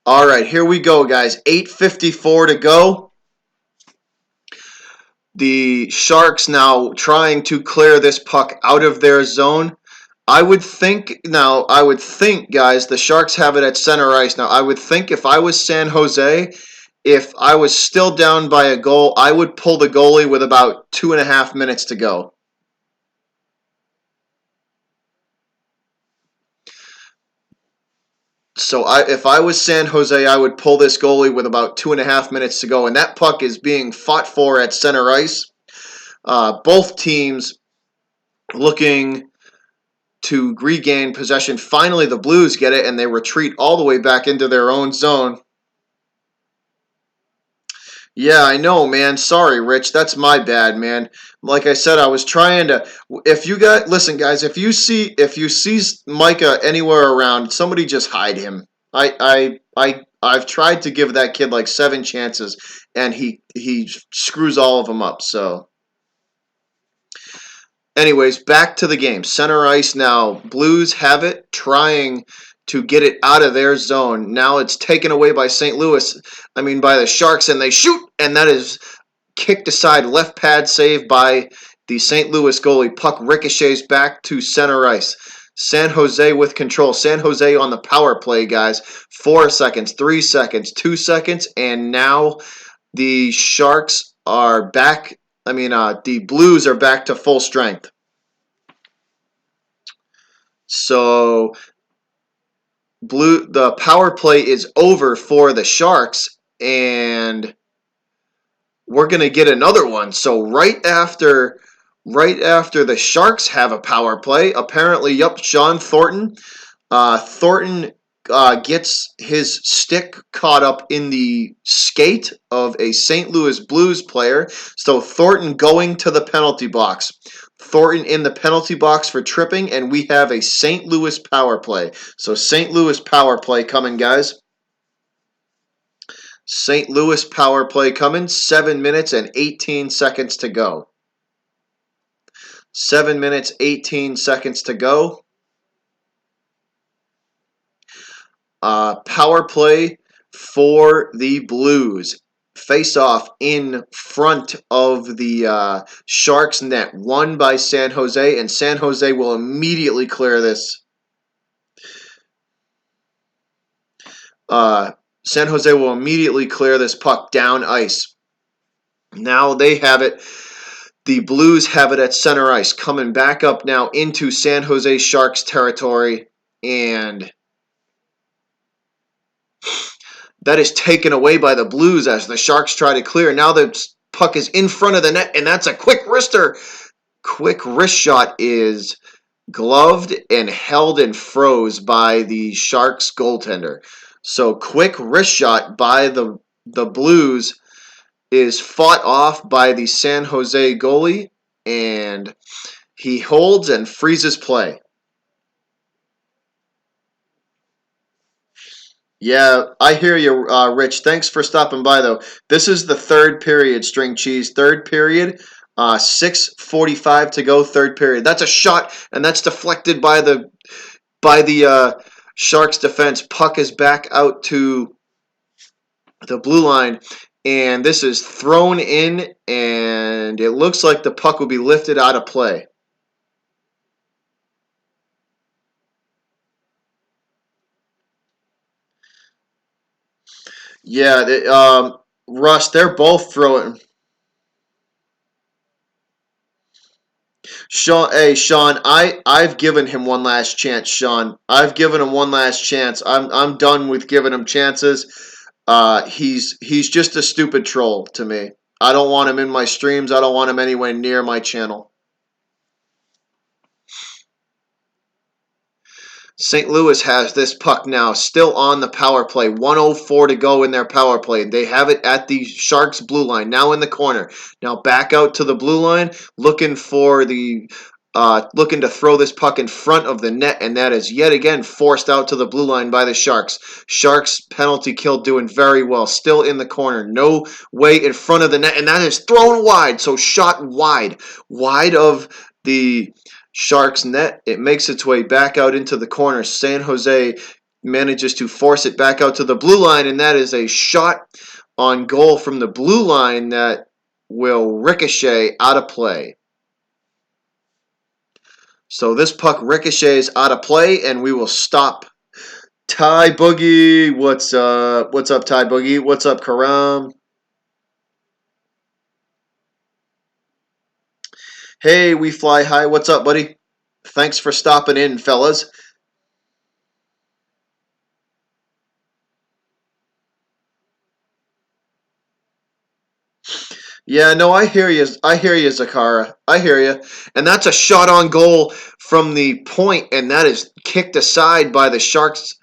All right, here we go, guys. 8:54 to go. The Sharks now trying to clear this puck out of their zone. I would think, guys, the Sharks have it at center ice. Now, I would think if I was San Jose, if I was still down by a goal, I would pull the goalie with about 2.5 minutes to go. So if I was San Jose, I would pull this goalie with about 2.5 minutes to go. And that puck is being fought for at center ice. Both teams looking to regain possession. Finally, the Blues get it, and they retreat all the way back into their own zone. Yeah, I know, man. Sorry, Rich. That's my bad, man. Like I said, I was trying to. If you got listen, guys. If you see Micah anywhere around, somebody just hide him. I've tried to give that kid like 7 chances, and he screws all of them up. So, anyways, back to the game. Center ice now. Blues have it, trying to get it out of their zone. Now it's taken away by St. Louis. By the Sharks, and they shoot, and that is kicked aside. Left pad save by the St. Louis goalie. Puck ricochets back to center ice. San Jose with control. San Jose on the power play, guys. 4 seconds, 3 seconds, 2 seconds, and now the Sharks are back. The Blues are back to full strength. So the power play is over for the Sharks, and we're going to get another one. So right after the Sharks have a power play, apparently, Sean Thornton. Thornton gets his stick caught up in the skate of a St. Louis Blues player. So Thornton going to the penalty box. Thornton in the penalty box for tripping, and we have a St. Louis power play. So St. Louis power play coming, guys. St. Louis power play coming. 7 minutes and 18 seconds to go. 7 minutes, 18 seconds to go. Power play for the Blues. Face off in front of the Sharks net. Won by San Jose, and San Jose will immediately clear this. San Jose will immediately clear this puck down ice. Now they have it. The Blues have it at center ice. Coming back up now into San Jose Sharks territory, and that is taken away by the Blues as the Sharks try to clear. Now the puck is in front of the net, and that's a quick wrister. Quick wrist shot is gloved and held and froze by the Sharks goaltender. So quick wrist shot by the Blues is fought off by the San Jose goalie, and he holds and freezes play. Yeah, I hear you, Rich. Thanks for stopping by, though. This is the third period, String Cheese. Third period, 6:45 to go. Third period. That's a shot, and that's deflected by the Sharks defense. Puck is back out to the blue line, and this is thrown in, and it looks like the puck will be lifted out of play. Yeah, Russ, they're both throwing. Sean, I've given him one last chance, Sean. I've given him one last chance. I'm done with giving him chances. He's just a stupid troll to me. I don't want him in my streams. I don't want him anywhere near my channel. St. Louis has this puck now, still on the power play. 1:04 to go in their power play. They have it at the Sharks blue line, now in the corner. Now back out to the blue line, looking to throw this puck in front of the net, and that is yet again forced out to the blue line by the Sharks. Sharks penalty kill doing very well. Still in the corner, no way in front of the net, and that is thrown wide. So shot wide of the Sharks net. It makes its way back out into the corner. San Jose manages to force it back out to the blue line, and that is a shot on goal from the blue line that will ricochet out of play. So this puck ricochets out of play, and we will stop. Ty Boogie, what's up? What's up, Ty Boogie? What's up, Karam? Hey, we fly high. What's up, buddy? Thanks for stopping in, fellas. Yeah, no, I hear you. I hear you, Zakara. I hear you. And that's a shot on goal from the point, and that is kicked aside by the Sharks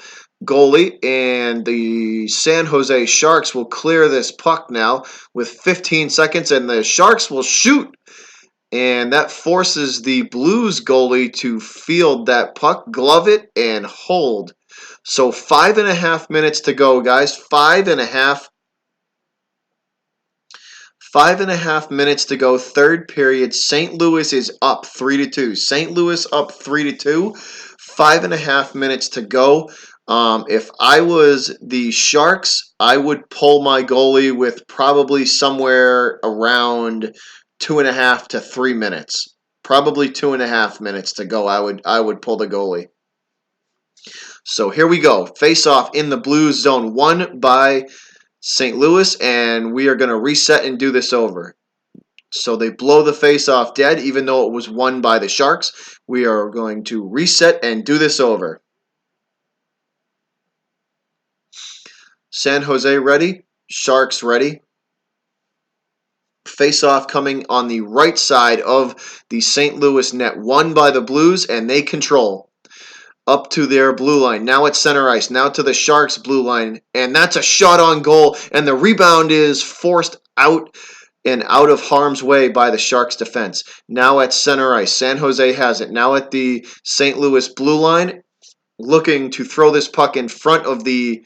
goalie. And the San Jose Sharks will clear this puck now with 15 seconds, and the Sharks will shoot. And that forces the Blues goalie to field that puck, glove it, and hold. So 5.5 minutes to go, guys. 5.5 minutes to go. Third period. St. Louis is up 3-2. St. Louis up 3-2. 5.5 minutes to go. If I was the Sharks, I would pull my goalie with probably somewhere around 2.5 to 3 minutes. Probably 2.5 minutes to go. I would pull the goalie. So here we go. Face off in the Blues zone, won by St. Louis, and we are going to reset and do this over. So they blow the face off dead, even though it was won by the Sharks. We are going to reset and do this over. San Jose ready. Sharks ready. Face off coming on the right side of the St. Louis net, won by the Blues, and they control. Up to their blue line. Now at center ice. Now to the Sharks' blue line. And that's a shot on goal. And the rebound is forced out and out of harm's way by the Sharks' defense. Now at center ice. San Jose has it. Now at the St. Louis blue line. Looking to throw this puck in front of the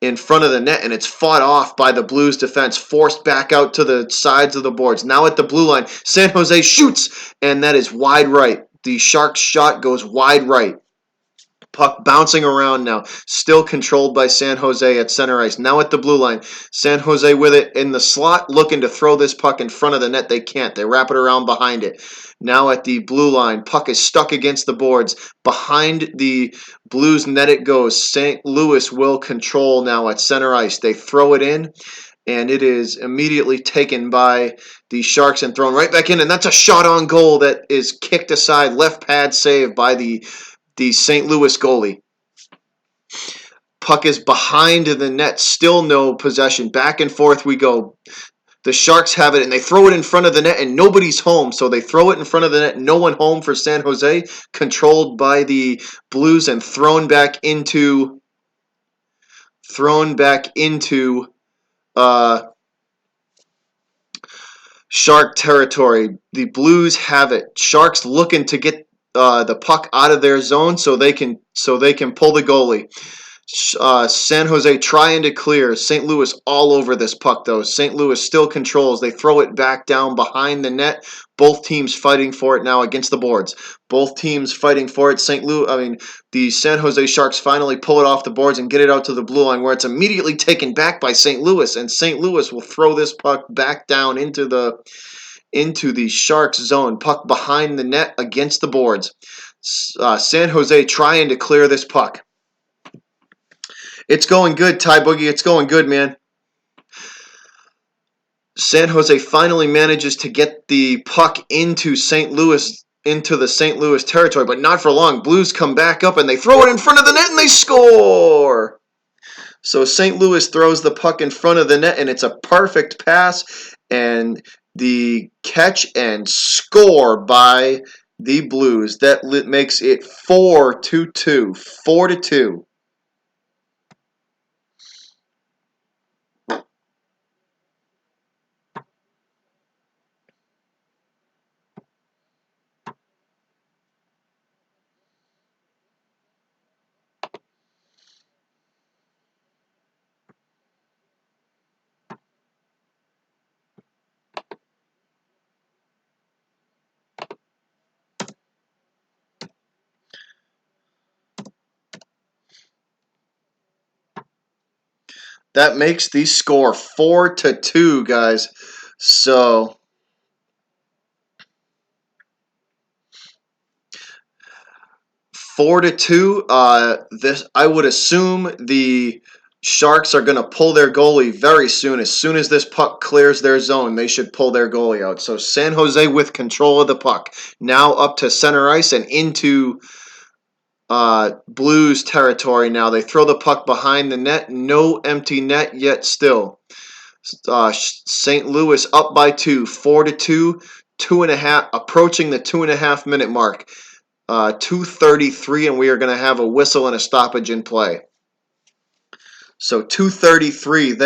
net, and it's fought off by the Blues defense, forced back out to the sides of the boards. Now at the blue line. San Jose shoots, and that is wide right. The Sharks' shot goes wide right. Puck bouncing around now, still controlled by San Jose at center ice. Now at the blue line, San Jose with it in the slot, looking to throw this puck in front of the net. They can't. They wrap it around behind it. Now at the blue line, puck is stuck against the boards. Behind the Blues net it goes. St. Louis will control now at center ice. They throw it in, and it is immediately taken by the Sharks and thrown right back in. And that's a shot on goal that is kicked aside. Left pad save by the St. Louis goalie. Puck is behind the net. Still no possession. Back and forth we go. The Sharks have it, and they throw it in front of the net, and nobody's home. So they throw it in front of the net. No one home for San Jose. Controlled by the Blues and thrown back into Shark territory. The Blues have it. Sharks looking to get the puck out of their zone so they can pull the goalie. San Jose trying to clear. St. Louis all over this puck though. St. Louis still controls. They throw it back down behind the net. Both teams fighting for it now against the boards. Both teams fighting for it. The San Jose Sharks finally pull it off the boards and get it out to the blue line, where it's immediately taken back by St. Louis, and St. Louis will throw this puck back down into the Sharks zone. Puck behind the net against the boards. San Jose trying to clear this puck. It's going good, Ty Boogie. It's going good, man. San Jose finally manages to get the puck into the St. Louis territory, but not for long. Blues come back up, and they throw it in front of the net, and they score! So St. Louis throws the puck in front of the net, and it's a perfect pass, and the catch and score by the Blues. That makes it 4-2. 4-2. That makes the score 4-2, guys. So 4-2. This I would assume the Sharks are going to pull their goalie very soon. As soon as this puck clears their zone, they should pull their goalie out. So San Jose with control of the puck. Now up to center ice and into Blues territory now. They throw the puck behind the net. No empty net yet still. St. Louis up by 2, 4-2, 2.5, approaching the 2.5 minute mark. 2:33, and we are going to have a whistle and a stoppage in play. So 2:33,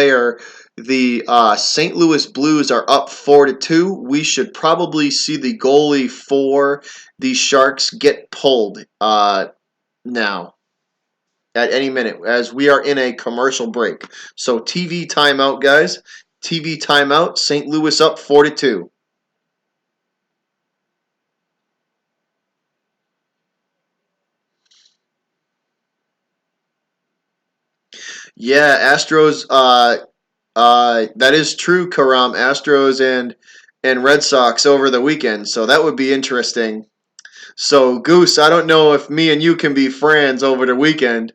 the St. Louis Blues are up 4-2. We should probably see the goalie for the Sharks get pulled now at any minute as we are in a commercial break. So TV timeout, guys. TV timeout. St. Louis up 4-2. Yeah, Astros. That is true, Karam. Astros and Red Sox over the weekend, so that would be interesting. So Goose, I don't know if me and you can be friends over the weekend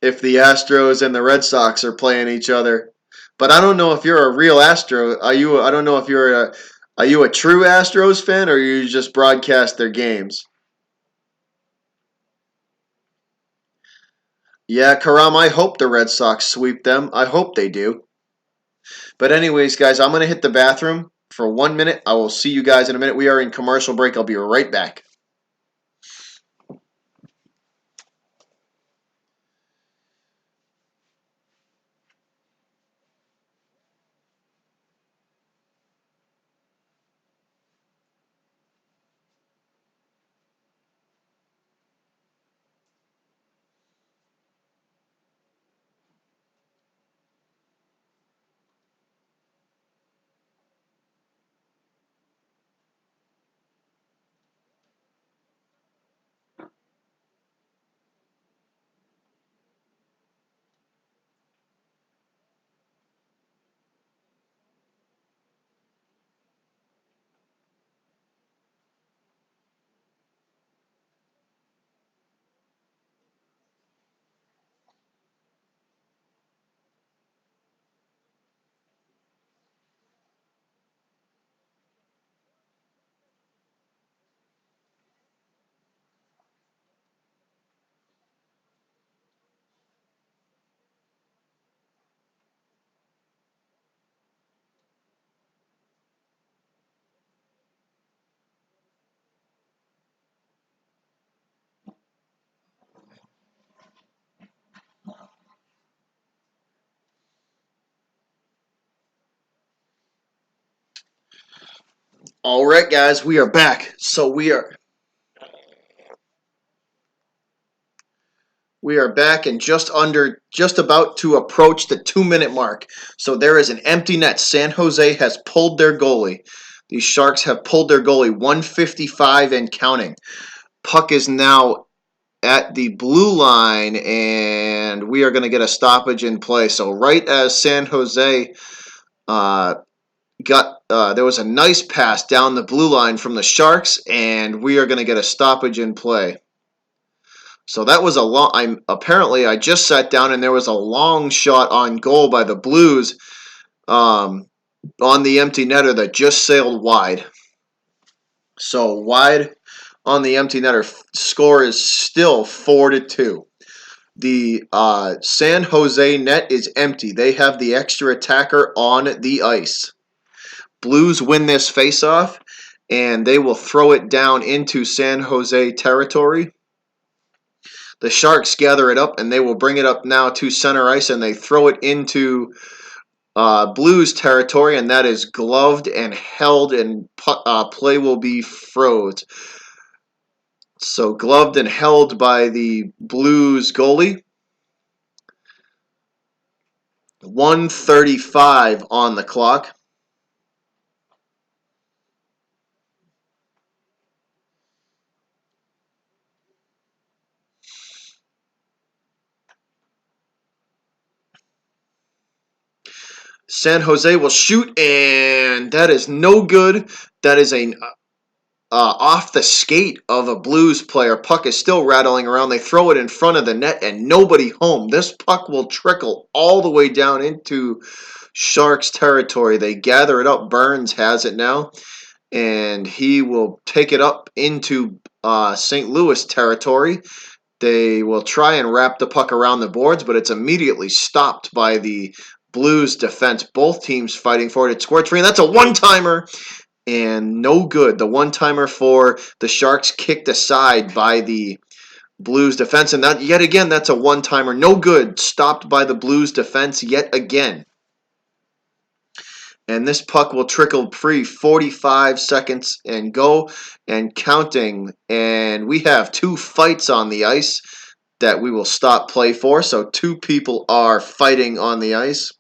if the Astros and the Red Sox are playing each other. But I don't know if you're a real Astro. Are you? I don't know if you're a. Are you a true Astros fan, or you just broadcast their games? Yeah, Karam. I hope the Red Sox sweep them. I hope they do. But anyways, guys, I'm gonna hit the bathroom for 1 minute. I will see you guys in a minute. We are in commercial break. I'll be right back. All right, guys, we are back. So we are back and just about to approach the 2 minute mark. So there is an empty net. San Jose has pulled their goalie. These Sharks have pulled their goalie 155 and counting. Puck is now at the blue line, and we are going to get a stoppage in play. So right as San Jose uh, there was a nice pass down the blue line from the Sharks, and we are going to get a stoppage in play. So that was a long. I just sat down and there was a long shot on goal by the Blues um, on the empty netter that just sailed wide. So wide on the empty netter. Score is still 4-2. The San Jose net is empty. They have the extra attacker on the ice. Blues win this faceoff, and they will throw it down into San Jose territory. The Sharks gather it up, and they will bring it up now to center ice, and they throw it into Blues territory, and that is gloved and held, and play will be froze. So gloved and held by the Blues goalie. 1:35 on the clock. San Jose will shoot, and that is no good. That is a off the skate of a Blues player. Puck is still rattling around. They throw it in front of the net, and nobody home. This puck will trickle all the way down into Sharks territory. They gather it up. Burns has it now, and he will take it up into St. Louis territory. They will try and wrap the puck around the boards, but it's immediately stopped by the Blues defense. Both teams fighting for it. It scored free, and that's a one-timer, and no good. The one-timer for the Sharks kicked aside by the Blues defense, and that yet again, that's a one-timer. No good. Stopped by the Blues defense yet again. And this puck will trickle free 45 seconds and go and counting. And we have 2 fights on the ice that we will stop play for. So 2 people are fighting on the ice.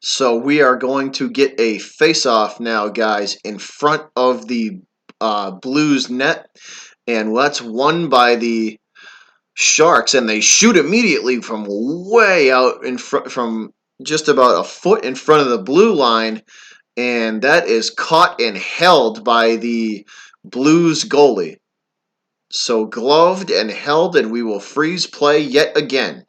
So we are going to get a face-off now, guys, in front of the Blues net. And that's won by the Sharks. And they shoot immediately from way out in front, from just about a foot in front of the blue line. And that is caught and held by the Blues goalie. So gloved and held, and we will freeze play yet again.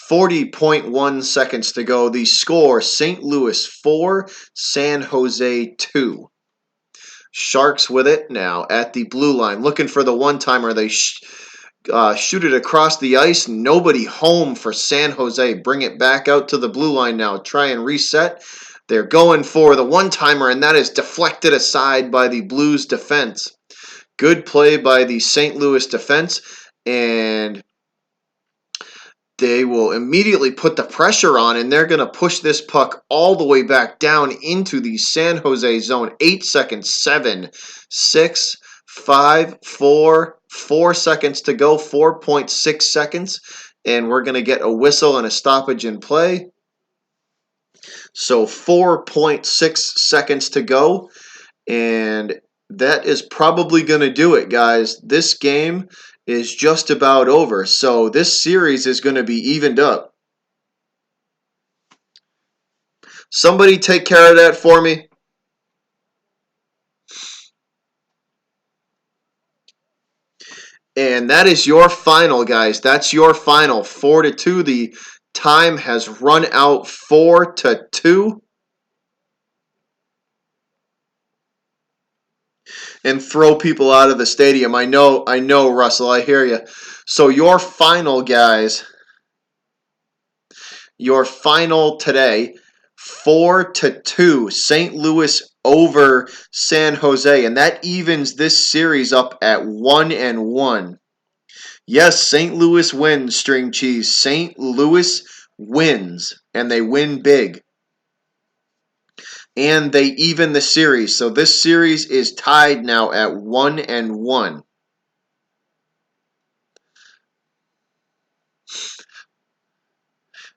40.1 seconds to go. The score, St. Louis 4, San Jose 2. Sharks with it now at the blue line. Looking for the one-timer. They shoot it across the ice. Nobody home for San Jose. Bring it back out to the blue line now. Try and reset. They're going for the one-timer, and that is deflected aside by the Blues defense. Good play by the St. Louis defense, and they will immediately put the pressure on, and they're going to push this puck all the way back down into the San Jose zone. 8 seconds, 7, 6, 5, 4, 4 seconds to go, 4.6 seconds, and we're going to get a whistle and a stoppage in play. So 4.6 seconds to go, and that is probably going to do it, guys. This game is just about over. So this series is going to be evened up. Somebody take care of that for me. And that is your final, guys. That's your final. 4-2. The time has run out. 4-2. And throw people out of the stadium. I know, Russell. I hear you. So your final, guys. Your final today, 4-2. St. Louis over San Jose, and that evens this series up at 1-1. Yes, St. Louis wins, string cheese. St. Louis wins, and they win big. And they even the series. So this series is tied now at 1-1.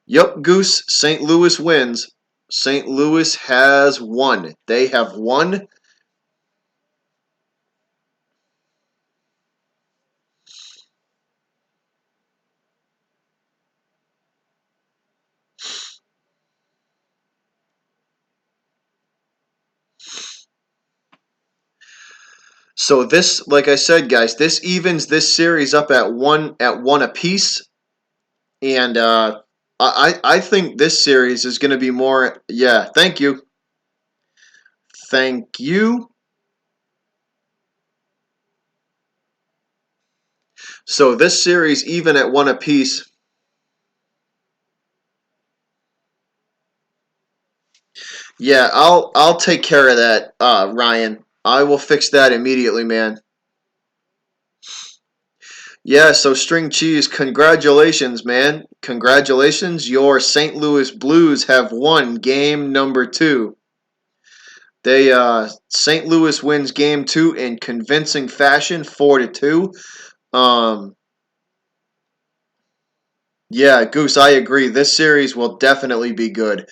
Yup, Goose, St. Louis wins. St. Louis has won. They have won. So this, like I said, guys, this evens this series up at one apiece, and I think this series is going to be more. Yeah, thank you, thank you. So this series even at 1 apiece. Yeah, I'll take care of that, Ryan. I will fix that immediately, man. Yeah, so String Cheese, congratulations, man. Congratulations. Your St. Louis Blues have won game number 2. They St. Louis wins game 2 in convincing fashion, 4-2. Um, yeah, Goose, I agree. This series will definitely be good.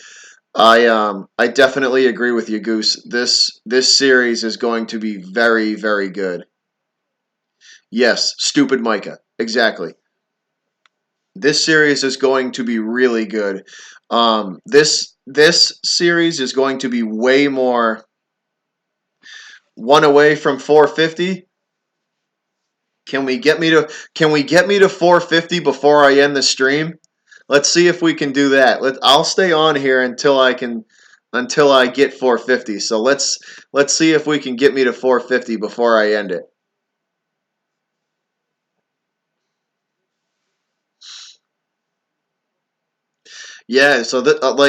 I definitely agree with you, Goose. This series is going to be very, very good. Yes, stupid Micah. Exactly. This series is going to be really good. This series is going to be way more one away from 450. Can we get me to 450 before I end the stream? Let's see if we can do that. I'll stay on here until I get 450. So let's see if we can get me to 450 before I end it. Yeah, so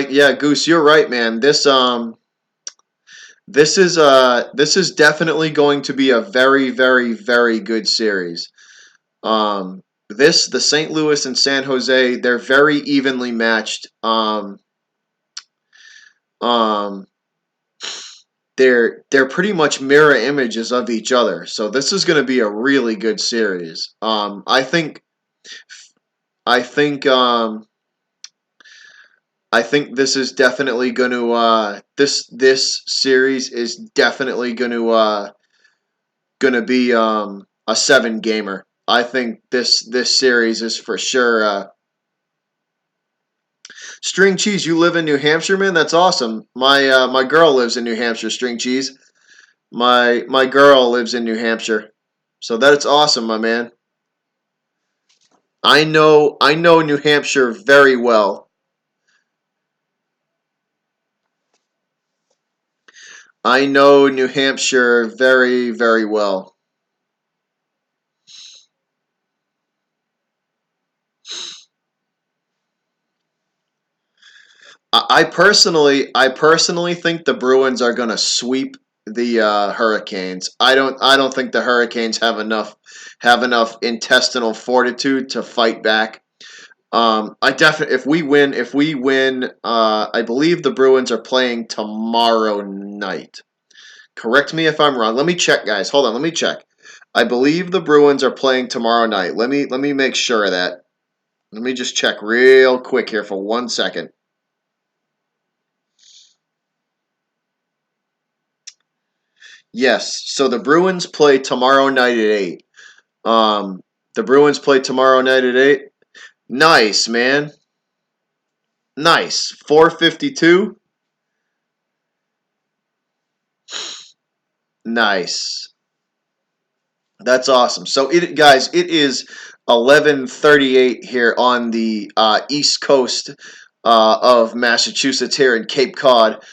yeah, Goose, you're right, man. This is definitely going to be a very, very, very good series. The St. Louis and San Jose, they're very evenly matched. Um, they're pretty much mirror images of each other. So this is going to be a really good series. I think I think this is definitely going to this series is definitely going to be a 7 gamer. I think this series is for sure. String cheese, you live in New Hampshire, man. That's awesome. My girl lives in New Hampshire. String cheese. My girl lives in New Hampshire, so that's awesome, my man. I know New Hampshire very well. I know New Hampshire very, very well. I personally think the Bruins are going to sweep the Hurricanes. I don't think the Hurricanes have enough intestinal fortitude to fight back. I definitely if we win, I believe the Bruins are playing tomorrow night. Correct me if I'm wrong. Let me check, guys. Hold on, let me check. I believe the Bruins are playing tomorrow night. Let me make sure of that. Let me just check real quick here for 1 second. Yes, so the Bruins play tomorrow night at 8. Um, the Bruins play tomorrow night at 8. Nice, man. Nice. 452. Nice. That's awesome. So guys, it is 11:38 here on the East Coast of Massachusetts here in Cape Cod,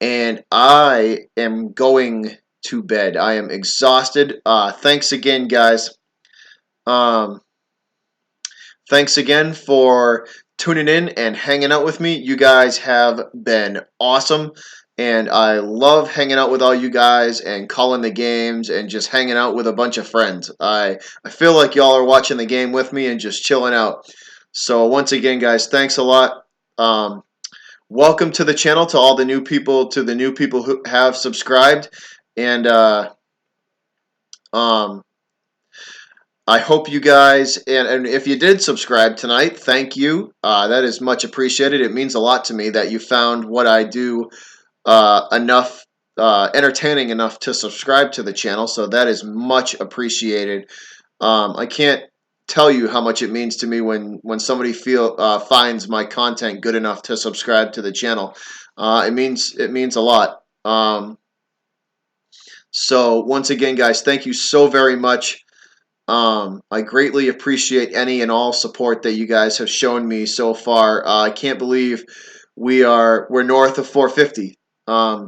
and I am going to bed. I am exhausted. Thanks again, guys. Um, Thanks again for tuning in and hanging out with me. You guys have been awesome. And I love hanging out with all you guys and calling the games and just hanging out with a bunch of friends. I feel like y'all are watching the game with me and just chilling out. So once again, guys, thanks a lot. Um, Welcome to the channel to all the new people, to the new people who have subscribed. And um, I hope you guys, and if you did subscribe tonight, thank you. That is much appreciated. It means a lot to me that you found what I do enough entertaining enough to subscribe to the channel. So that is much appreciated. I can't tell you how much it means to me when somebody finds my content good enough to subscribe to the channel. It means a lot. So once again, guys, thank you so very much. I greatly appreciate any and all support that you guys have shown me so far. I can't believe we're north of 450.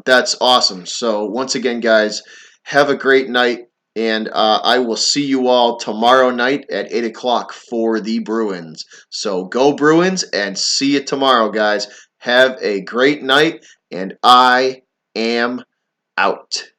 That's awesome. So once again, guys, have a great night, and I will see you all tomorrow night at 8 o'clock for the Bruins. So go Bruins, and see you tomorrow, guys. Have a great night, and I am out.